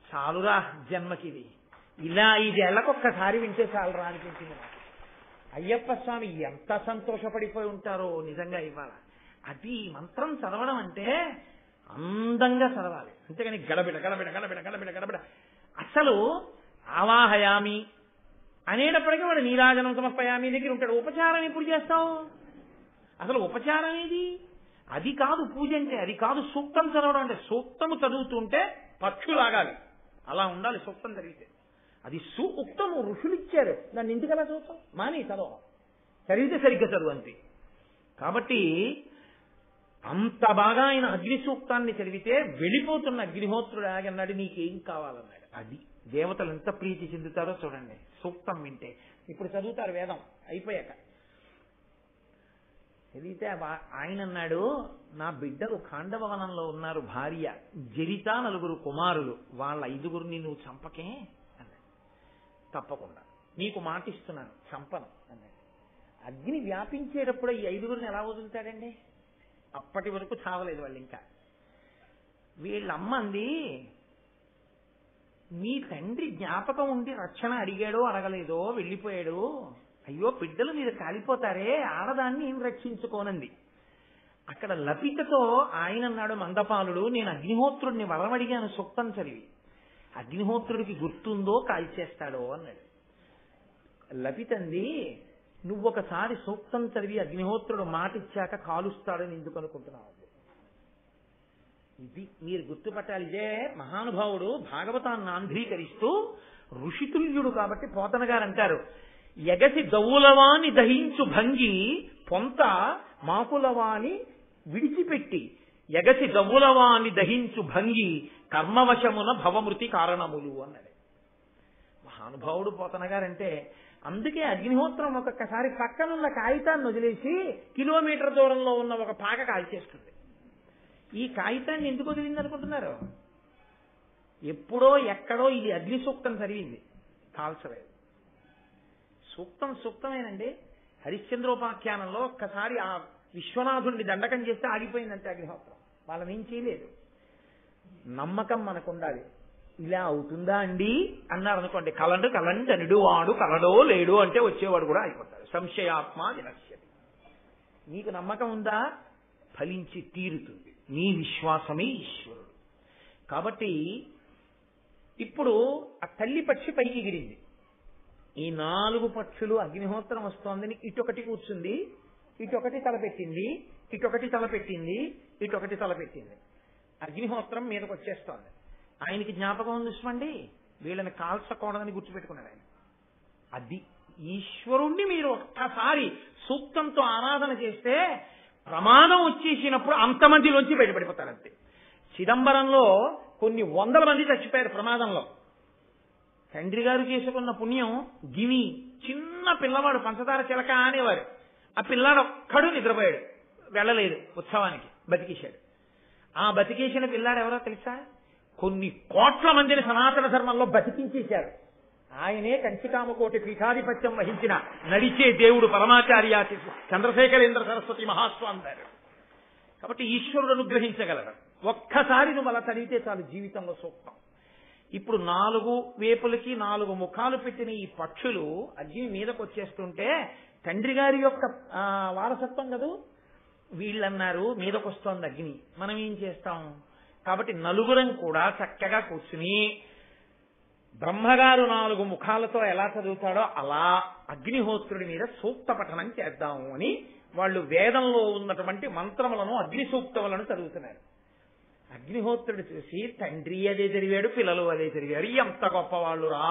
చాలురా జన్మకిది, ఇలా 5 ఏళ్లకొక్కసారి వింటే చాలురా అనిపించింది నాకు. అయ్యప్ప స్వామి ఎంత సంతోషపడిపోయి ఉంటారో నిజంగా ఇవాళ. అది మంత్రం చదవడం అంటే అందంగా చదవాలి, అంతేగాని గడబిడ గడబిడ గడబిడ గడబిడ గడబిడ. అసలు ఆవాహయామి అనేటప్పటికీ వాడు నీరాజనం సమర్పయామి దగ్గర ఉంటాడు. ఉపచారం ఎప్పుడు చేస్తావు? అసలు ఉపచారం ఏది? అది కాదు పూజ అంటే, అది కాదు సూక్తం చదవడం అంటే. సూక్తము చదువుతుంటే పక్షులాగాలి, అలా ఉండాలి సూక్తం చదివితే. అది సూక్తము ఋషులు ఇచ్చారు, దాన్ని ఇంటికి ఎలా చదువుతాం? మాని చదవం, చదివితే సరిగ్గా చదువు అంతే. కాబట్టి అంత బాగా ఆయన అగ్ని సూక్తాన్ని చదివితే వెళ్ళిపోతున్న అగ్నిహోత్రుడు ఆగన్నాడు, నీకేం కావాలన్నాడు. అది దేవతలు ఎంత ప్రీతి చెందుతారో చూడండి సూక్తం వింటే. ఇప్పుడు చదువుతారు వేదం అయిపోయాక, చదివితే ఆయన అన్నాడు, నా బిడ్డలు ఖాండవవనంలో ఉన్నారు, భార్య జరిత 4 కుమారులు, వాళ్ళ 5గురిని నువ్వు చంపకే అన్నాడు. తప్పకుండా నీకు మాటిస్తున్నాను, చంపను అన్నాడు. అగ్ని వ్యాపించేటప్పుడు ఈ 5గురిని ఎలా వదులుతాడండి? అప్పటి వరకు చావలేదు వాళ్ళు. ఇంకా వీళ్ళమ్మ అంది, మీ తండ్రి జ్ఞాపకం ఉండి రక్షణ అడిగాడో అడగలేదో వెళ్ళిపోయాడు, అయ్యో బిడ్డలు మీరు కాలిపోతారే, ఆడదాన్ని ఏం రక్షించుకోనంది. అక్కడ లపితతో ఆయన అన్నాడు, మందపాలుడు, నేను అగ్నిహోత్రుడిని వరం అడిగాను సూక్తం చదివి, అగ్నిహోత్రుడికి గుర్తుందో కాల్చేస్తాడో అన్నాడు. లపితంది, నువ్వొకసారి సూక్తం చదివి అగ్నిహోత్రుడు మాటిచ్చాక కాలుస్తాడని ఎందుకు అనుకుంటున్నావు? ఇది మీరు గుర్తుపట్టాలి. ఇదే మహానుభావుడు భాగవతాన్ని ఆంధ్రీకరిస్తూ ఋషితుల్యుడు కాబట్టి పోతన గారు అంటారు, ఎగసి దౌలవాని దహించు భంగి పొంత మాకులవాని విడిచిపెట్టి, ఎగసి దౌలవాని దహించు భంగి కర్మవశమున భవమృతి కారణములు అన్నాడు మహానుభావుడు పోతన గారంటే. అందుకే అగ్నిహోత్రం ఒక్కొక్కసారి పక్కనున్న కాగితాన్ని వదిలేసి కిలోమీటర్ దూరంలో ఉన్న ఒక పాక కాల్చేస్తుంది. ఈ కాగితాన్ని ఎందుకు వదిలింది అనుకుంటున్నారు? ఎప్పుడో ఎక్కడో ఇది అగ్ని సూక్తం చదివింది, కాల్చలేదు. సూక్తమేనండి. హరిశ్చంద్రోపాఖ్యానంలో ఒక్కసారి ఆ విశ్వనాథుడిని దండకం చేస్తే ఆగిపోయిందంటే అగ్నిహోత్రం, వాళ్ళని ఏం చేయలేదు. నమ్మకం మనకు ఉండాలి. ఇలా అవుతుందా అండి అన్నారు అనుకోండి, కలండనుడు వాడు కలడో లేడు అంటే వచ్చేవాడు కూడా అయిపోతాడు. సంశయాత్మ వినశ్యతి. నీకు నమ్మకం ఉందా? ఫలించి తీరుతుంది. నీ విశ్వాసమే ఈశ్వరుడు. కాబట్టి ఇప్పుడు ఆ తల్లి పక్షి పైకి ఎగిరింది. ఈ 4 పక్షులు అగ్నిహోత్రం వస్తోందని ఇటొకటి కూర్చుంది, ఇటొకటి తలపెట్టింది, ఇటొకటి తలపెట్టింది, ఇటొకటి తలపెట్టింది. అగ్నిహోత్రం మీదకి వచ్చేస్తోంది. ఆయనకి జ్ఞాపకం ఉంది చూసుకోండి, వీళ్ళని కాల్చకూడదని గుర్తుపెట్టుకున్నాడు ఆయన. అది ఈశ్వరుణ్ణి మీరు ఒక్కసారి సూక్తంతో ఆరాధన చేస్తే ప్రమాదం వచ్చేసినప్పుడు అంతమందిలోంచి బయటపడిపోతారంతే. చిదంబరంలో కొన్ని 100 మంది చచ్చిపోయారు ప్రమాదంలో. తండ్రి గారు చేసుకున్న పుణ్యం, గిని చిన్న పిల్లవాడు పంచదార చిలక అనేవారు, ఆ పిల్లాడు ఒక్కడు నిద్రపోయాడు, వెళ్ళలేదు ఉత్సవానికి, బతికేశాడు. ఆ బతికేసిన పిల్లాడు ఎవరో తెలుసా? కొన్ని కోట్ల మందిని సనాతన ధర్మంలో బతికించేశారు. ఆయనే కంచికామకోటి పీఠాధిపత్యం వహించిన నడిచే దేవుడు పరమాచార్య చంద్రశేఖరేంద్ర సరస్వతి మహాస్వామి గారు. కాబట్టి ఈశ్వరుడు అనుగ్రహించగలరు. ఒక్కసారి నువ్వు అలా చదివితే చాలు జీవితంలో సూక్తం. ఇప్పుడు 4 వేపులకి 4 ముఖాలు పెట్టిన ఈ పక్షులు అగ్ని మీదకి వచ్చేస్తుంటే తండ్రి గారి యొక్క వారసత్వం కదూ. వీళ్ళన్నారు మీదకొస్తోంది అగ్ని, మనం ఏం చేస్తాం? కాబట్టి నలుగురం కూడా చక్కగా కూర్చుని బ్రహ్మగారు 4 ముఖాలతో ఎలా చదువుతాడో అలా అగ్నిహోత్రుడి మీద సూక్త పఠనం చేద్దాము అని వాళ్ళు వేదంలో ఉన్నటువంటి మంత్రములను అగ్ని సూక్తములను చదువుతున్నారు. అగ్నిహోత్రుడు చూసి, తండ్రి అదే చదివాడు, పిల్లలు అదే చదివారు, ఎంత గొప్పవాళ్ళు రా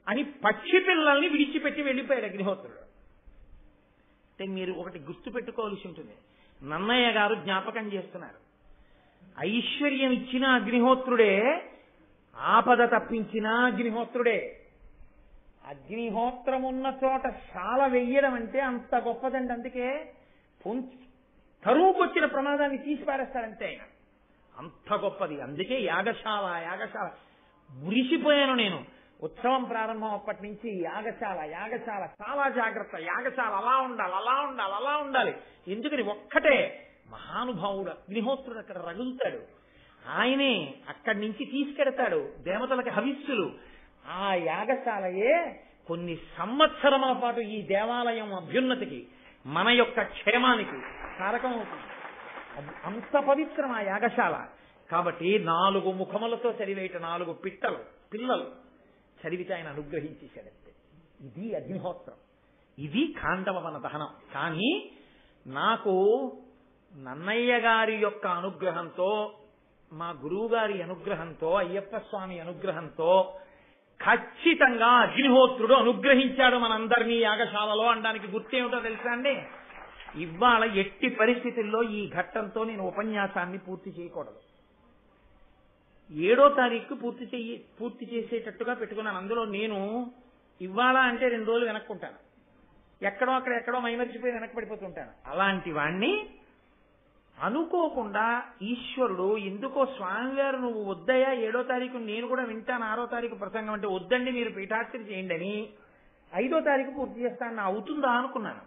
అని పక్షి పిల్లల్ని విడిచిపెట్టి వెళ్ళిపోయాడు అగ్నిహోత్రుడు. అంటే మీరు ఒకటి గుర్తు పెట్టుకోవాల్సి ఉంటుంది. నన్నయ్య గారు జ్ఞాపకం చేస్తున్నారు, ఐశ్వర్యం ఇచ్చిన అగ్నిహోత్రుడే, ఆపద తప్పించిన అగ్నిహోత్రుడే. అగ్నిహోత్రం ఉన్న చోట శాల వెయ్యడం అంటే అంత గొప్పదండి. అందుకే కరువుకొచ్చిన ప్రమాదాన్ని తీసి పారేస్తాడంటే ఆయన, అంత గొప్పది. అందుకే యాగశాల మురిసిపోయాను నేను. ఉత్సవం ప్రారంభం అప్పటి నుంచి యాగశాల చాలా జాగ్రత్త, యాగశాల అలా ఉండాలి. ఎందుకని ఒక్కటే మహానుభావుడు అగ్నిహోత్రుడు అక్కడ రగులుతాడు, ఆయనే అక్కడి నుంచి తీసుకెడతాడు దేవతలకి హవిస్సులు. ఆ యాగశాలయే కొన్ని సంవత్సరముల పాటు ఈ దేవాలయం అభ్యున్నతికి, మన యొక్క క్షేమానికి కారకం అవుతుంది. అంత పవిత్రం ఆ యాగశాల. కాబట్టి 4 ముఖములతో చదివేట 4 పిల్లలు చదివితే ఆయన అనుగ్రహించేశాడంతే. ఇది అగ్నిహోత్రం, ఇది ఖాండవవన దహనం. కానీ నాకు నన్నయ్య గారి యొక్క అనుగ్రహంతో, మా గురువు గారి అనుగ్రహంతో, అయ్యప్ప స్వామి అనుగ్రహంతో ఖచ్చితంగా అగ్నిహోత్రుడు అనుగ్రహించాడు మనందరినీ యాగశాలలో అనడానికి గుర్తేమిటో తెలుసా అండి? ఇవాళ ఎట్టి పరిస్థితుల్లో ఈ ఘట్టంతో నేను ఉపన్యాసాన్ని పూర్తి చేయకూడదు. 7వ తారీఖు పూర్తి చేసేటట్టుగా పెట్టుకున్నాను. అందులో నేను ఇవాళ అంటే 2 రోజులు వెనక్కుంటాను, ఎక్కడో మైమరిచిపోయి వెనక్కి పడిపోతుంటాను. అలాంటి వాణ్ణి అనుకోకుండా ఈశ్వరుడు ఎందుకో స్వామివారు నువ్వు వద్దయ్యా 7వ తారీఖు నేను కూడా వింటాను 6వ తారీఖు ప్రసంగం అంటే వద్దండి మీరు పీఠార్చన చేయండి అని 5వ తారీఖు పూర్తి చేస్తాను. అవుతుందా అనుకున్నాను.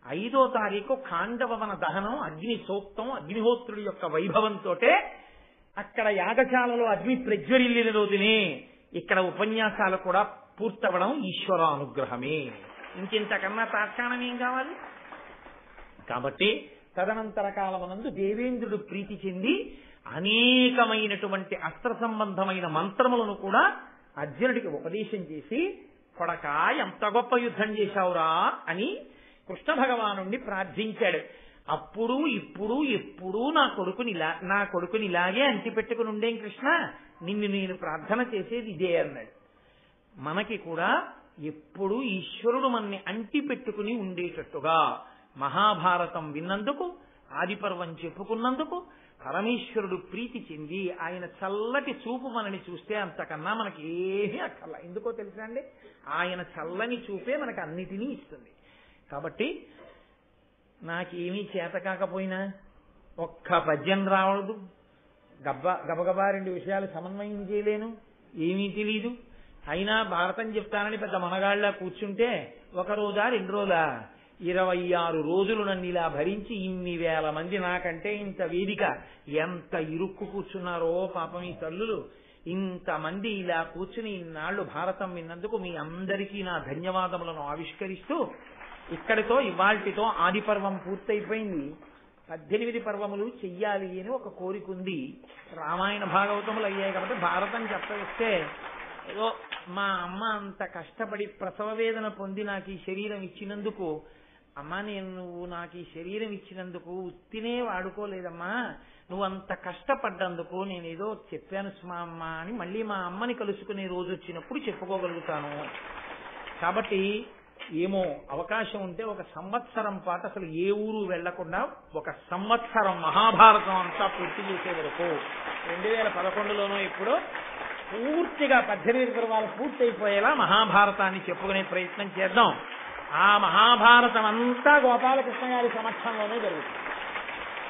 5వ తారీఖు ఖాండవవన దహనం, అగ్ని సూక్తం, అగ్నిహోత్రుడి యొక్క వైభవంతో అక్కడ యాగశాలలో అగ్ని ప్రజ్వరిల్లిన రోజునే ఇక్కడ ఉపన్యాసాలు కూడా పూర్తవడం ఈశ్వరానుగ్రహమే. ఇంకెంతకన్నా తాత్కాణం ఏం కావాలి? కాబట్టి తదనంతర కాలమునందు దేవేంద్రుడు ప్రీతి చెంది అనేకమైనటువంటి అస్త్ర సంబంధమైన మంత్రములను కూడా అర్జునుడికి ఉపదేశం చేసి, కొడకా ఎంత గొప్ప యుద్ధం చేశావురా అని కృష్ణ భగవానుణ్ణి ప్రార్థించాడు. అప్పుడు ఇప్పుడు ఎప్పుడూ నా కొడుకుని ఇలాగే అంటిపెట్టుకుని ఉండేం కృష్ణ, నిన్ను నేను ప్రార్థన చేసేది ఇదే అన్నాడు. మనకి కూడా ఎప్పుడు ఈశ్వరుడు మనని అంటిపెట్టుకుని ఉండేటట్టుగా మహాభారతం విన్నందుకు, ఆదిపర్వం చెప్పుకున్నందుకు పరమేశ్వరుడు ప్రీతి చెంది ఆయన చల్లటి చూపు మనని చూస్తే అంతకన్నా మనకి ఏమీ అక్కర్లా. ఎందుకో తెలుసా అండి? ఆయన చల్లని చూపే మనకు అన్నిటినీ ఇస్తుంది. కాబట్టి నాకేమీ చేత కాకపోయినా ఒక్క పద్యం రావడదు, గబగబా 2 విషయాలు సమన్వయం చేయలేను, ఏమీ తెలీదు, అయినా భారతం చెప్తానని పెద్ద మనగాళ్ళ కూర్చుంటే 1 రోజా 2 రోజులా 26 రోజులు నన్ను ఇలా భరించి ఇన్ని వేల మంది నాకంటే ఇంత వేదిక ఎంత ఇరుక్కు కూర్చున్నారో పాపం ఈ తల్లులు. ఇంతమంది ఇలా కూర్చుని ఇన్నాళ్లు భారతం విన్నందుకు మీ అందరికీ నా ధన్యవాదములను ఆవిష్కరిస్తూ ఇక్కడితో ఇవాల్టితో ఆదిపర్వం పూర్తయిపోయింది. 18 పర్వములు చెయ్యాలి అని ఒక కోరిక ఉంది. రామాయణ భాగవతములు అయ్యాయి కాబట్టి భారతం చెప్పవస్తే ఏదో మా అమ్మ అంత కష్టపడి ప్రసవ వేదన పొంది నాకు ఈ శరీరం ఇచ్చినందుకు, అమ్మా నువ్వు నాకు ఈ శరీరం ఇచ్చినందుకు ఉత్తినే వాడుకోలేదమ్మా, నువ్వు అంత కష్టపడ్డందుకు నేనేదో చెప్పాను మా అమ్మ అని మళ్ళీ మా అమ్మని కలుసుకునే రోజు వచ్చినప్పుడు చెప్పుకోగలుగుతాను. కాబట్టి ఏమో అవకాశం ఉంటే 1 సంవత్సరం పాటు అసలు ఏ ఊరు వెళ్లకుండా 1 సంవత్సరం మహాభారతం అంతా పూర్తి చేసే వరకు 2011లోనో ఎప్పుడో పూర్తిగా 18 పర్వాలు పూర్తయిపోయేలా మహాభారతాన్ని చెప్పుకునే ప్రయత్నం చేద్దాం. ఆ మహాభారతం అంతా గోపాలకృష్ణ గారి సమక్షంలోనే జరుగుతుంది.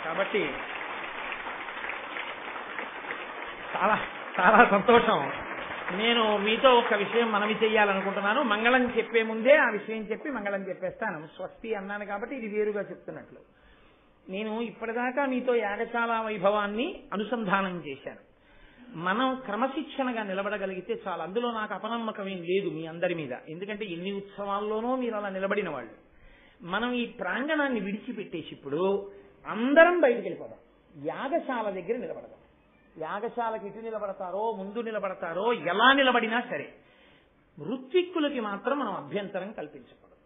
కాబట్టి చాలా చాలా సంతోషం. నేను మీతో ఒక విషయం మనవి చెయ్యాలనుకుంటున్నాను. మంగళం చెప్పే ముందే ఆ విషయం చెప్పి మంగళం చెప్పేస్తాను. స్వస్తి అన్నాను కాబట్టి ఇది వేరుగా చెప్తున్నట్లు. నేను ఇప్పటిదాకా మీతో యాగశాల వైభవాన్ని అనుసంధానం చేశాను. మనం క్రమశిక్షణగా నిలబడగలిగితే చాలా. అందులో నాకు అపనమ్మకం ఏం లేదు మీ అందరి మీద, ఎందుకంటే ఎన్ని ఉత్సవాల్లోనూ మీరు అలా నిలబడిన వాళ్ళు. మనం ఈ ప్రాంగణాన్ని విడిచిపెట్టేసి ఇప్పుడు అందరం బయటికి వెళ్ళిపోదాం, యాగశాల దగ్గర నిలబడదాం. యాగశాలకు ఎటు నిలబడతారో, ముందు నిలబడతారో, ఎలా నిలబడినా సరే ఋత్విక్కులకి మాత్రం మనం అభ్యంతరం కల్పించకూడదు.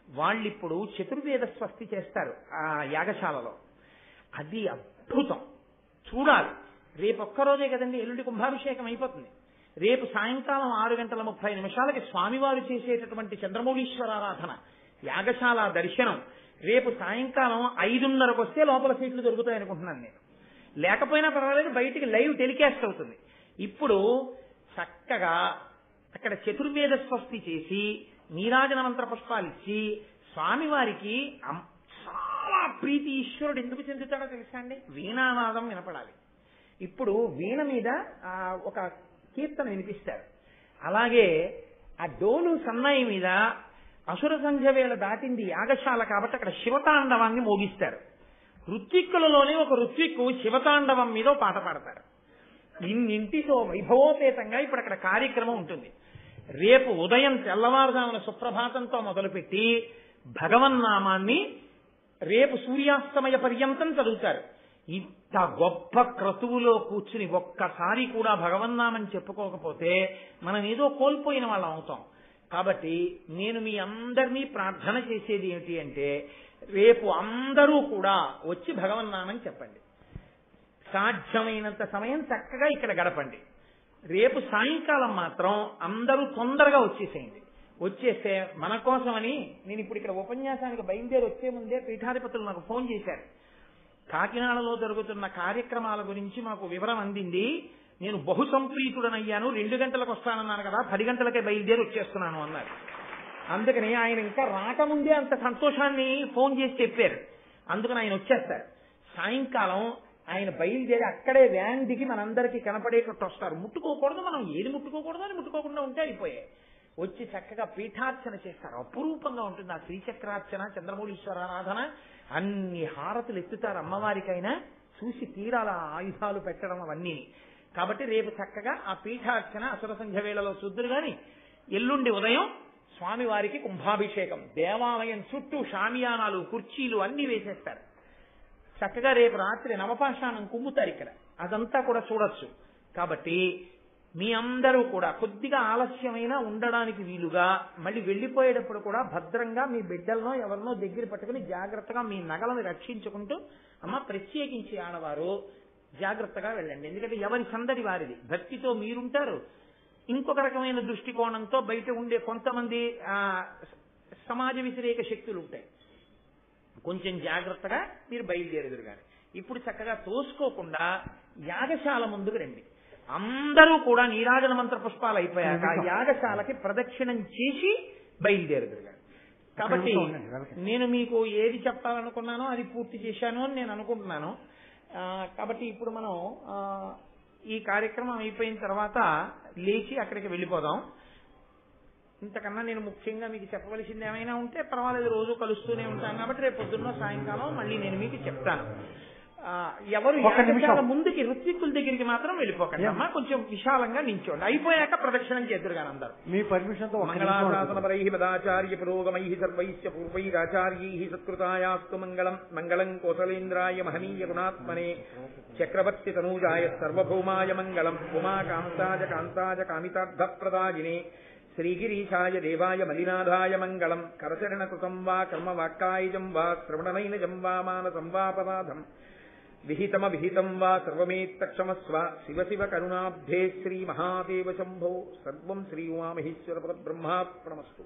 వాళ్ళిప్పుడు చతుర్వేద స్వస్తి చేస్తారు ఆ యాగశాలలో. అది అద్భుతం, చూడాలి. రేపు ఒక్కరోజే కదండి, ఎల్లుండి కుంభాభిషేకం అయిపోతుంది. రేపు సాయంకాలం 6:30 స్వామివారు చేసేటటువంటి చంద్రమౌళీశ్వరారాధన, యాగశాల దర్శనం రేపు సాయంకాలం 5:30కు వస్తే లోపల సీట్లు దొరుకుతాయి అనుకుంటున్నాను నేను. లేకపోయినా పర్వాలేదు, బయటికి లైవ్ టెలికాస్ట్ అవుతుంది. ఇప్పుడు చక్కగా అక్కడ చతుర్వేద స్వస్తి చేసి నీరాజన మంత్ర పుష్పాలు ఇచ్చి స్వామివారికి చాలా ప్రీతి. ఈశ్వరుడు ఎందుకు చెందుతాడో తెలుసా అండి? వీణానాదం వినపడాలి. ఇప్పుడు వీణ మీద ఒక కీర్తన వినిపిస్తారు. అలాగే ఆ డోలు సన్నాయి మీద అసుర సంధ్య వేళ దాటింది యాగశాల కాబట్టి అక్కడ శివతాండవాన్ని మోగిస్తారు. ఋత్విక్కులలోనే ఒక ఋత్విక్కు శివతాండవం మీద పాట పాడతారు. ఇన్నింటితో వైభవోపేతంగా ఇప్పుడు అక్కడ కార్యక్రమం ఉంటుంది. రేపు ఉదయం తెల్లవారుజామున సుప్రభాతంతో మొదలుపెట్టి భగవన్నామాన్ని రేపు సూర్యాస్తమయ పర్యంతం చదువుతారు. ఇంత గొప్ప క్రతువులో కూర్చుని ఒక్కసారి కూడా భగవన్నామని చెప్పుకోకపోతే మనం ఏదో కోల్పోయిన వాళ్ళం అవుతాం. కాబట్టి నేను మీ అందరినీ ప్రార్థన చేసేది ఏమిటి అంటే, రేపు అందరూ కూడా వచ్చి భగవన్నామని చెప్పండి. సాధ్యమైనంత సమయం చక్కగా ఇక్కడ గడపండి. రేపు సాయంకాలం మాత్రం అందరూ తొందరగా వచ్చేసేయండి. వచ్చేస్తే మన కోసమని నేను ఇప్పుడు ఇక్కడ ఉపన్యాసానికి బయలుదేరి వచ్చే ముందే పీఠాధిపతులు నాకు ఫోన్ చేశారు. కాకినాడలో జరుగుతున్న కార్యక్రమాల గురించి మాకు వివరం అందింది. నేను బహు సంప్రీతుడనయ్యాను, 2 గంటలకు వస్తానన్నాను కదా, 10 గంటలకే బయలుదేరి వచ్చేస్తున్నాను అన్నారు. అందుకని ఆయన ఇంకా రాకముందే అంత సంతోషాన్ని ఫోన్ చేసి చెప్పారు. అందుకని ఆయన వచ్చేస్తారు. సాయంకాలం ఆయన బయలుదేరి అక్కడే వ్యాన్ దిగి మనందరికీ కనపడేటట్టు వస్తారు. ముట్టుకోకూడదు, మనం ఏది ముట్టుకోకూడదు అని ముట్టుకోకుండా ఉంటే అయిపోయాయి. వచ్చి చక్కగా పీఠార్చన చేస్తారు. అపురూపంగా ఉంటుంది ఆ శ్రీచక్రార్చన, చంద్రమౌళీశ్వరారాధన. అన్ని హారతులు ఎత్తుతారు అమ్మవారికైనా, చూసి తీరాల ఆయుధాలు పెట్టడం అవన్నీ. కాబట్టి రేపు చక్కగా ఆ పీఠార్చన అసుర సంధ్య వేళలో చూద్దురు గాని, ఎల్లుండి ఉదయం స్వామివారికి కుంభాభిషేకం, దేవాలయం చుట్టూ షామియానాలు, కుర్చీలు అన్ని వేసేస్తారు. చక్కగా రేపు రాత్రి నవపాషాణం కుమ్ముతారు ఇక్కడ, అదంతా కూడా చూడొచ్చు. కాబట్టి మీ అందరూ కూడా కొద్దిగా ఆలస్యమైనా ఉండడానికి వీలుగా, మళ్ళీ వెళ్లిపోయేటప్పుడు కూడా భద్రంగా మీ బిడ్డలనో ఎవరినో దగ్గర పట్టుకుని జాగ్రత్తగా మీ నగలను రక్షించుకుంటూ, అమ్మ ప్రత్యేకించి ఆడవారు జాగ్రత్తగా వెళ్ళండి. ఎందుకంటే ఎవరి సందడి వారిది. భక్తితో మీరుంటారు, ఇంకొక రకమైన దృష్టికోణంతో బయట ఉండే కొంతమంది సమాజ వ్యతిరేక శక్తులు ఉంటాయి. కొంచెం జాగ్రత్తగా మీరు బయలుదేరేదురు కానీ. ఇప్పుడు చక్కగా తోసుకోకుండా యాగశాల ముందుకు రండి. అందరూ కూడా నీరాజన మంత్ర పుష్పాలు అయిపోయాక యాగశాలకి ప్రదక్షిణం చేసి బయలుదేరుదురు కానీ. కాబట్టి నేను మీకు ఏది చెప్పాలనుకున్నానో అది పూర్తి చేశాను అని నేను అనుకుంటున్నాను. కాబట్టి ఇప్పుడు మనం ఈ కార్యక్రమం అయిపోయిన తర్వాత లేచి అక్కడికి వెళ్ళిపోదాం. ఇంతకన్నా నేను ముఖ్యంగా మీకు చెప్పవలసింది ఏమైనా ఉంటే పర్వాలేదు, రోజు కలుస్తూనే ఉంటాను కాబట్టి రేపు పొద్దున్న సాయంకాలం మళ్ళీ నేను మీకు చెప్తాను. ఎవరు యాగశాల ముందుకి ఋత్విక్కుల దగ్గరికి మాత్రం వెళ్ళిపోకండి అమ్మా, కొంచెం విశాలంగా నించోండి. అయిపోయాక ప్రదక్షిణం చేద్దరు కానీ అందరూ. మీ పర్మిషన్ తో మంగళాశాసనపరై పదాచార్య పురోగమై సర్వైశ్చ పూర్వైరాచార్యై సత్కృతాయాస్తు మంగళం. మంగళం కోసలేంద్రాయ మహనీయ గుణాత్మనే చక్రవర్తి తనూజాయ సర్వభౌమాయ మంగళం. ఉమాకాంతాయ కాంతాయ కామితార్థప్రదాయినే శ్రీగిరీశాయ దేవాయ మలినాథాయ మంగళం. కరచరణకృతం వా కర్మవాక్కాయజం వా శ్రవణనైనజం వా మానసం వా పదార్థం విహితమవిహితం వా సర్వమేత్తక్షమస్వ. శివ శివ కరుణాబ్ధే శ్రీ మహాదేవ శంభో. సర్వం శ్రీ ఉమామహేశ్వర పరబ్రహ్మార్పణమస్తు.